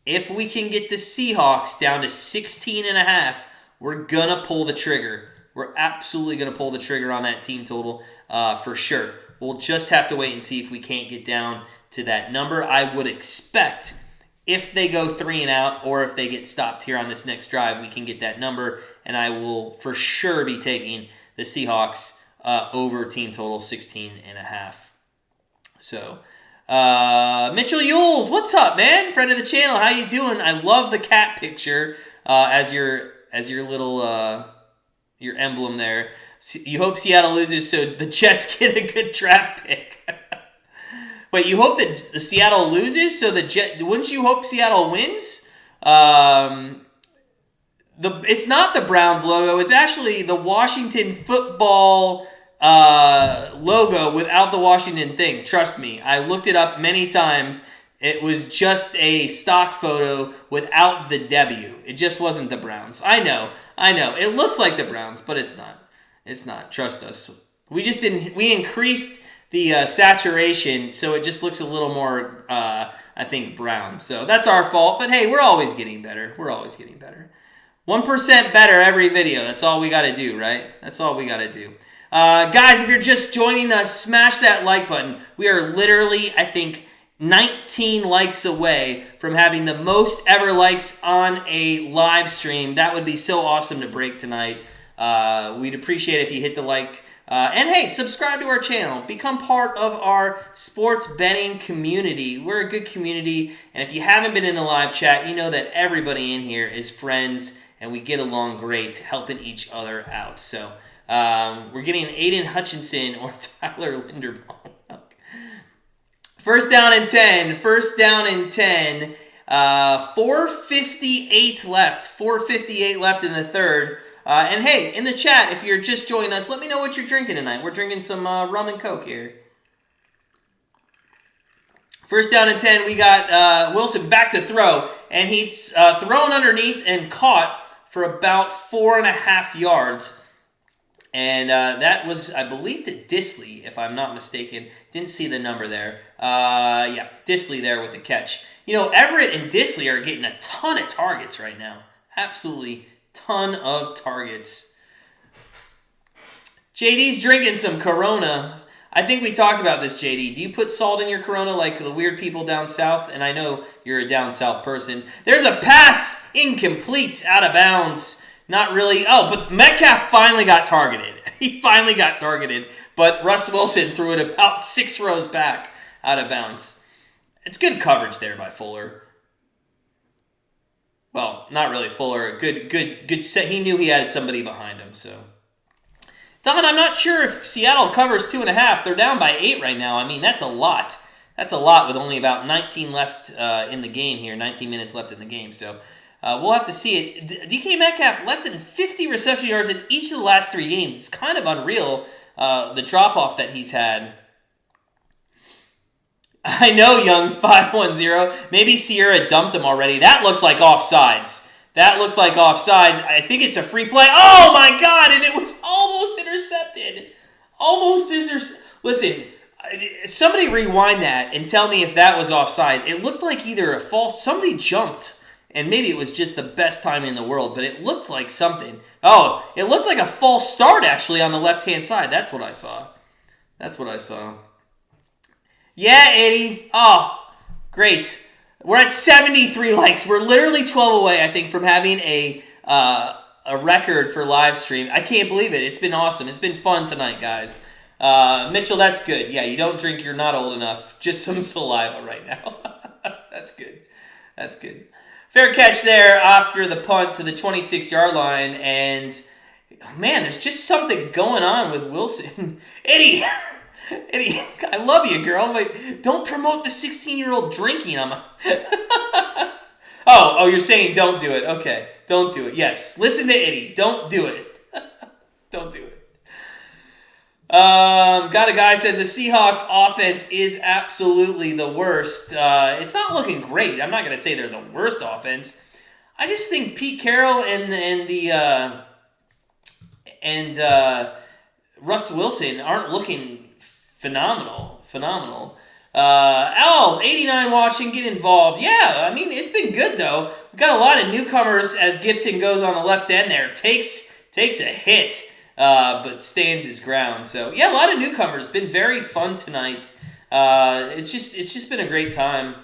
[SPEAKER 1] if we can get the Seahawks down to 16.5, we're going to pull the trigger. We're absolutely going to pull the trigger on that team total for sure. We'll just have to wait and see if we can't get down to that number. I would expect if they go 3 and out or if they get stopped here on this next drive, we can get that number. And I will for sure be taking the Seahawks over team total 16.5. So, Mitchell Yules, what's up, man? Friend of the channel, how you doing? I love the cat picture as your little your emblem there. You hope Seattle loses so the Jets get a good draft pick. Wait, you hope that the Seattle loses so the wouldn't you hope Seattle wins? It's not the Browns logo. It's actually the Washington football logo without the Washington thing. Trust me. I looked it up many times. It was just a stock photo without the W. It just wasn't the Browns. I know. It looks like the Browns, but it's not. It's not. Trust us. We increased the saturation, so it just looks a little more, I think, brown. So that's our fault. But hey, we're always getting better. 1% better every video. That's all we got to do, right? That's all we got to do. Guys, if you're just joining us, smash that like button. We are literally, I think, 19 likes away from having the most ever likes on a live stream. That would be so awesome to break tonight. We'd appreciate it if you hit the like. And hey, subscribe to our channel. Become part of our sports betting community. We're a good community. And if you haven't been in the live chat, you know that everybody in here is friends and we get along great, helping each other out. So we're getting Aiden Hutchinson or Tyler Linderbaum. First down and 10. 4:58 left. 4:58 left in the third. And hey, in the chat, if you're just joining us, let me know what you're drinking tonight. We're drinking some rum and Coke here. First down and 10, we got Wilson back to throw. And he's thrown underneath and caught for about 4.5 yards. And that was, I believe, to Disley, if I'm not mistaken. Didn't see the number there. Yeah, Disley there with the catch. Everett and Disley are getting a ton of targets right now. Absolutely ton of targets. JD's drinking some Corona. I think we talked about this, JD. Do you put salt in your Corona like the weird people down south? And I know you're a down south person. There's a pass incomplete, out of bounds. Not really. Oh, but Metcalf finally got targeted. He finally got targeted. But Russ Wilson threw it about 6 rows back, out of bounds. It's good coverage there by Fuller. Well, not really Fuller. Good set. He knew he had somebody behind him, so. Don, I'm not sure if Seattle covers 2.5. They're down by 8 right now. I mean, that's a lot. That's a lot with only about 19 left in the game here. 19 minutes left in the game. So we'll have to see it. DK Metcalf, less than 50 reception yards in each of the last 3 games. It's kind of unreal, the drop-off that he's had. I know, Young 510. Maybe Sierra dumped him already. That looked like offsides. I think it's a free play. Oh, my God, and it was almost intercepted. Listen, somebody rewind that and tell me if that was offside. It looked like either somebody jumped, and maybe it was just the best time in the world, but it looked like something. Oh, it looked like a false start, actually, on the left-hand side. That's what I saw. Yeah, Eddie. Oh, great. We're at 73 likes. We're literally 12 away, I think, from having a record for live stream. I can't believe it. It's been awesome. It's been fun tonight, guys. Mitchell, that's good. Yeah, you don't drink. You're not old enough. Just some saliva right now. That's good. Fair catch there after the punt to the 26-yard line. And, man, there's just something going on with Wilson. Eddie, I love you, girl, but don't promote the 16-year-old drinking. Oh, you're saying don't do it. Okay, don't do it. Yes, listen to Eddie. Don't do it. Don't do it. Got a guy says the Seahawks offense is absolutely the worst. It's not looking great. I'm not going to say they're the worst offense. I just think Pete Carroll and Russ Wilson aren't looking phenomenal. Al, 89 watching, get involved. Yeah, I mean, it's been good, though. We've got a lot of newcomers as Gibson goes on the left end there. Takes a hit, but stands his ground. So, yeah, a lot of newcomers. Been very fun tonight. It's just been a great time.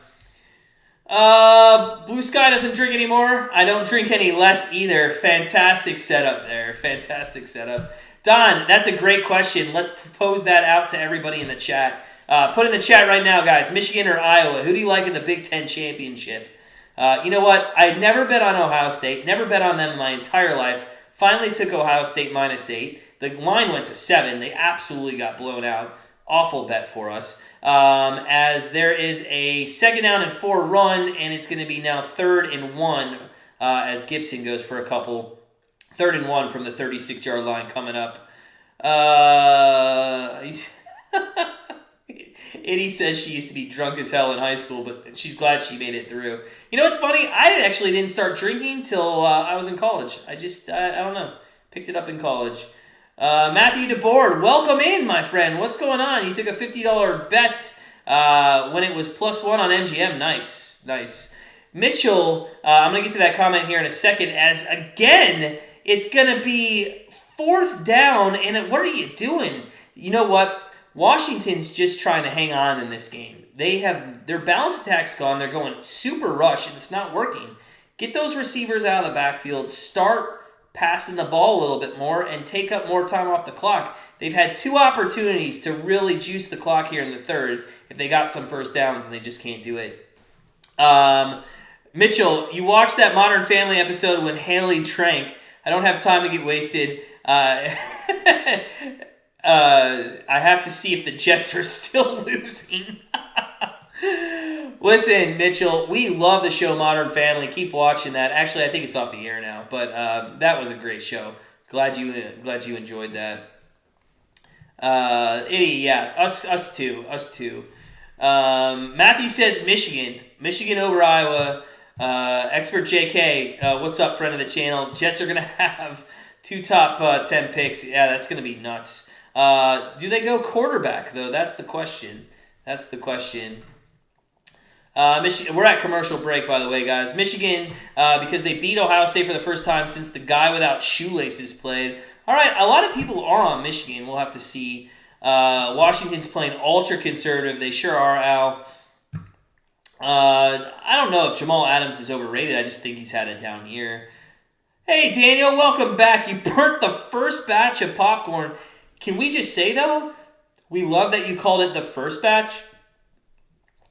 [SPEAKER 1] Blue Sky doesn't drink anymore. I don't drink any less either. Fantastic setup there. Don, that's a great question. Let's propose that out to everybody in the chat. Put in the chat right now, guys. Michigan or Iowa? Who do you like in the Big Ten championship? You know what? I never bet on Ohio State. Never bet on them my entire life. Finally took Ohio State -8. The line went to 7. They absolutely got blown out. Awful bet for us. As there is a 2nd down and 4 run, and it's going to be now 3rd and 1 as Gibson goes for a couple. 3rd and 1 from the 36-yard line coming up. Eddie says she used to be drunk as hell in high school, but she's glad she made it through. You know what's funny? I actually didn't start drinking till I was in college. I don't know. Picked it up in college. Matthew DeBoard, welcome in, my friend. What's going on? You took a $50 bet when it was +1 on MGM. Nice. Mitchell, I'm going to get to that comment here in a second, as again, it's going to be 4th down, and what are you doing? You know what? Washington's just trying to hang on in this game. They have their balance attack's gone. They're going super rush, and it's not working. Get those receivers out of the backfield. Start passing the ball a little bit more and take up more time off the clock. They've had 2 opportunities to really juice the clock here in the 3rd if they got some first downs, and they just can't do it. Mitchell, you watched that Modern Family episode when Haley drank. I don't have time to get wasted. I have to see if the Jets are still losing. Listen, Mitchell, we love the show Modern Family. Keep watching that. Actually, I think it's off the air now, but that was a great show. Glad you enjoyed that. Eddie, yeah, us too. Matthew says Michigan over Iowa. Expert JK, what's up, friend of the channel? Jets are gonna have Two top 10 picks. Yeah, that's going to be nuts. Do they go quarterback, though? That's the question. Michigan. We're at commercial break, by the way, guys. Michigan, because they beat Ohio State for the first time since the guy without shoelaces played. All right, a lot of people are on Michigan. We'll have to see. Washington's playing ultra-conservative. They sure are, Al. I don't know if Jamal Adams is overrated. I just think he's had a down year. Hey, Daniel, welcome back. You burnt the first batch of popcorn. Can we just say, though, we love that you called it the first batch?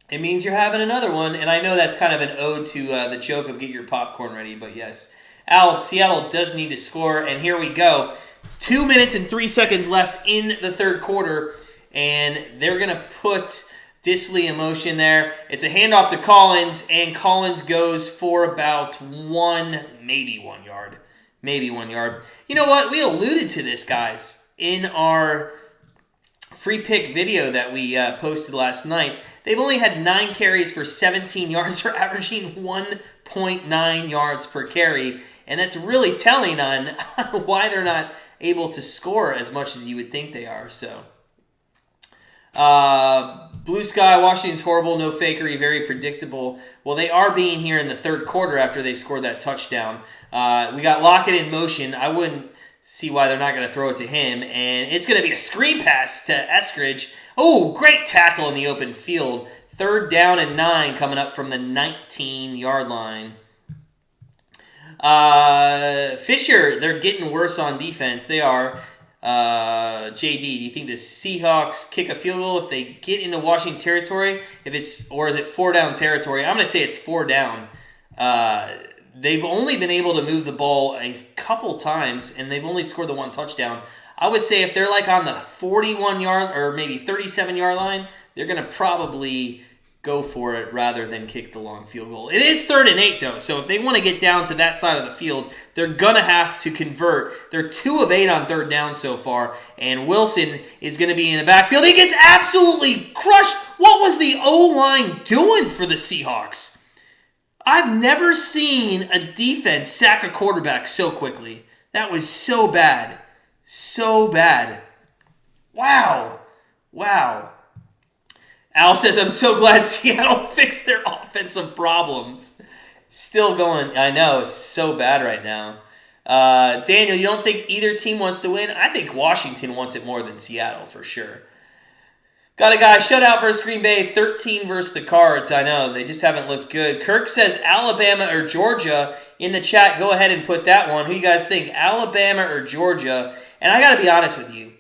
[SPEAKER 1] It means you're having another one, and I know that's kind of an ode to the joke of get your popcorn ready, but yes. Al, Seattle does need to score, and here we go. 2 minutes and 3 seconds left in the third quarter, and they're going to put Disley in motion there. It's a handoff to Collins, and Collins goes for about maybe 1 yard. Maybe 1 yard. You know what? We alluded to this, guys, in our free pick video that we posted last night. They've only had 9 carries for 17 yards. They're averaging 1.9 yards per carry, and that's really telling on why they're not able to score as much as you would think they are. So, blue sky, Washington's horrible, no fakery, very predictable. Well, they are being here in the third quarter after they scored that touchdown. We got Lockett in motion. I wouldn't see why they're not going to throw it to him, and it's going to be a screen pass to Eskridge. Oh, great tackle in the open field. 3rd down and 9 coming up from the 19-yard line. Fisher, they're getting worse on defense. They are. JD, do you think the Seahawks kick a field goal if they get into Washington territory? Or is it 4-down territory? I'm going to say it's 4 down. They've only been able to move the ball a couple times, and they've only scored the 1 touchdown. I would say if they're like on the 41-yard or maybe 37-yard line, they're going to probably go for it rather than kick the long field goal. It is 3rd and 8, though, so if they want to get down to that side of the field, they're going to have to convert. They're 2 of 8 on 3rd down so far, and Wilson is going to be in the backfield. He gets absolutely crushed. What was the O-line doing for the Seahawks? I've never seen a defense sack a quarterback so quickly. That was so bad. So bad. Wow. Al says, I'm so glad Seattle fixed their offensive problems. Still going. I know, it's so bad right now. Daniel, you don't think either team wants to win? I think Washington wants it more than Seattle, for sure. Got a guy, shutout versus Green Bay, 13 versus the Cards. I know, they just haven't looked good. Kirk says Alabama or Georgia. In the chat, go ahead and put that one. Who you guys think, Alabama or Georgia? And I got to be honest with you.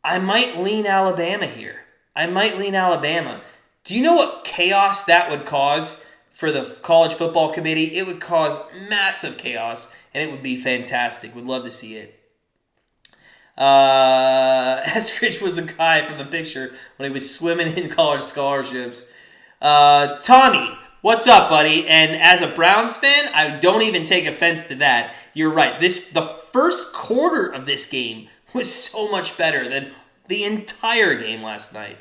[SPEAKER 1] I might lean Alabama here. Do you know what chaos that would cause for the college football committee? It would cause massive chaos, and it would be fantastic. Would love to see it. Eskridge was the guy from the picture when he was swimming in college scholarships. Tommy, what's up, buddy? And as a Browns fan, I don't even take offense to that. You're right. The first quarter of this game was so much better than the entire game last night.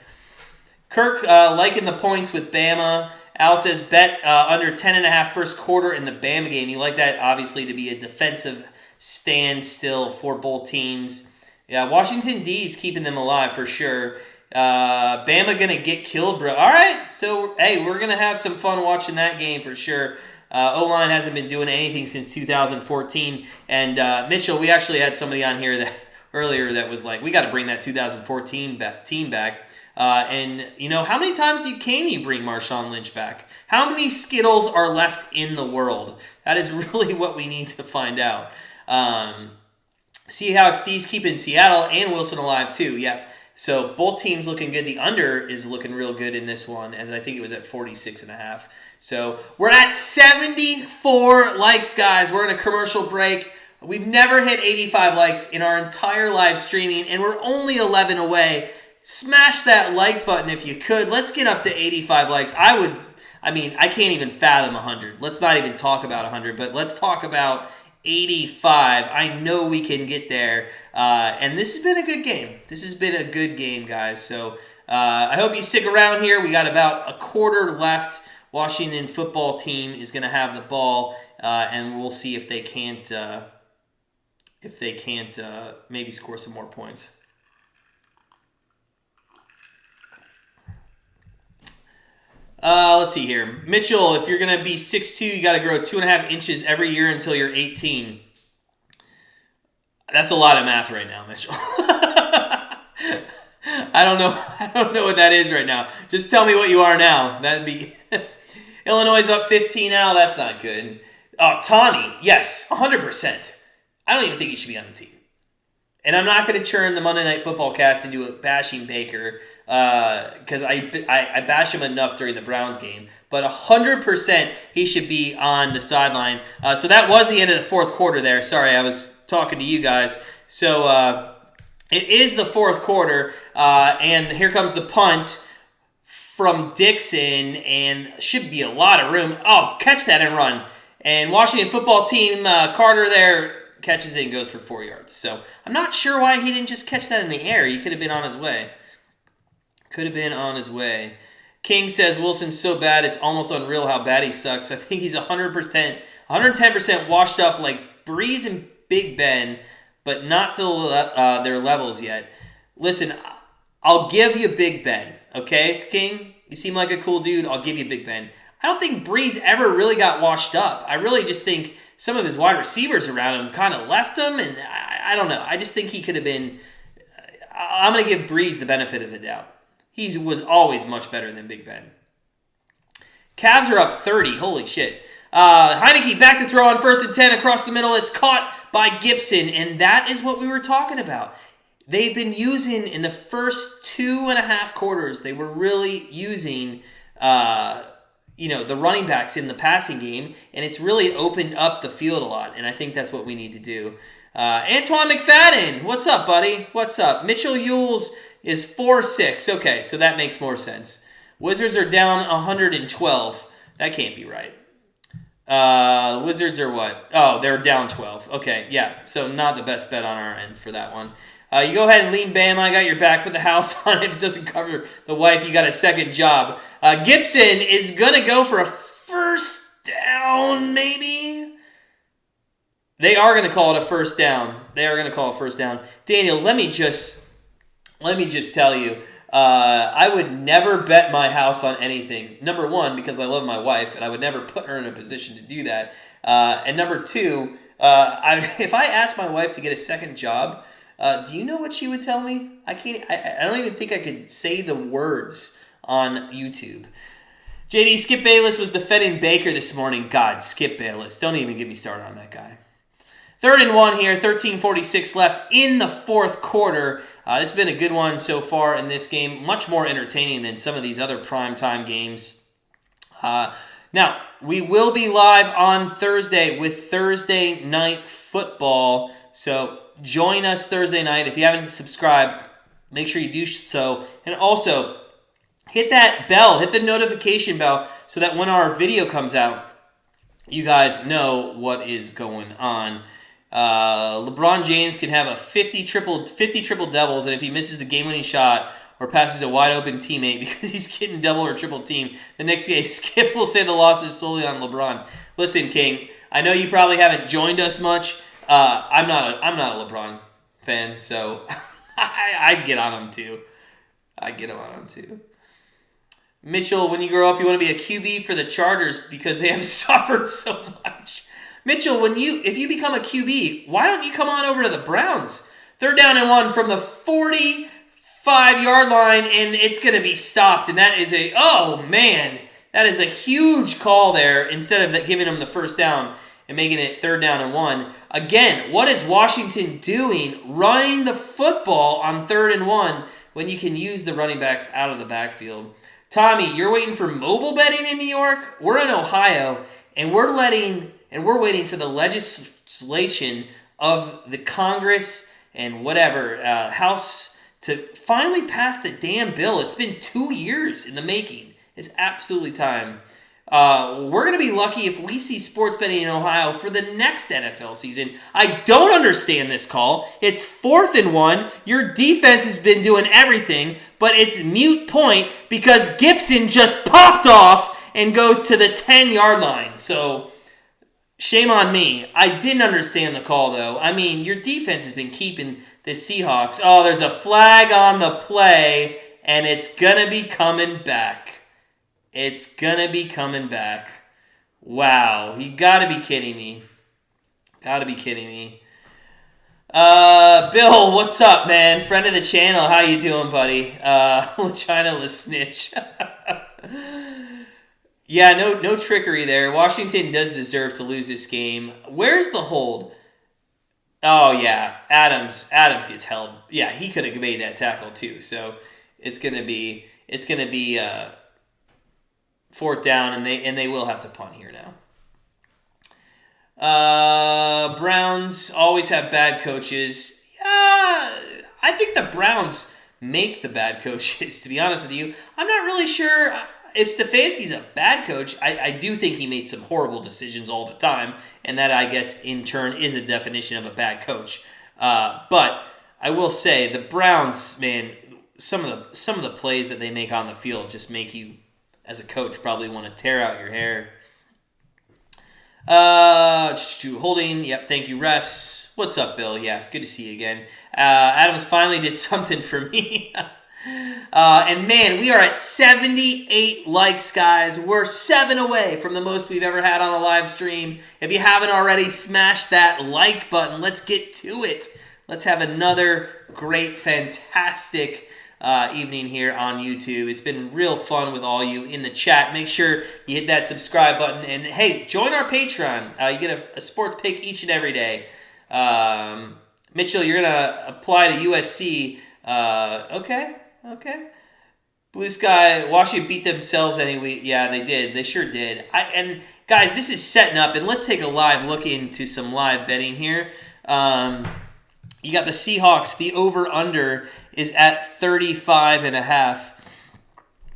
[SPEAKER 1] Kirk liking the points with Bama. Al says bet under 10.5 first quarter in the Bama game. You like that, obviously, to be a defensive standstill for both teams. Yeah, Washington D's keeping them alive for sure. Bama going to get killed, bro. All right, so, hey, we're going to have some fun watching that game for sure. O-line hasn't been doing anything since 2014. And Mitchell, we actually had somebody on here earlier that was like, we got to bring that 2014 team back. And, you know, how many times can you bring Marshawn Lynch back? How many Skittles are left in the world? That is really what we need to find out. Seahawks D's keeping Seattle and Wilson alive too. Yep. So both teams looking good. The under is looking real good in this one, as I think it was at 46.5. So we're at 74 likes, guys. We're in a commercial break. We've never hit 85 likes in our entire live streaming, and we're only 11 away. Smash that like button if you could. Let's get up to 85 likes. I can't even fathom 100. Let's not even talk about 100, but let's talk about 85. I know we can get there. And this has been a good game. This has been a good game, guys. So I hope you stick around here. We got about a quarter left. Washington football team is going to have the ball, and we'll see if they can't if they can't maybe score some more points. Let's see here. Mitchell, if you're going to be 6'2", you got to grow 2.5 inches every year until you're 18. That's a lot of math right now, Mitchell. I don't know what that is right now. Just tell me what you are now. That'd be Illinois is up 15 now. That's not good. Oh, Tawny, yes, 100%. I don't even think he should be on the team. And I'm not going to turn the Monday Night Football cast into a bashing Baker because I bash him enough during the Browns game. But 100% he should be on the sideline. So that was the end of the fourth quarter there. Sorry, I was talking to you guys. So it is the fourth quarter, and here comes the punt from Dixon, and should be a lot of room. Oh, catch that and run. And Washington football team, Carter there, catches it and goes for 4 yards. So I'm not sure why he didn't just catch that in the air. He could have been on his way. King says Wilson's so bad it's almost unreal how bad he sucks. I think he's 100%, 110% washed up like Breeze and Big Ben, but not to their levels yet. Listen, I'll give you Big Ben, okay, King? You seem like a cool dude. I'll give you Big Ben. I don't think Breeze ever really got washed up. I really just think some of his wide receivers around him kind of left him, and I don't know. I just think he could have been... I'm going to give Breeze the benefit of the doubt. He was always much better than Big Ben. Cavs are up 30. Holy shit. Heinicke back to throw on 1st and 10 across the middle. It's caught by Gibson, and that is what we were talking about. They've been using, in the first 2.5 quarters, they were really using... the running backs in the passing game, and it's really opened up the field a lot, and I think that's what we need to do. Antoine McFadden, what's up, buddy? What's up? Mitchell Yules is 4-6. Okay, so that makes more sense. Wizards are down 112. That can't be right. Wizards are what? Oh, they're down 12. Okay, yeah, so not the best bet on our end for that one. You go ahead and lean Bam. I got your back. Put the house on. If it doesn't cover the wife, you got a second job. Gibson is going to go for a first down, maybe? They are going to call it a first down. Daniel, let me just tell you, I would never bet my house on anything. Number one, because I love my wife, and I would never put her in a position to do that. And number two, if I asked my wife to get a second job, do you know what she would tell me? I don't even think I could say the words on YouTube. JD, Skip Bayless was defending Baker this morning. God, Skip Bayless. Don't even get me started on that guy. 3rd and 1 here. 13:46 left in the fourth quarter. It's been a good one so far in this game. Much more entertaining than some of these other primetime games. Now, we will be live on Thursday with Thursday Night Football. So join us Thursday night. If you haven't subscribed, make sure you do so. And also, hit that bell, hit the notification bell so that when our video comes out, you guys know what is going on. LeBron James can have a 50 triple doubles, and if he misses the game-winning shot or passes a wide-open teammate because he's getting double or triple team, the next game, Skip will say the loss is solely on LeBron. Listen, King, I know you probably haven't joined us much. I'm not a LeBron fan, so I'd get on him too. Mitchell, when you grow up, you want to be a QB for the Chargers because they have suffered so much. Mitchell, if you become a QB, why don't you come on over to the Browns? 3rd down and 1 from the 45-yard line, and it's going to be stopped. And that is that is a huge call there instead of giving them the first down and making it 3rd down and 1. Again, what is Washington doing running the football on 3rd and 1 when you can use the running backs out of the backfield? Tommy, you're waiting for mobile betting in New York? We're in Ohio, and we're waiting for the legislation of the Congress and whatever House to finally pass the damn bill. It's been 2 years in the making. It's absolutely time. We're going to be lucky if we see sports betting in Ohio for the next NFL season. I don't understand this call. It's 4th and 1. Your defense has been doing everything, but it's moot point because Gibson just popped off and goes to the 10-yard line. So Shame on me. I didn't understand the call, though. I mean, your defense has been keeping the Seahawks. Oh, there's a flag on the play, and it's going to be coming back. It's going to be coming back. Wow. You got to be kidding me. Got to be kidding me. Bill, what's up, man? Friend of the channel. How you doing, buddy? China snitch. Yeah, no trickery there. Washington does deserve to lose this game. Where's the hold? Oh yeah, Adams gets held. Yeah, he could have made that tackle too. So it's gonna be fourth down, and they will have to punt here now. Browns always have bad coaches. Yeah, I think the Browns make the bad coaches. To be honest with you, I'm not really sure if Stefanski's a bad coach. I do think he made some horrible decisions all the time, and that, I guess, in turn is a definition of a bad coach. But I will say the Browns, man, some of the plays that they make on the field just make you, as a coach, probably want to tear out your hair. Holding. Yep. Thank you, refs. What's up, Bill? Yeah, good to see you again. Adams finally did something for me. And man, we are at 78 likes, guys. We're 7 away from the most we've ever had on a live stream. If you haven't already, smash that like button. Let's get to it. Let's have another great, fantastic evening here on YouTube. It's been real fun with all you in the chat. Make sure you hit that subscribe button. And hey, join our Patreon. You get a sports pick each and every day. Mitchell, you're going to apply to USC. Okay. Blue Sky, Washington beat themselves anyway. Yeah, they did. They sure did. And guys, this is setting up, and let's take a live look into some live betting here. You got the Seahawks. The over-under is at 35.5.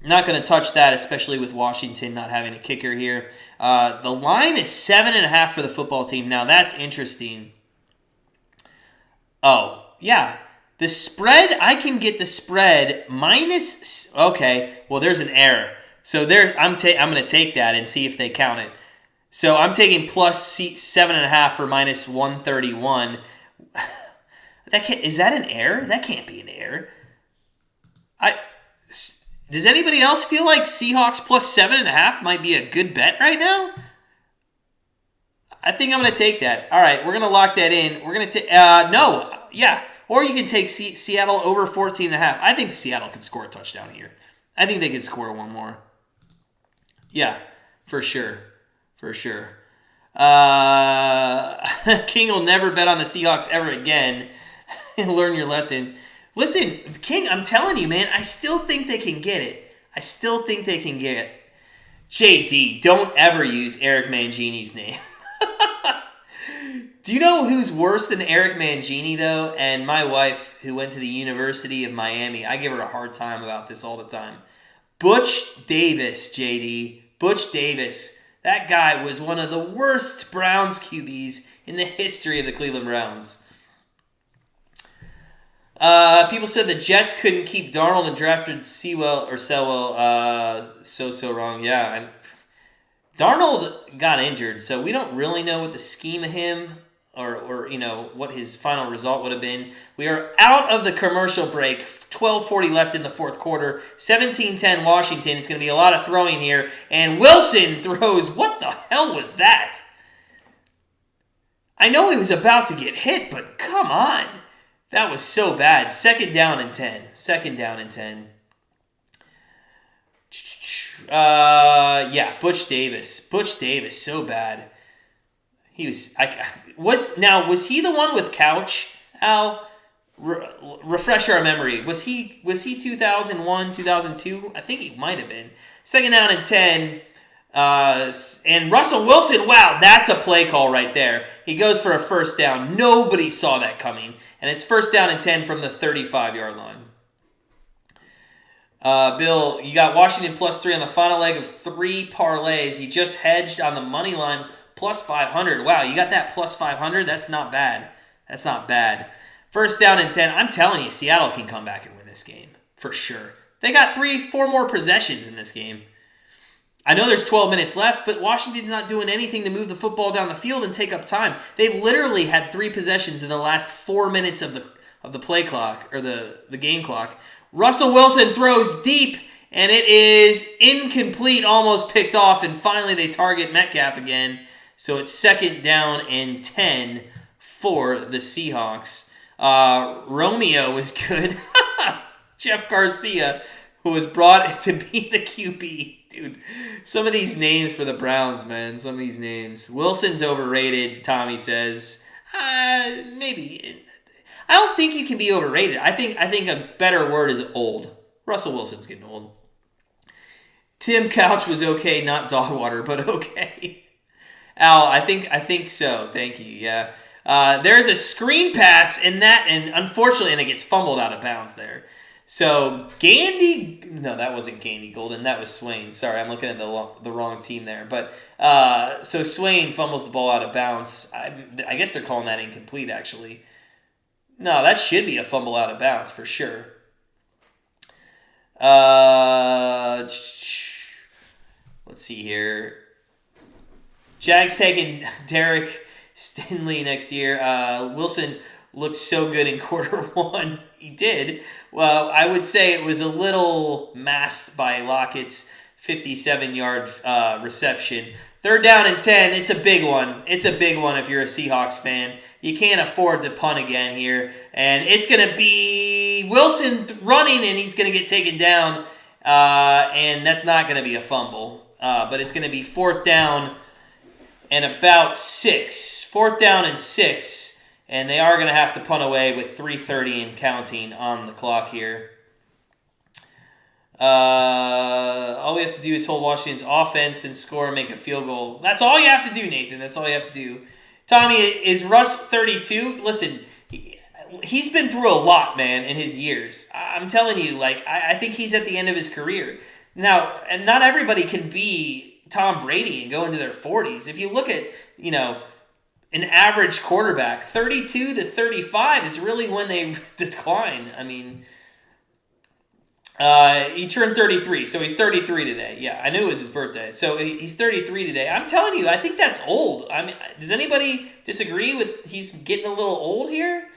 [SPEAKER 1] Not going to touch that, especially with Washington not having a kicker here. The line is 7.5 for the football team. Now, that's interesting. Oh, yeah. The spread, I can get the spread minus. Okay, well, there's an error. So I'm going to take that and see if they count it. So I'm taking plus 7.5 for minus 131. Is that an error? That can't be an error. Does anybody else feel like Seahawks plus 7.5 might be a good bet right now? I think I'm going to take that. All right, we're going to lock that in. We're going to take or you can take Seattle over 14.5. I think Seattle could score a touchdown here. I think they could score one more. Yeah, for sure. King will never bet on the Seahawks ever again. Learn your lesson. Listen, King, I'm telling you, man, I still think they can get it. JD, don't ever use Eric Mangini's name. Do you know who's worse than Eric Mangini, though? And my wife, who went to the University of Miami, I give her a hard time about this all the time. Butch Davis, JD. Butch Davis. That guy was one of the worst Browns QBs in the history of the Cleveland Browns. People said the Jets couldn't keep Darnold and drafted Selwell. So wrong. Yeah. Darnold got injured, so we don't really know what the scheme of him or what his final result would have been. We are out of the commercial break. 12:40 left in the fourth quarter. 17-10 Washington. It's going to be a lot of throwing here. And Wilson throws. What the hell was that? I know he was about to get hit, but come on. That was so bad. Second down and 10. Butch Davis, so bad. Was he the one with Couch? Al, refresh our memory. Was he 2001, 2002? I think he might have been. Second down and 10. And Russell Wilson, wow, that's a play call right there. He goes for a first down. Nobody saw that coming. And it's first down and 10 from the 35-yard line. Bill, you got Washington plus 3 on the final leg of 3 parlays. You just hedged on the money line plus 500. Wow, you got that plus 500? That's not bad. First down and 10. I'm telling you, Seattle can come back and win this game. For sure. They got 3-4 more possessions in this game. I know there's 12 minutes left, but Washington's not doing anything to move the football down the field and take up time. They've literally had 3 possessions in the last 4 minutes of the play clock, or the game clock. Russell Wilson throws deep, and it is incomplete, almost picked off, and finally they target Metcalf again. So it's 2nd down and 10 for the Seahawks. Romeo was good. Jeff Garcia, who was brought to be the QB. Dude, some of these names for the Browns, man. Some of these names. Wilson's overrated, Tommy says. Maybe. I don't think you can be overrated. I think a better word is old. Russell Wilson's getting old. Tim Couch was okay, not dog water, but okay. Al, I think so. Thank you. Yeah. There's a screen pass and unfortunately, it gets fumbled out of bounds there. So that wasn't Gandy Golden. That was Swain. Sorry, I'm looking at the wrong team there. But so Swain fumbles the ball out of bounds. I guess they're calling that incomplete, actually. No, that should be a fumble out of bounds for sure. Let's see here. Jags taking Derek Stingley next year. Wilson looked so good in quarter 1. He did. Well, I would say it was a little masked by Lockett's 57-yard reception. 3rd down and 10. It's a big one. It's a big one if you're a Seahawks fan. You can't afford to punt again here. And it's going to be Wilson running, and he's going to get taken down. And that's not going to be a fumble. But it's going to be 4th down and about 6. 4th down and 6. And they are going to have to punt away with 3:30 and counting on the clock here. All we have to do is hold Washington's offense, then score and make a field goal. That's all you have to do, Nathan. That's all you have to do. Tommy, is Russ 32? Listen, he's been through a lot, man, in his years. I'm telling you, I think he's at the end of his career. Now, and not everybody can be Tom Brady and go into their 40s. If you look at, an average quarterback, 32 to 35 is really when they decline. I mean, he turned 33, so he's 33 today. Yeah, I knew it was his birthday. So he's 33 today. I'm telling you, I think that's old. I mean, does anybody disagree with he's getting a little old here?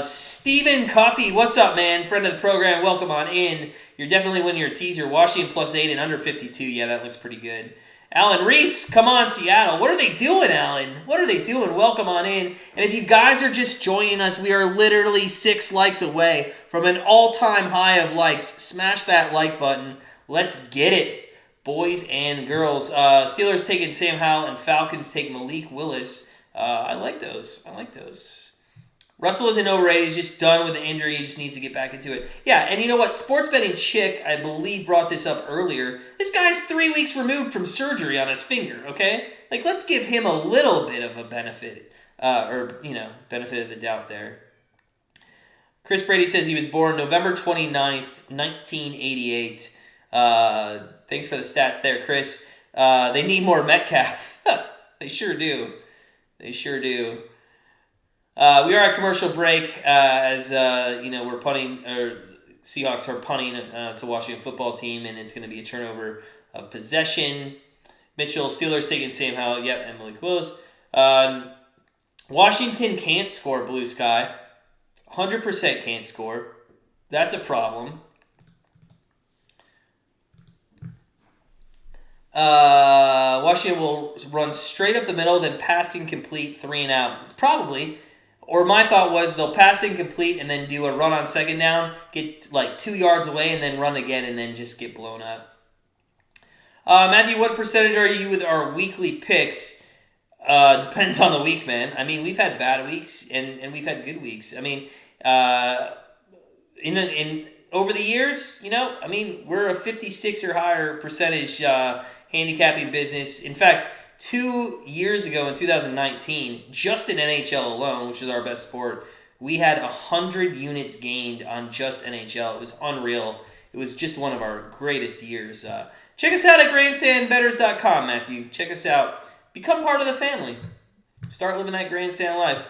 [SPEAKER 1] Stephen Coffey, what's up, man? Friend of the program, welcome on in. You're definitely winning your teaser. Washington +8 and under 52. Yeah, that looks pretty good. Alan Reese, come on, Seattle. What are they doing, Alan? What are they doing? Welcome on in. And if you guys are just joining us, we are literally 6 likes away from an all-time high of likes. Smash that like button. Let's get it, boys and girls. Steelers taking Sam Howell and Falcons take Malik Willis. I like those. Russell isn't overrated. He's just done with the injury. He just needs to get back into it. Yeah, and you know what? Sports Betting Chick, I believe, brought this up earlier. This guy's 3 weeks removed from surgery on his finger, okay? Let's give him a little bit of a benefit, benefit of the doubt there. Chris Brady says he was born November 29th, 1988. Thanks for the stats there, Chris. They need more Metcalf. They sure do. We are at commercial break as we're punting, or Seahawks are punting to Washington football team, and it's going to be a turnover of possession. Mitchell, Steelers taking Sam Howell, yep, and Malik Willis. Washington can't score, Blue Sky. 100% can't score. That's a problem. Washington will run straight up the middle, then passing complete 3 and out. It's probably... Or my thought was they'll pass incomplete and then do a run on 2nd down, get 2 yards away, and then run again and then just get blown up. Matthew, what percentage are you with our weekly picks? Depends on the week, man. I mean, we've had bad weeks and we've had good weeks. I mean, in over the years, we're a 56 or higher percentage handicapping business. In fact, 2 years ago in 2019, just in NHL alone, which is our best sport, we had 100 units gained on just NHL. It was unreal. It was just one of our greatest years. Check us out at grandstandbettors.com, Matthew. Check us out. Become part of the family. Start living that grandstand life.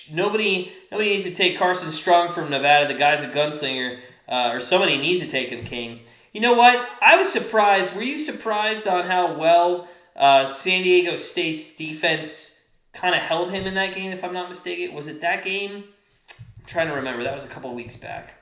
[SPEAKER 1] Nobody needs to take Carson Strong from Nevada. The guy's a gunslinger. Or somebody needs to take him, King. You know what? I was surprised. Were you surprised on how well San Diego State's defense kind of held him in that game, if I'm not mistaken? Was it that game? I'm trying to remember. That was a couple weeks back.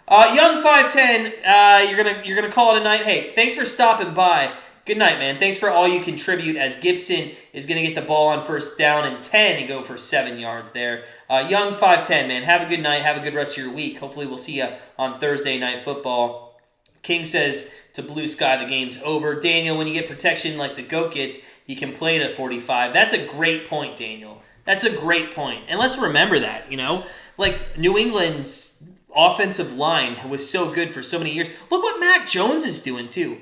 [SPEAKER 1] Young 5'10", you're gonna call it a night. Hey, thanks for stopping by. Good night, man. Thanks for all you contribute as Gibson is going to get the ball on first down and 10 and go for 7 yards there. Young 5'10", man. Have a good night. Have a good rest of your week. Hopefully we'll see you on Thursday Night Football. King says to Blue Sky, the game's over. Daniel, when you get protection like the GOAT gets, you can play it at 45. That's a great point, Daniel. That's a great point. And let's remember that, Like New England's offensive line was so good for so many years. Look what Mac Jones is doing, too.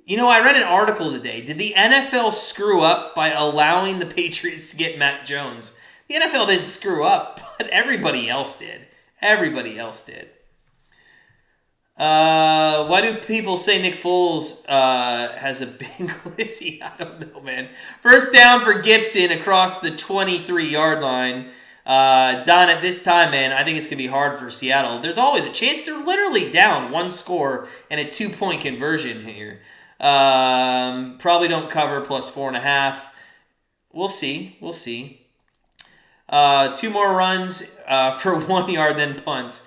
[SPEAKER 1] I read an article today. Did the NFL screw up by allowing the Patriots to get Mac Jones? The NFL didn't screw up, but everybody else did. Everybody else did. Why do people say Nick Foles has a big glizzy? I don't know, man. First down for Gibson across the 23-yard line. Don, at this time, man, I think it's going to be hard for Seattle. There's always a chance. They're literally down one score and a 2-point conversion here. Probably don't cover plus 4.5. We'll see. 2 more runs for 1 yard, then punt.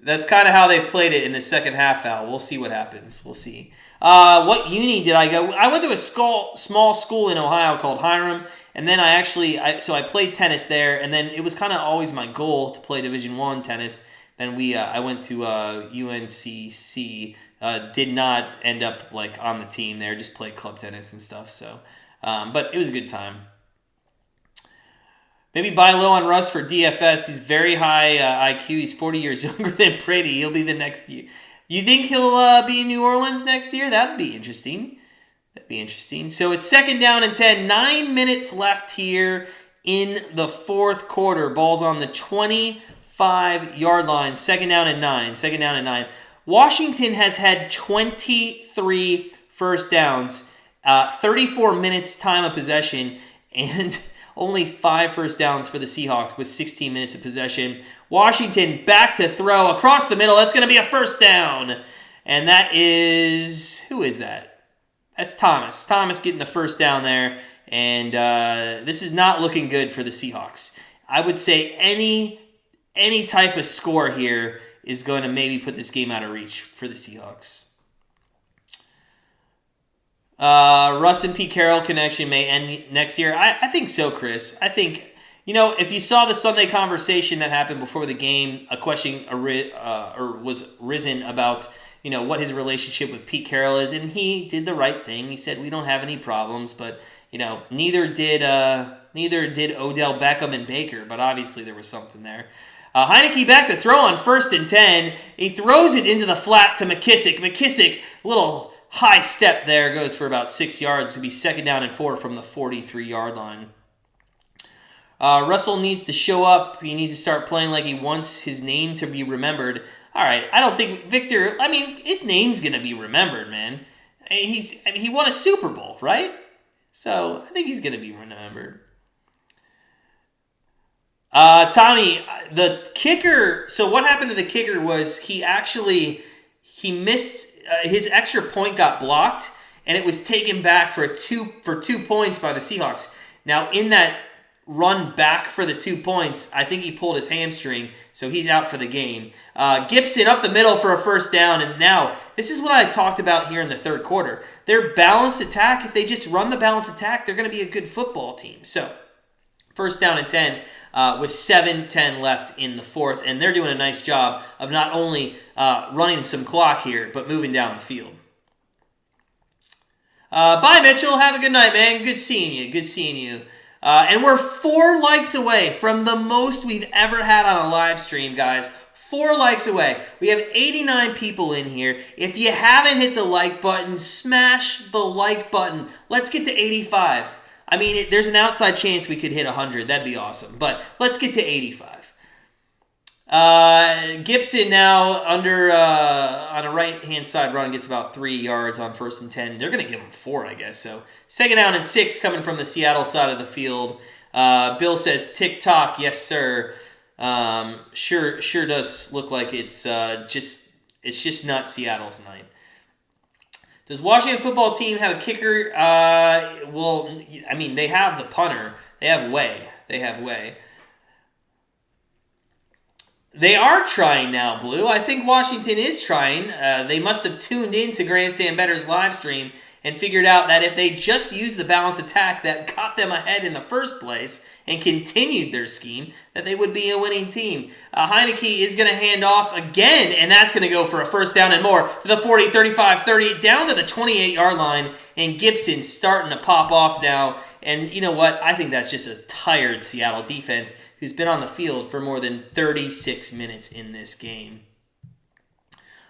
[SPEAKER 1] That's kind of how they've played it in the second half, Al. We'll see what happens. We'll see. What uni did I go? I went to a small school in Ohio called Hiram, and then I played tennis there, and then it was kind of always my goal to play Division I tennis. Then I went to UNCC. Did not end up on the team there. Just played club tennis and stuff. So, but it was a good time. Maybe buy low on Russ for DFS. He's very high IQ. He's 40 years younger than Brady. He'll be the next year. You think he'll be in New Orleans next year? That'd be interesting. So it's second down and 10. 9 minutes left here in the fourth quarter. Ball's on the 25-yard line. Second down and 9. Washington has had 23 first downs, 34 minutes time of possession, and only 5 first downs for the Seahawks with 16 minutes of possession. Washington back to throw across the middle. That's going to be a first down. And that is... Who is that? That's Thomas. Thomas getting the first down there. And this is not looking good for the Seahawks. I would say any type of score here is going to maybe put this game out of reach for the Seahawks. Russ and Pete Carroll connection may end next year. I think so, Chris. I think, if you saw the Sunday conversation that happened before the game, a question was risen about, what his relationship with Pete Carroll is, and he did the right thing. He said, we don't have any problems, but, neither did Odell Beckham and Baker, but obviously there was something there. Heinicke back to throw on first and 10. He throws it into the flat to McKissick. McKissick, little high step there, goes for about 6 yards to be second down and 4 from the 43-yard line. Russell needs to show up. He needs to start playing like he wants his name to be remembered. All right, I don't think Victor, his name's going to be remembered, man. He won a Super Bowl, right? So I think he's going to be remembered. Tommy, the kicker, so what happened to the kicker was he missed, his extra point got blocked, and it was taken back for 2 points by the Seahawks. Now, in that run back for the 2 points, I think he pulled his hamstring, so he's out for the game. Gibson up the middle for a first down, and now, this is what I talked about here in the third quarter. Their balanced attack, if they just run the balanced attack, they're going to be a good football team. So, first down and 10. With 7:10 left in the fourth, and they're doing a nice job of not only running some clock here, but moving down the field. Bye, Mitchell. Have a good night, man. Good seeing you. And we're 4 likes away from the most we've ever had on a live stream, guys. 4 likes away. We have 89 people in here. If you haven't hit the like button, smash the like button. Let's get to 85. There's an outside chance we could hit 100. That'd be awesome. But let's get to 85. Gibson now under on a right-hand side run gets about 3 yards on first and 10. They're going to give him 4, I guess. So second down and 6 coming from the Seattle side of the field. Bill says, tick-tock, yes, sir. Sure does look like it's just not Seattle's night. Does Washington football team have a kicker? Well, I mean, they have the punter. They have Way. They are trying now, Blue. I think Washington is trying. They must have tuned in to Grandstand Bettors live stream and figured out that if they just used the balanced attack that got them ahead in the first place and continued their scheme, that they would be a winning team. Heinicke is going to hand off again, and that's going to go for a first down and more to the 40, 35, 30, down to the 28-yard line, and Gibson's starting to pop off now. And you know what? I think that's just a tired Seattle defense who's been on the field for more than 36 minutes in this game.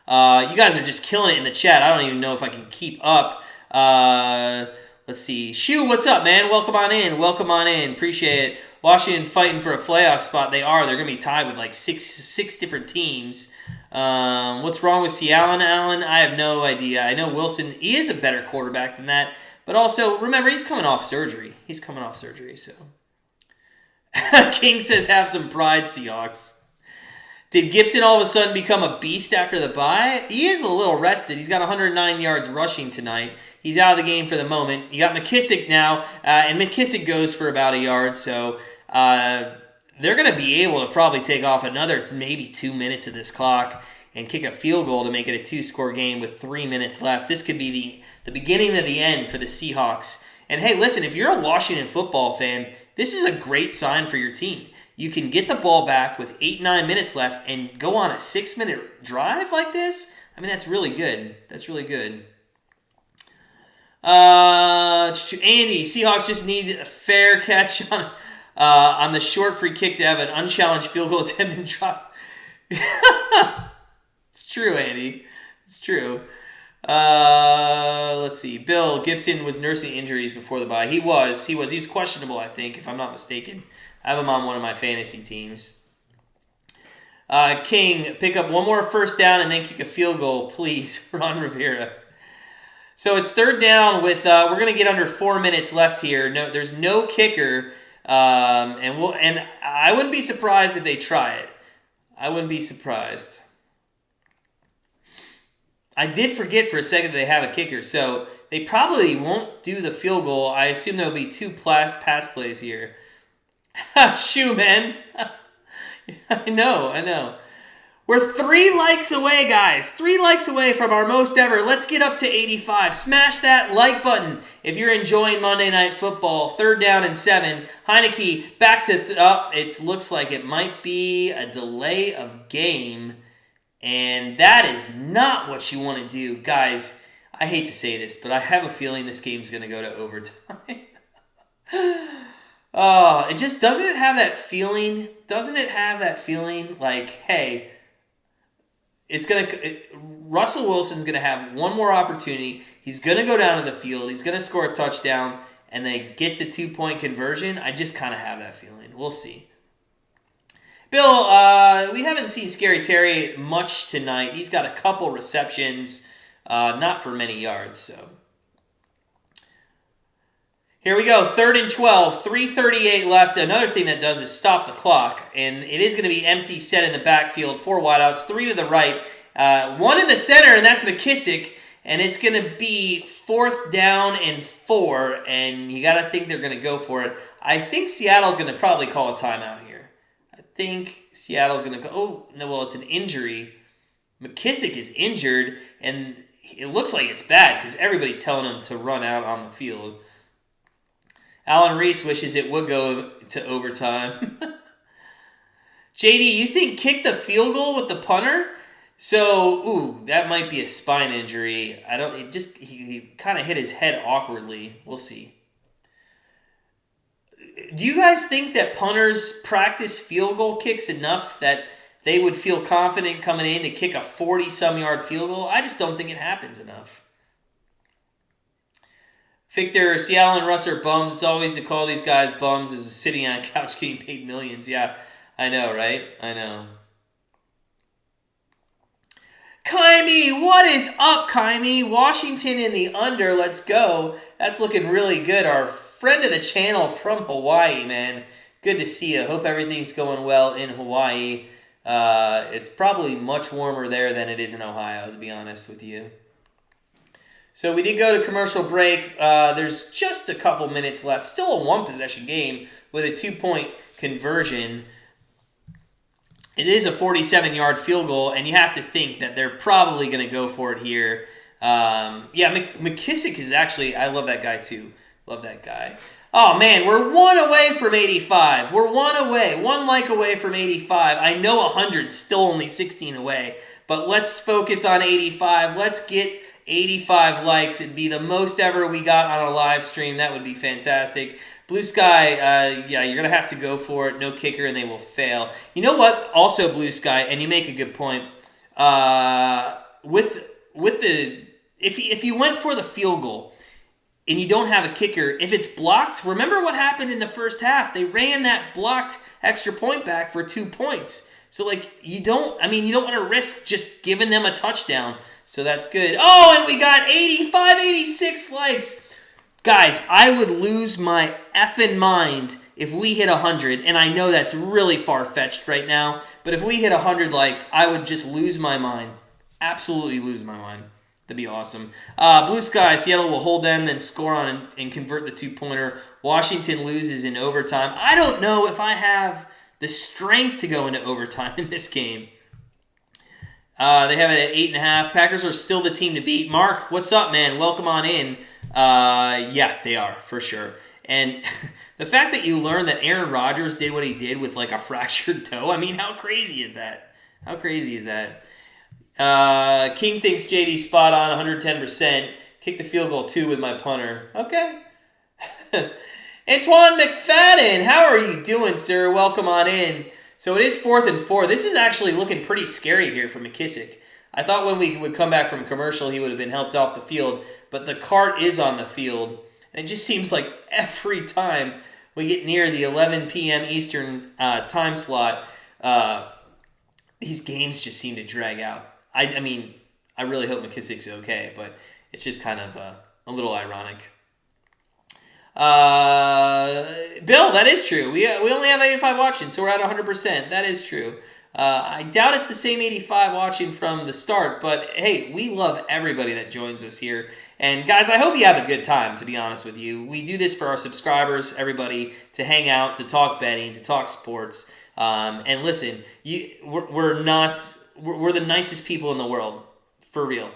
[SPEAKER 1] You guys are just killing it in the chat. I don't even know if I can keep up. Let's see. Shu, what's up, man? Welcome on in. Appreciate it. Washington fighting for a playoff spot. They are. They're going to be tied with like six different teams. What's wrong with Seattle, Allen? I have no idea. I know Wilson, he is a better quarterback than that. But also, remember, he's coming off surgery. So. King says, have some pride, Seahawks. Did Gibson all of a sudden become a beast after the bye? He is a little rested. He's got 109 yards rushing tonight. He's out of the game for the moment. You got McKissick now, and McKissick goes for about a yard. So they're going to be able to probably take off another maybe 2 minutes of this clock and kick a field goal to make it a two-score game with 3 minutes left. This could be the beginning of the end for the Seahawks. And hey, listen, if you're a Washington football fan, this is a great sign for your team. You can get the ball back with 8-9 minutes left and go on a 6-minute drive like this. I mean, that's really good. Andy, Seahawks just need a fair catch on the short free kick to have an unchallenged field goal attempt and drop. It's true, Andy. It's true. Let's see. Bill Gibson was nursing injuries before the bye. He was questionable, I think, if I'm not mistaken. I have him on one of my fantasy teams. King, pick up one more first down and then kick a field goal, please. Ron Rivera. So it's third down with we're gonna get under 4 minutes left here. No, there's no kicker, and I wouldn't be surprised if they try it. I wouldn't be surprised. I did forget for a second that they have a kicker, so they probably won't do the field goal. I assume there'll be two pass plays here. Shoo, man. I know. We're 3 likes away, guys. 3 likes away from our most ever. Let's get up to 85. Smash that like button if you're enjoying Monday Night Football. Third down and 7. Heinicke back to... it looks like it might be a delay of game. And that is not what you want to do. Guys, I hate to say this, but I have a feeling this game's going to go to overtime. Oh, it just doesn't it have that feeling? Doesn't it have that feeling like, hey, Russell Wilson's going to have one more opportunity. He's going to go down to the field. He's going to score a touchdown, and they get the 2-point conversion. I just kind of have that feeling. We'll see. Bill, we haven't seen Scary Terry much tonight. He's got a couple receptions, not for many yards. So here we go, 3rd and 12, 3:38 left. Another thing that does is stop the clock, and it is going to be empty set in the backfield, 4 wideouts, 3 to the right, 1 in the center, and that's McKissick, and it's going to be 4th down and 4, and you got to think they're going to go for it. I think Seattle's going to probably call a timeout here. I think Seattle's going to go, oh, no, well, it's an injury. McKissick is injured, and it looks like it's bad because everybody's telling him to run out on the field. Alan Reese wishes it would go to overtime. JD, you think kick the field goal with the punter? So, that might be a spine injury. He kind of hit his head awkwardly. We'll see. Do you guys think that punters practice field goal kicks enough that they would feel confident coming in to kick a 40-some-yard field goal? I just don't think it happens enough. Victor, Seattle and Russ are bums. It's always to call these guys bums is sitting on a couch getting paid millions. Yeah, I know, right? I know. Kaimi, what is up, Kaimi? Washington in the under. Let's go. That's looking really good. Our friend of the channel from Hawaii, man. Good to see you. Hope everything's going well in Hawaii. It's probably much warmer there than it is in Ohio, to be honest with you. So we did go to commercial break. There's just a couple minutes left. Still a one-possession game with a 2-point conversion. It is a 47-yard field goal, and you have to think that they're probably going to go for it here. McKissick is actually, I love that guy too. Love that guy. Oh, man, we're one away from 85. We're one like away from 85. I know 100's still only 16 away, but let's focus on 85. Let's get 85 likes. It'd be the most ever we got on a live stream. That would be fantastic. Blue Sky, you're going to have to go for it. No kicker, and they will fail. You know what? Also, Blue Sky, and you make a good point. If you went for the field goal and you don't have a kicker, if it's blocked, remember what happened in the first half? They ran that blocked extra point back for 2 points. So, you don't want to risk just giving them a touchdown. So that's good. Oh, and we got 85, 86 likes. Guys, I would lose my effing mind if we hit 100, and I know that's really far-fetched right now, but if we hit 100 likes, I would just lose my mind. Absolutely lose my mind. That'd be awesome. Blue Sky, Seattle will hold them, then score on and convert the 2-pointer. Washington loses in overtime. I don't know if I have the strength to go into overtime in this game. They have it at 8.5. Packers are still the team to beat. Mark, what's up, man? Welcome on in. Yeah, they are, for sure. And the fact that you learned that Aaron Rodgers did what he did with a fractured toe, how crazy is that? How crazy is that? King thinks JD spot on 110%. Kick the field goal, too, with my punter. Okay. Antoine McFadden, how are you doing, sir? Welcome on in. So it is 4th and 4. This is actually looking pretty scary here for McKissick. I thought when we would come back from commercial, he would have been helped off the field, but the cart is on the field. And it just seems like every time we get near the 11 p.m. Eastern time slot, these games just seem to drag out. I really hope McKissick's okay, but it's just kind of a little ironic. Bill, that is true. We only have 85 watching, so we're at 100%. That is true. I doubt it's the same 85 watching from the start, but hey, we love everybody that joins us here. And guys, I hope you have a good time, to be honest with you. We do this for our subscribers, everybody, to hang out, to talk betting, to talk sports. And listen, we're the nicest people in the world, for real.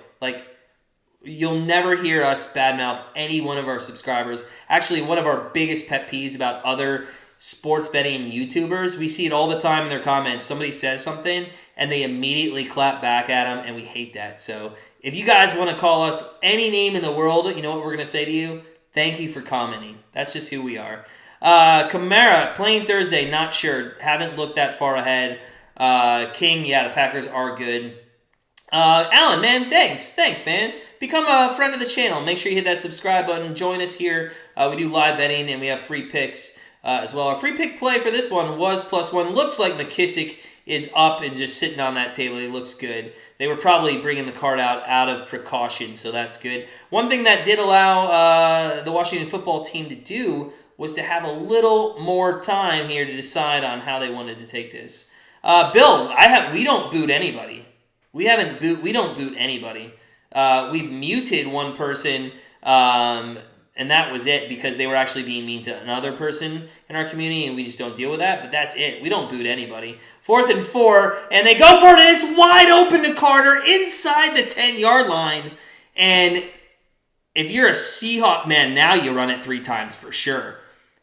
[SPEAKER 1] You'll never hear us badmouth any one of our subscribers. Actually, one of our biggest pet peeves about other sports betting YouTubers, we see it all the time in their comments. Somebody says something, and they immediately clap back at them, and we hate that. So if you guys want to call us any name in the world, you know what we're going to say to you? Thank you for commenting. That's just who we are. Kamara, playing Thursday, not sure. Haven't looked that far ahead. King, yeah, the Packers are good. Alan, man, thanks, man. Become a friend of the channel. Make sure you hit that subscribe button. Join us here. We do live betting, and we have free picks as well. Our free pick play for this one was +1. Looks like McKissick is up and just sitting on that table. He looks good. They were probably bringing the card out of precaution, so that's good. One thing that did allow the Washington football team to do was to have a little more time here to decide on how they wanted to take this. Bill, we don't boot anybody. We don't boot anybody. We've muted one person, and that was it because they were actually being mean to another person in our community, and we just don't deal with that. But that's it. We don't boot anybody. 4th and 4, and they go for it, and it's wide open to Carter inside the 10-yard line. And if you're a Seahawk, man, now you run it 3 times for sure.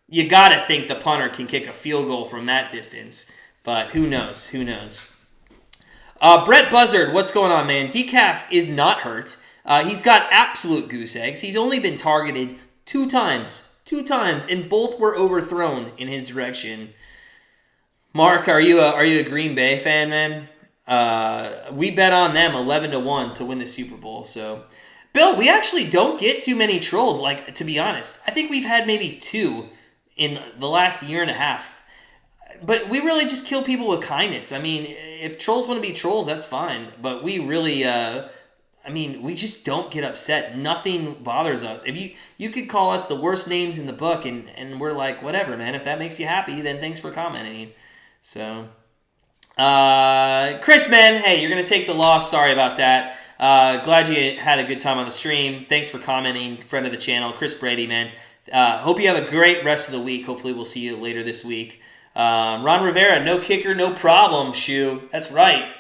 [SPEAKER 1] You got to think the punter can kick a field goal from that distance. But who knows? Who knows? Brett Buzzard, what's going on, man? Decaf is not hurt. He's got absolute goose eggs. He's only been targeted 2 times. 2 times, and both were overthrown in his direction. Mark, are you a Green Bay fan, man? We bet on them 11-1 to win the Super Bowl. So, Bill, we actually don't get too many trolls. To be honest, I think we've had maybe 2 in the last year and a half. But we really just kill people with kindness. If trolls want to be trolls, that's fine. But we really, we just don't get upset. Nothing bothers us. If you could call us the worst names in the book, and we're like, whatever, man. If that makes you happy, then thanks for commenting. So, Chris, man, hey, you're going to take the loss. Sorry about that. Glad you had a good time on the stream. Thanks for commenting, friend of the channel, Chris Brady, man. Hope you have a great rest of the week. Hopefully we'll see you later this week. Ron Rivera, no kicker, no problem, Shoe. That's right.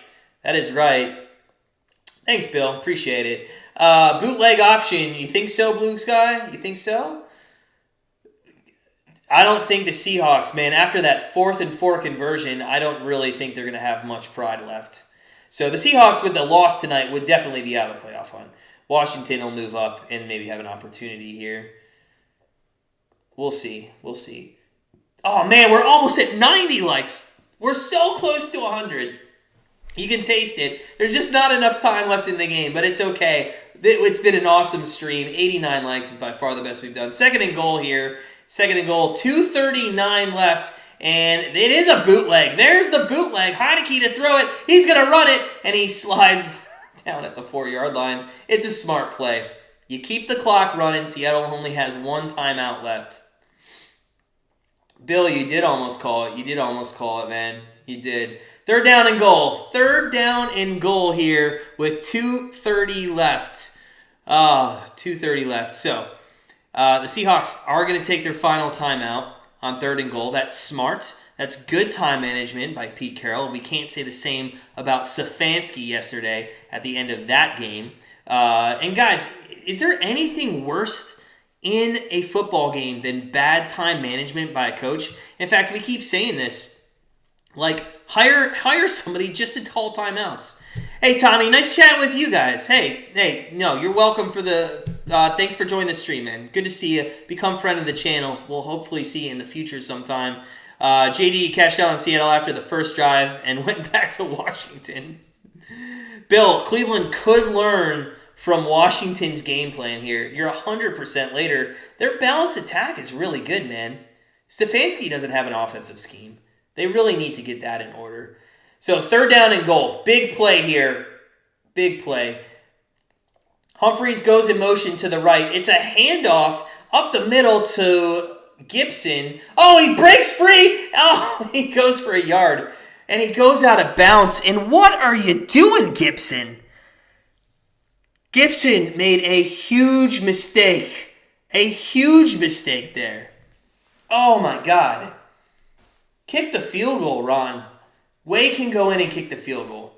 [SPEAKER 1] That is right. Thanks, Bill. Appreciate it. Bootleg option. You think so, Blue Sky? You think so? I don't think the Seahawks, man, after that 4th and 4 conversion, I don't really think they're going to have much pride left. So the Seahawks with the loss tonight would definitely be out of the playoff hunt. Washington will move up and maybe have an opportunity here. We'll see. We'll see. Oh, man, we're almost at 90 likes. We're so close to 100. You can taste it. There's just not enough time left in the game, but it's okay. It's been an awesome stream. 89 likes is by far the best we've done. Second and goal here. Second and goal. 2:39 left, and it is a bootleg. There's the bootleg. Heinicke to throw it. He's going to run it, and he slides down at the 4-yard line. It's a smart play. You keep the clock running. Seattle only has 1 timeout left. Bill, you did almost call it. You did almost call it, man. You did. Third down and goal. Third down and goal here with 2:30 left. 2:30 left. So, the Seahawks are going to take their final timeout on third and goal. That's smart. That's good time management by Pete Carroll. We can't say the same about Stefanski yesterday at the end of that game. And guys, is there anything worse in a football game than bad time management by a coach? In fact, we keep saying this. Like, hire somebody just to call timeouts. Hey, Tommy, nice chatting with you guys. Hey, no, you're welcome for the... thanks for joining the stream, man. Good to see you. Become friend of the channel. We'll hopefully see you in the future sometime. JD cashed out on Seattle after the first drive and went back to Washington. Bill, Cleveland could learn from Washington's game plan here. You're 100% later. Their balanced attack is really good, man. Stefanski doesn't have an offensive scheme. They really need to get that in order. So third down and goal. Big play here. Big play. Humphreys goes in motion to the right. It's a handoff up the middle to Gibson. Oh, he breaks free. Oh, he goes for a yard. And he goes out of bounds. And what are you doing, Gibson? Gibson made a huge mistake. A huge mistake there. Oh, my God. Kick the field goal, Ron. Way can go in and kick the field goal.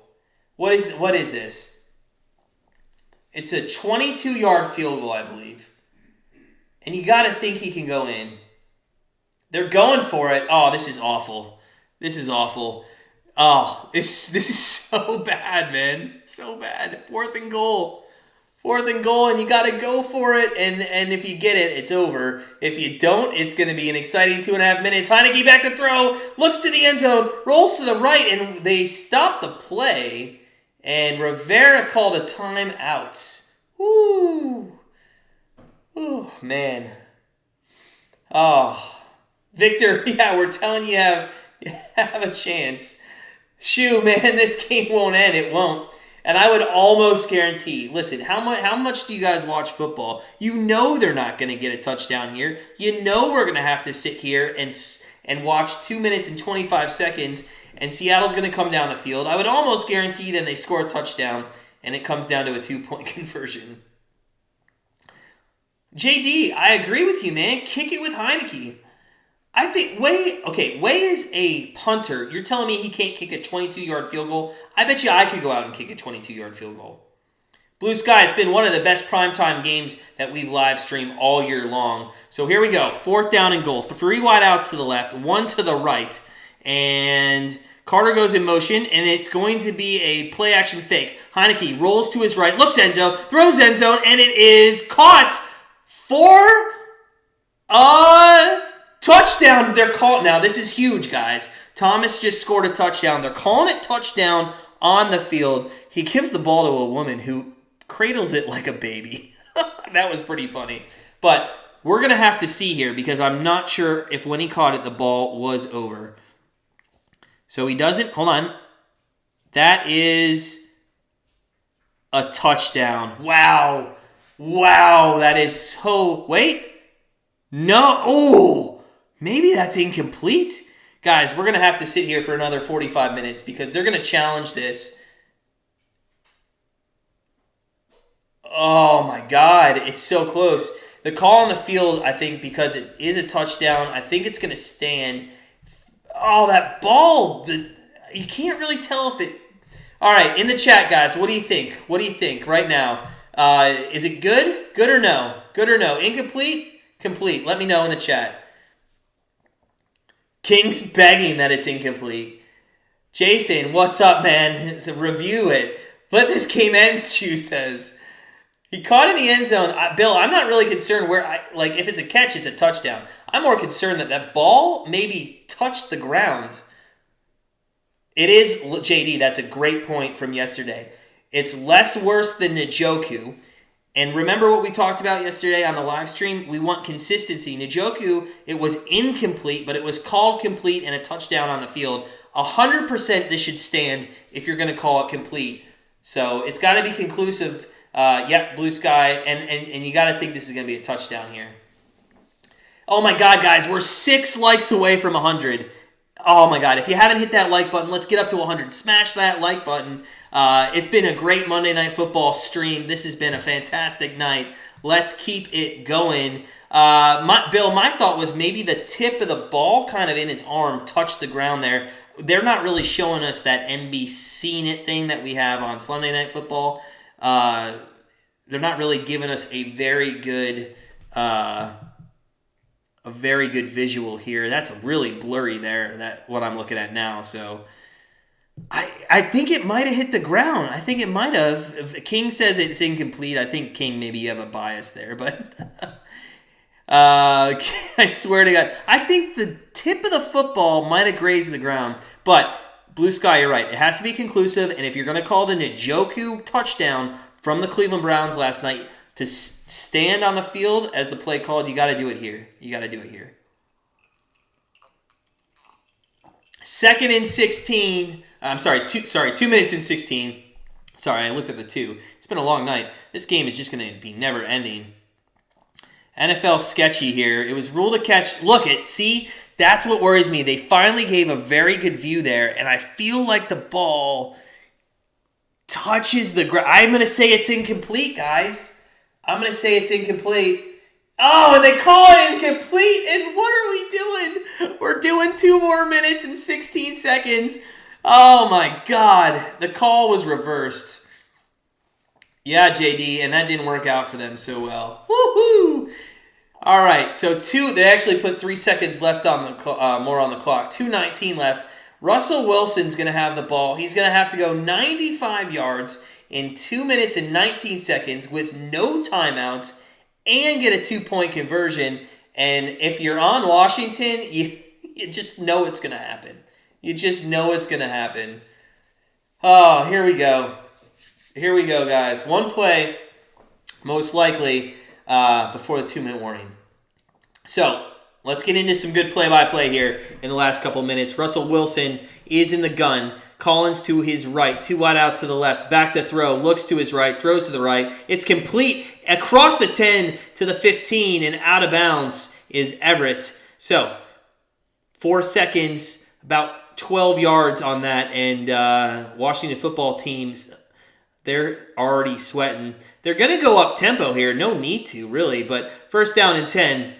[SPEAKER 1] What is this? It's a 22-yard field goal, I believe. And you got to think he can go in. They're going for it. Oh, this is awful. This is awful. Oh, this is so bad, man. So bad. Fourth and goal, and you got to go for it. And if you get it, it's over. If you don't, it's going to be an exciting 2.5 minutes. Heinicke back to throw, looks to the end zone, rolls to the right, and they stop the play. And Rivera called a timeout. Woo! Oh, man. Oh, Victor, yeah, we're telling you have a chance. Shoo, man, this game won't end. It won't. And I would almost guarantee, listen, how much do you guys watch football? You know they're not going to get a touchdown here. You know we're going to have to sit here and watch 2 minutes and 25 seconds, and Seattle's going to come down the field. I would almost guarantee then they score a touchdown, and it comes down to a 2-point conversion. JD, I agree with you, man. Kick it with Heinicke. I think Way is a punter. You're telling me he can't kick a 22-yard field goal? I bet you I could go out and kick a 22-yard field goal. Blue Sky, it's been one of the best primetime games that we've live streamed all year long. So here we go. Fourth down and goal. 3 wideouts to the left, 1 to the right. And Carter goes in motion, and it's going to be a play-action fake. Heinicke rolls to his right, looks end zone, throws end zone, and it is caught for a touchdown. They're calling now. This is huge, guys. Thomas just scored a touchdown. They're calling it touchdown on the field. He gives the ball to a woman who cradles it like a baby. That was pretty funny. But we're going to have to see here because I'm not sure if when he caught it, the ball was over. So he doesn't. Hold on. That is a touchdown. Wow. That is so... Wait. No. Oh. Maybe that's incomplete. Guys, we're going to have to sit here for another 45 minutes because they're going to challenge this. Oh my God, it's so close. The call on the field, I think, because it is a touchdown, I think it's going to stand. Oh, that ball, you can't really tell if it... All right, in the chat, guys, what do you think? What do you think right now? Is it good? Good or no? Good or no? Incomplete? Complete. Let me know in the chat. King's begging that it's incomplete. Jason, what's up, man? Review it. Let this game end, Shu says. He caught in the end zone. Bill, I'm not really concerned if it's a catch, it's a touchdown. I'm more concerned that ball maybe touched the ground. It is, JD, that's a great point from yesterday. It's less worse than Njoku. And remember what we talked about yesterday on the live stream? We want consistency. Njoku, it was incomplete, but it was called complete and a touchdown on the field. 100% this should stand if you're going to call it complete. So it's got to be conclusive. Yep, blue sky, and you got to think this is going to be a touchdown here. Oh my God, guys, we're 6 likes away from 100. Oh my God, if you haven't hit that like button, let's get up to 100. Smash that like button. It's been a great Monday Night Football stream. This has been a fantastic night. Let's keep it going. Bill, my thought was maybe the tip of the ball kind of in his arm touched the ground there. They're not really showing us that NBC it thing that we have on Sunday Night Football. They're not really giving us a very good visual here. That's really blurry there, that what I'm looking at now. So I think it might have hit the ground. I think it might have. If King says it's incomplete, I think, King, maybe you have a bias there. But I swear to God, I think the tip of the football might have grazed the ground. But blue sky, you're right. It has to be conclusive. And if you're going to call the Njoku touchdown from the Cleveland Browns last night to stand on the field as the play called, you got to do it here. You got to do it here. 2nd and 16. I'm sorry, 2 minutes and 16. Sorry, I looked at the 2. It's been a long night. This game is just going to be never ending. NFL sketchy here. It was ruled a catch. Look, see, that's what worries me. They finally gave a very good view there, and I feel like the ball touches the ground. I'm going to say it's incomplete, guys. I'm going to say it's incomplete. Oh, and they call it incomplete, and what are we doing? We're doing 2 more minutes and 16 seconds. Oh, my God. The call was reversed. Yeah, JD, and that didn't work out for them so well. Woohoo! All right, so they actually put 3 seconds left on the more on the clock. 2:19 left. Russell Wilson's going to have the ball. He's going to have to go 95 yards in 2 minutes and 19 seconds with no timeouts and get a 2-point conversion. And if you're on Washington, you just know it's going to happen. You just know it's going to happen. Oh, here we go. Here we go, guys. One play, most likely, before the 2-minute warning. So, let's get into some good play-by-play here in the last couple minutes. Russell Wilson is in the gun. Collins to his right. 2 wideouts to the left. Back to throw. Looks to his right. Throws to the right. It's complete. Across the 10 to the 15 and out of bounds is Everett. So, 4 seconds, about 12 yards on that. And Washington football teams, they're already sweating. They're going to go up tempo here. No need to, really. But first down and 10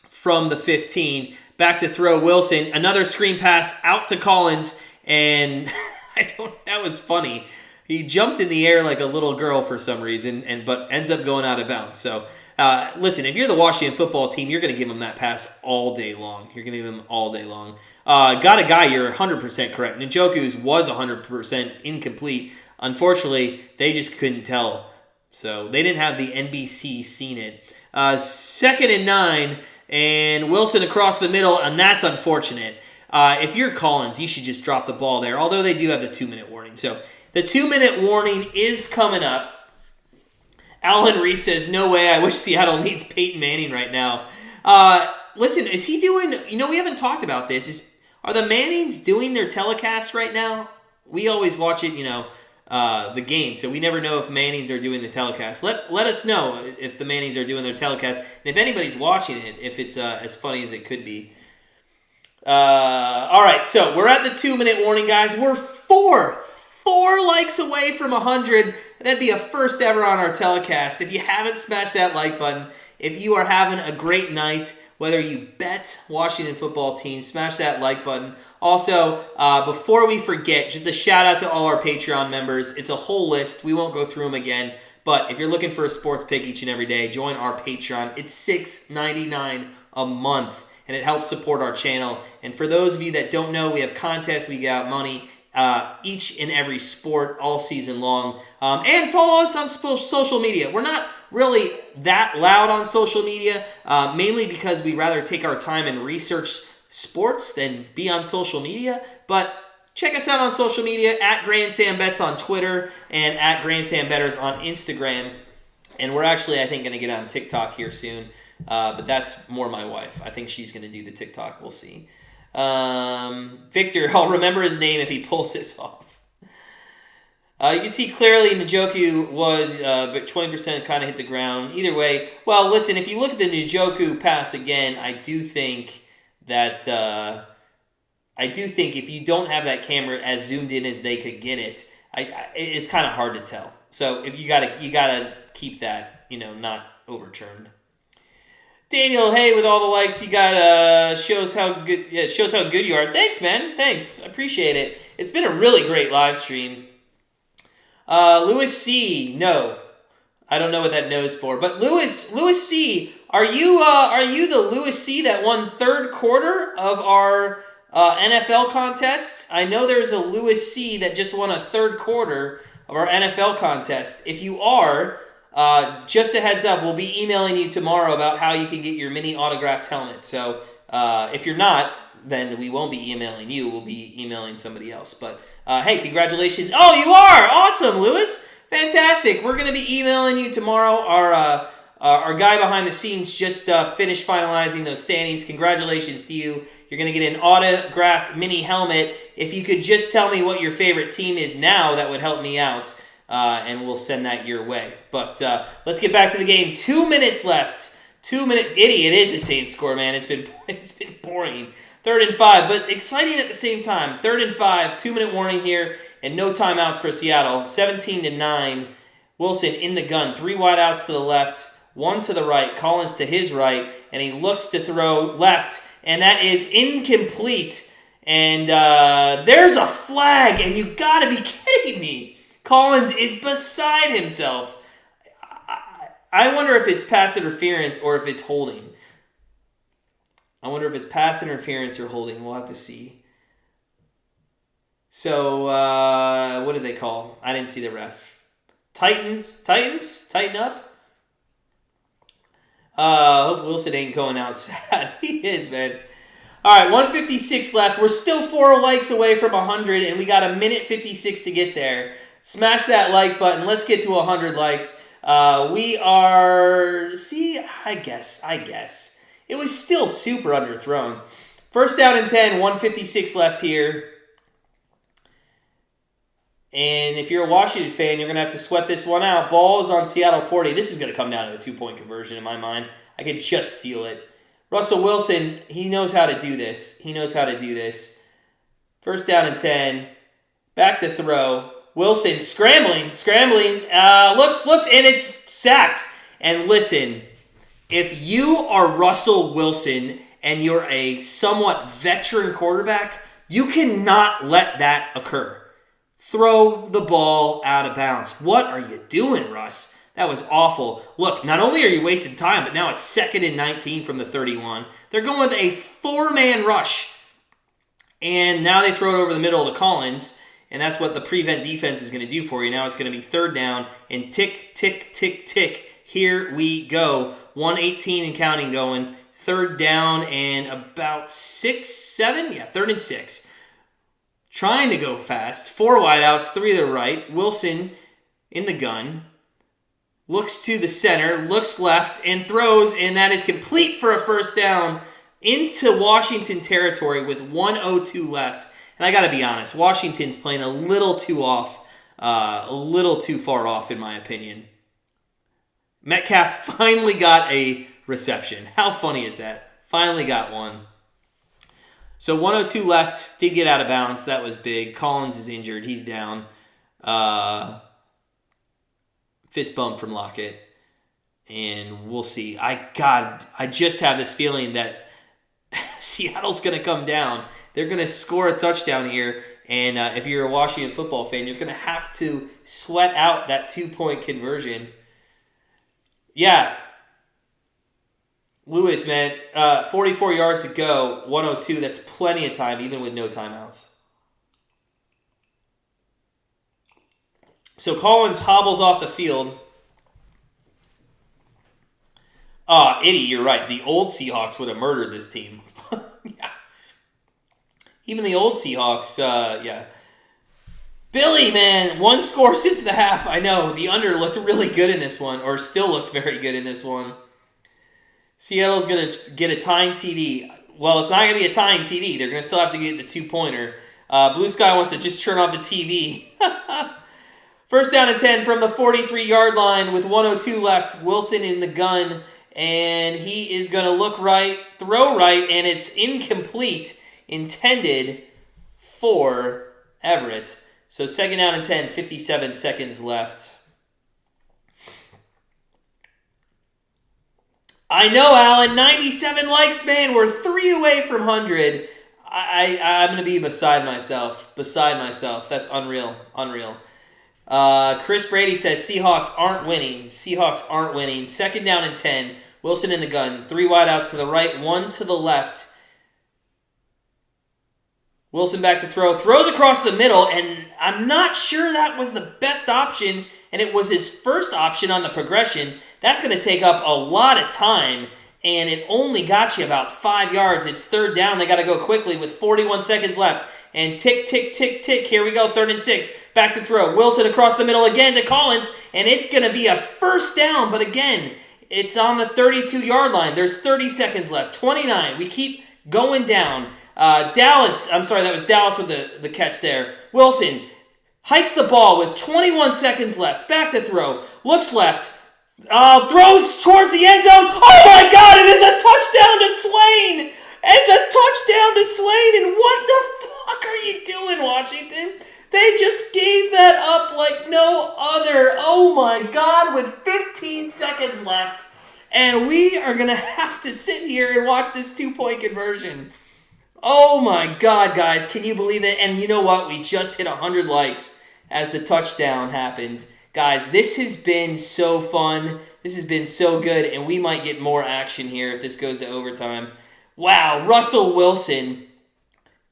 [SPEAKER 1] from the 15. Back to throw. Wilson. Another screen pass out to Collins. And that was funny. He jumped in the air like a little girl for some reason, but ends up going out of bounds. So, listen, if you're the Washington football team, you're going to give him that pass all day long. You're going to give him all day long. Got a guy, you're 100% correct. Njoku's was 100% incomplete. Unfortunately, they just couldn't tell. So, they didn't have the NBC seen it. 2nd and 9, and Wilson across the middle, and that's unfortunate. If you're Collins, you should just drop the ball there, although they do have the 2-minute warning. So the 2-minute warning is coming up. Alan Reese says, no way, I wish Seattle needs Peyton Manning right now. Listen, is he doing, we haven't talked about this. Are the Mannings doing their telecast right now? We always watch it, the game, so we never know if Mannings are doing the telecast. Let us know if the Mannings are doing their telecast, and if anybody's watching it, if it's as funny as it could be. All right, so we're at the 2-minute warning, guys. We're four likes away from 100. That'd be a first ever on our telecast. If you haven't smashed that like button, if you are having a great night, whether you bet Washington football team, smash that like button. Also, before we forget, just a shout out to all our Patreon members. It's a whole list. We won't go through them again. But if you're looking for a sports pick each and every day, join our Patreon. It's $6.99 a month, and it helps support our channel. And for those of you that don't know, we have contests. We got money each and every sport all season long. And follow us on social media. We're not really that loud on social media, mainly because we rather take our time and research sports than be on social media. But check us out on social media, at Grandstand Bets on Twitter and at Grandstand Bettors on Instagram. And we're actually, I think, going to get on TikTok here soon. But that's more my wife. I think she's going to do the TikTok. We'll see. Victor, I'll remember his name if he pulls this off. You can see clearly Njoku was, but 20% kind of hit the ground. Either way, well, listen, if you look at the Njoku pass again, I do think that if you don't have that camera as zoomed in as they could get it, it's kind of hard to tell. So if you gotta keep that, not overturned. Daniel, hey, with all the likes, you got shows how good you are. Thanks, man. Thanks, I appreciate it. It's been a really great live stream. Lewis C, no, I don't know what that no is for, but Lewis C, are you the Lewis C that won third quarter of our NFL contest? I know there's a Lewis C that just won a third quarter of our NFL contest. If you are, just a heads up, we'll be emailing you tomorrow about how you can get your mini autographed helmet. So if you're not, then we won't be emailing you. We'll be emailing somebody else. But hey, congratulations. Oh, you are! Awesome, Lewis. Fantastic. We're going to be emailing you tomorrow. Our guy behind the scenes just finished finalizing those standings. Congratulations to you. You're going to get an autographed mini helmet. If you could just tell me what your favorite team is now, that would help me out. And we'll send that your way. But let's get back to the game. 2 minutes left. 2 minute idiot. It is the same score, man. It's been boring. 3rd and 5, but exciting at the same time. 3rd and 5. 2 minute warning here, and no timeouts for Seattle. 17-9. Wilson in the gun. 3 wideouts to the left, 1 to the right. Collins to his right, and he looks to throw left, and that is incomplete. And there's a flag, and you gotta be kidding me. Collins is beside himself. I wonder if it's pass interference or if it's holding. I wonder if it's pass interference or holding. We'll have to see. So, what did they call? I didn't see the ref. Titans? Tighten up? Hope Wilson ain't going out sad. He is, man. All right, 156 left. We're still 4 likes away from 100, and we got a minute 56 to get there. Smash that like button. Let's get to 100 likes. We are... See, I guess. It was still super underthrown. 1st down and 10, 156 left here. And if you're a Washington fan, you're going to have to sweat this one out. Ball is on Seattle 40. This is going to come down to a 2-point conversion in my mind. I can just feel it. Russell Wilson, he knows how to do this. 1st down and 10. Back to throw. Wilson scrambling. Looks, and it's sacked. And listen, if you are Russell Wilson and you're a somewhat veteran quarterback, you cannot let that occur. Throw the ball out of bounds. What are you doing, Russ? That was awful. Look, not only are you wasting time, but now it's 2nd and 19 from the 31. They're going with a 4-man rush. And now they throw it over the middle to Collins. And that's what the prevent defense is going to do for you. Now it's going to be 3rd down. And tick, tick, tick, tick. Here we go. 1:18 and counting going. 3rd down and about 6, 7? Yeah, 3rd and 6. Trying to go fast. 4 wideouts, 3 to the right. Wilson in the gun. Looks to the center, looks left, and throws, and that is complete for a 1st down into Washington territory with 1:02 left. And I got to be honest, Washington's playing a little too off, a little too far off in my opinion. Metcalf finally got a reception. How funny is that? Finally got one. So 1:02 left, did get out of bounds. That was big. Collins is injured. He's down. fist bump from Lockett. And we'll see. I just have this feeling that Seattle's going to come down. They're going to score a touchdown here. And if you're a Washington football fan, you're going to have to sweat out that 2-point conversion. Yeah. Lewis, man, 44 yards to go, 102. That's plenty of time, even with no timeouts. So Collins hobbles off the field. Itty, you're right. The old Seahawks would have murdered this team. Yeah. Even the old Seahawks, yeah. Billy, man, one score since the half. I know, the under looked really good in this one, or still looks very good in this one. Seattle's going to get a tying TD. Well, it's not going to be a tying TD. They're going to still have to get the 2-pointer. Blue Sky wants to just turn off the TV. First down and 10 from the 43-yard line with 1:02 left. Wilson in the gun. And he is going to look right, throw right, and it's incomplete, intended for Everett. So second down and 10, 57 seconds left. I know, Alan, 97 likes, man. We're 3 away from 100. I'm going to be beside myself. That's unreal. Chris Brady says Seahawks aren't winning. Second down and 10. Wilson in the gun. 3 wideouts to the right, 1 to the left. Wilson back to throw. Throws across the middle, and I'm not sure that was the best option, and it was his first option on the progression. That's going to take up a lot of time, and it only got you about 5 yards. It's third down. They got to go quickly with 41 seconds left. And tick, tick, tick, tick. Here we go, 3rd and 6. Back to throw. Wilson across the middle again to Collins, and it's going to be a first down, but again, it's on the 32-yard line. There's 30 seconds left. 29. We keep going down. That was Dallas with the catch there. Wilson hikes the ball with 21 seconds left. Back to throw. Looks left. Throws towards the end zone. Oh my God, it is a touchdown to Swain. And what the fuck are you doing, Washington? They just gave that up like no other. Oh my God, with 15 seconds left. And we are going to have to sit here and watch this 2-point conversion. Oh my God, guys. Can you believe it? And you know what? We just hit 100 likes as the touchdown happened. Guys, this has been so fun. This has been so good. And we might get more action here if this goes to overtime. Wow, Russell Wilson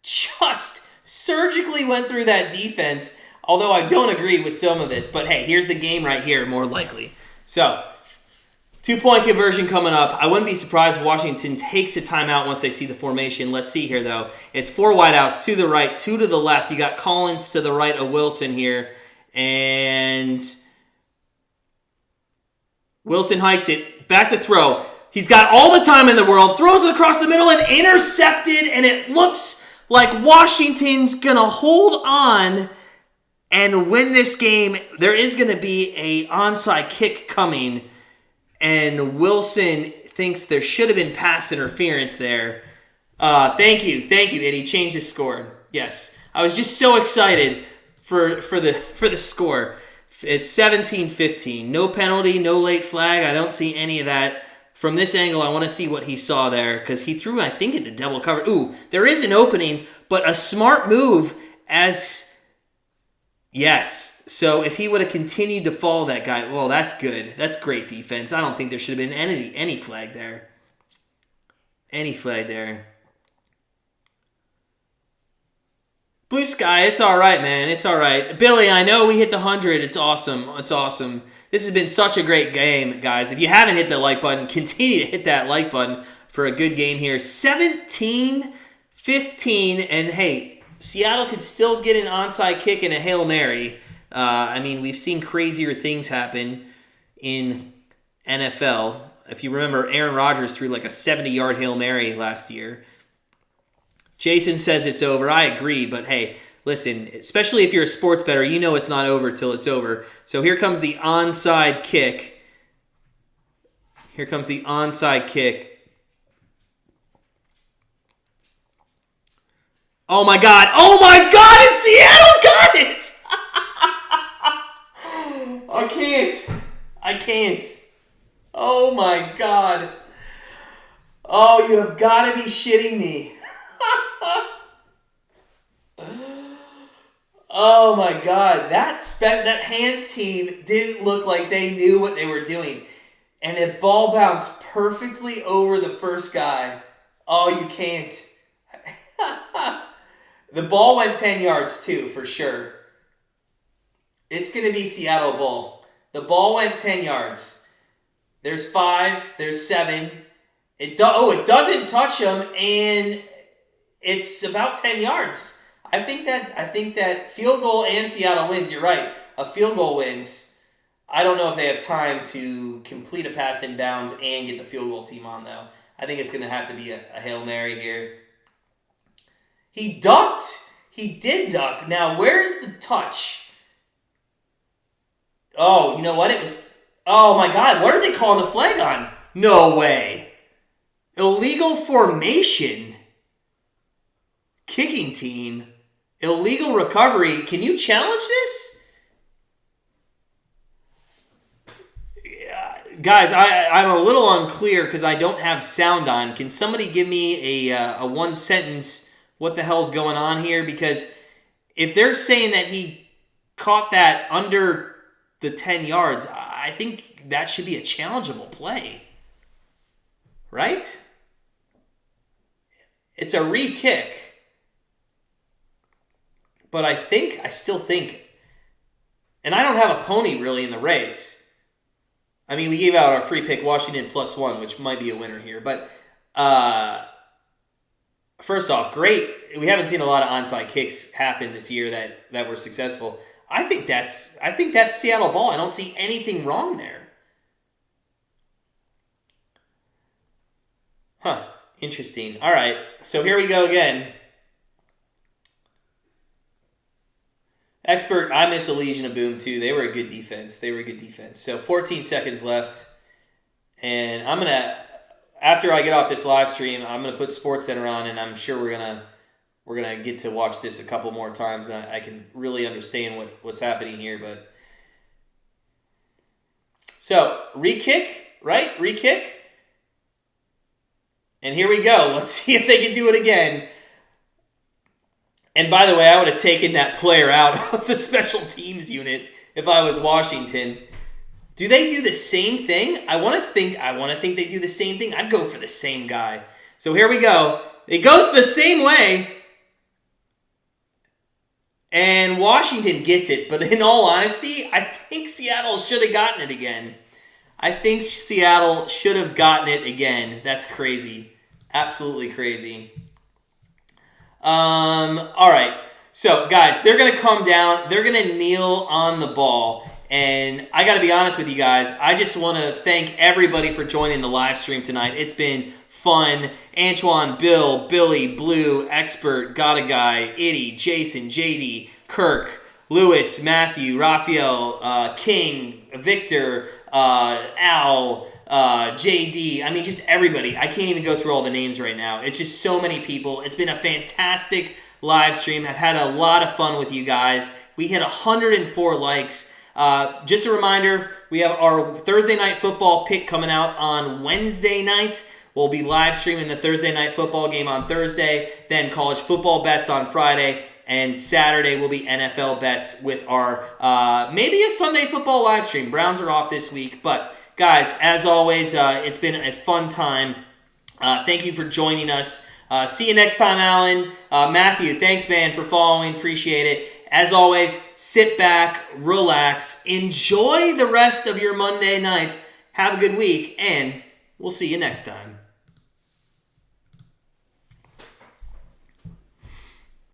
[SPEAKER 1] just surgically went through that defense. Although I don't agree with some of this. But hey, here's the game right here, more likely. So, 2-point conversion coming up. I wouldn't be surprised if Washington takes a timeout once they see the formation. Let's see here, though. It's 4 wideouts, 2 to the right, 2 to the left. You got Collins to the right of Wilson here. And Wilson hikes it. Back to throw. He's got all the time in the world. Throws it across the middle and intercepted. And it looks like Washington's going to hold on and win this game. There is going to be a onside kick coming. And Wilson thinks there should have been pass interference there. Thank you, Eddie. Changed his score. Yes, I was just so excited for the score. It's 17-15. No penalty, no late flag. I don't see any of that. From this angle, I want to see what he saw there because he threw, I think, into double cover. Ooh, there is an opening, but a smart move as... Yes. So if he would have continued to follow that guy, well, that's good. That's great defense. I don't think there should have been any flag there. Any flag there. Blue Sky, it's all right, man. It's all right. Billy, I know we hit the 100. It's awesome. This has been such a great game, guys. If you haven't hit the like button, continue to hit that like button for a good game here. 17-15, and hey, Seattle could still get an onside kick and a Hail Mary. I mean, we've seen crazier things happen in NFL. If you remember, Aaron Rodgers threw like a 70-yard Hail Mary last year. Jason says it's over. I agree, but hey, listen, especially if you're a sports bettor, you know it's not over till it's over. So here comes the onside kick. Oh my God, and Seattle got it! I can't. I can't. Oh my God. Oh, you have got to be shitting me. Oh my God. That hands team didn't look like they knew what they were doing. And the ball bounced perfectly over the first guy. Oh, you can't. The ball went 10 yards too, for sure. It's going to be Seattle ball. The ball went 10 yards. There's 5. There's 7. It doesn't touch him, and it's about 10 yards. I think that field goal and Seattle wins. You're right. A field goal wins. I don't know if they have time to complete a pass in bounds and get the field goal team on, though. I think it's going to have to be a Hail Mary here. He ducked. He did duck. Now, where's the touch? Oh, you know what? It was... Oh, my God. What are they calling the flag on? No way. Illegal formation. Kicking team. Illegal recovery. Can you challenge this? Guys, I'm a little unclear because I don't have sound on. Can somebody give me a one sentence, what the hell's going on here? Because if they're saying that he caught that under the 10 yards, I think that should be a challengeable play. Right? It's a re-kick. But I still think, and I don't have a pony really in the race. I mean, we gave out our free pick Washington +1, which might be a winner here. But first off, great. We haven't seen a lot of onside kicks happen this year that were successful. I think that's Seattle ball. I don't see anything wrong there. Huh. Interesting. All right. So here we go again. Expert, I missed the Legion of Boom too. They were a good defense. So 14 seconds left. And I'm going to, after I get off this live stream, I'm going to put SportsCenter on, and I'm sure we're going to get to watch this a couple more times. And I can really understand what's happening here. But so, re-kick, right? Re-kick. And here we go. Let's see if they can do it again. And by the way, I would have taken that player out of the special teams unit if I was Washington. Do they do the same thing? I want to think they do the same thing. I'd go for the same guy. So here we go. It goes the same way. And Washington gets it. But in all honesty, I think Seattle should have gotten it again. That's crazy. Absolutely crazy. All right. So, guys, they're going to come down. They're going to kneel on the ball. And I got to be honest with you guys. I just want to thank everybody for joining the live stream tonight. It's been fun. Antoine, Bill, Billy, Blue, Expert, Got a Guy, Itty, Jason, JD, Kirk, Lewis, Matthew, Raphael, King, Victor, Al, JD, I mean, just everybody. I can't even go through all the names right now. It's just so many people. It's been a fantastic live stream. I've had a lot of fun with you guys. We hit 104 likes. Just a reminder, we have our Thursday Night Football pick coming out on Wednesday night. We'll be live streaming the Thursday Night Football game on Thursday, then college football bets on Friday, and Saturday will be NFL bets with our maybe a Sunday football live stream. Browns are off this week, but guys, as always, it's been a fun time. Thank you for joining us. See you next time, Alan. Matthew, thanks, man, for following. Appreciate it. As always, sit back, relax, enjoy the rest of your Monday night. Have a good week, and we'll see you next time.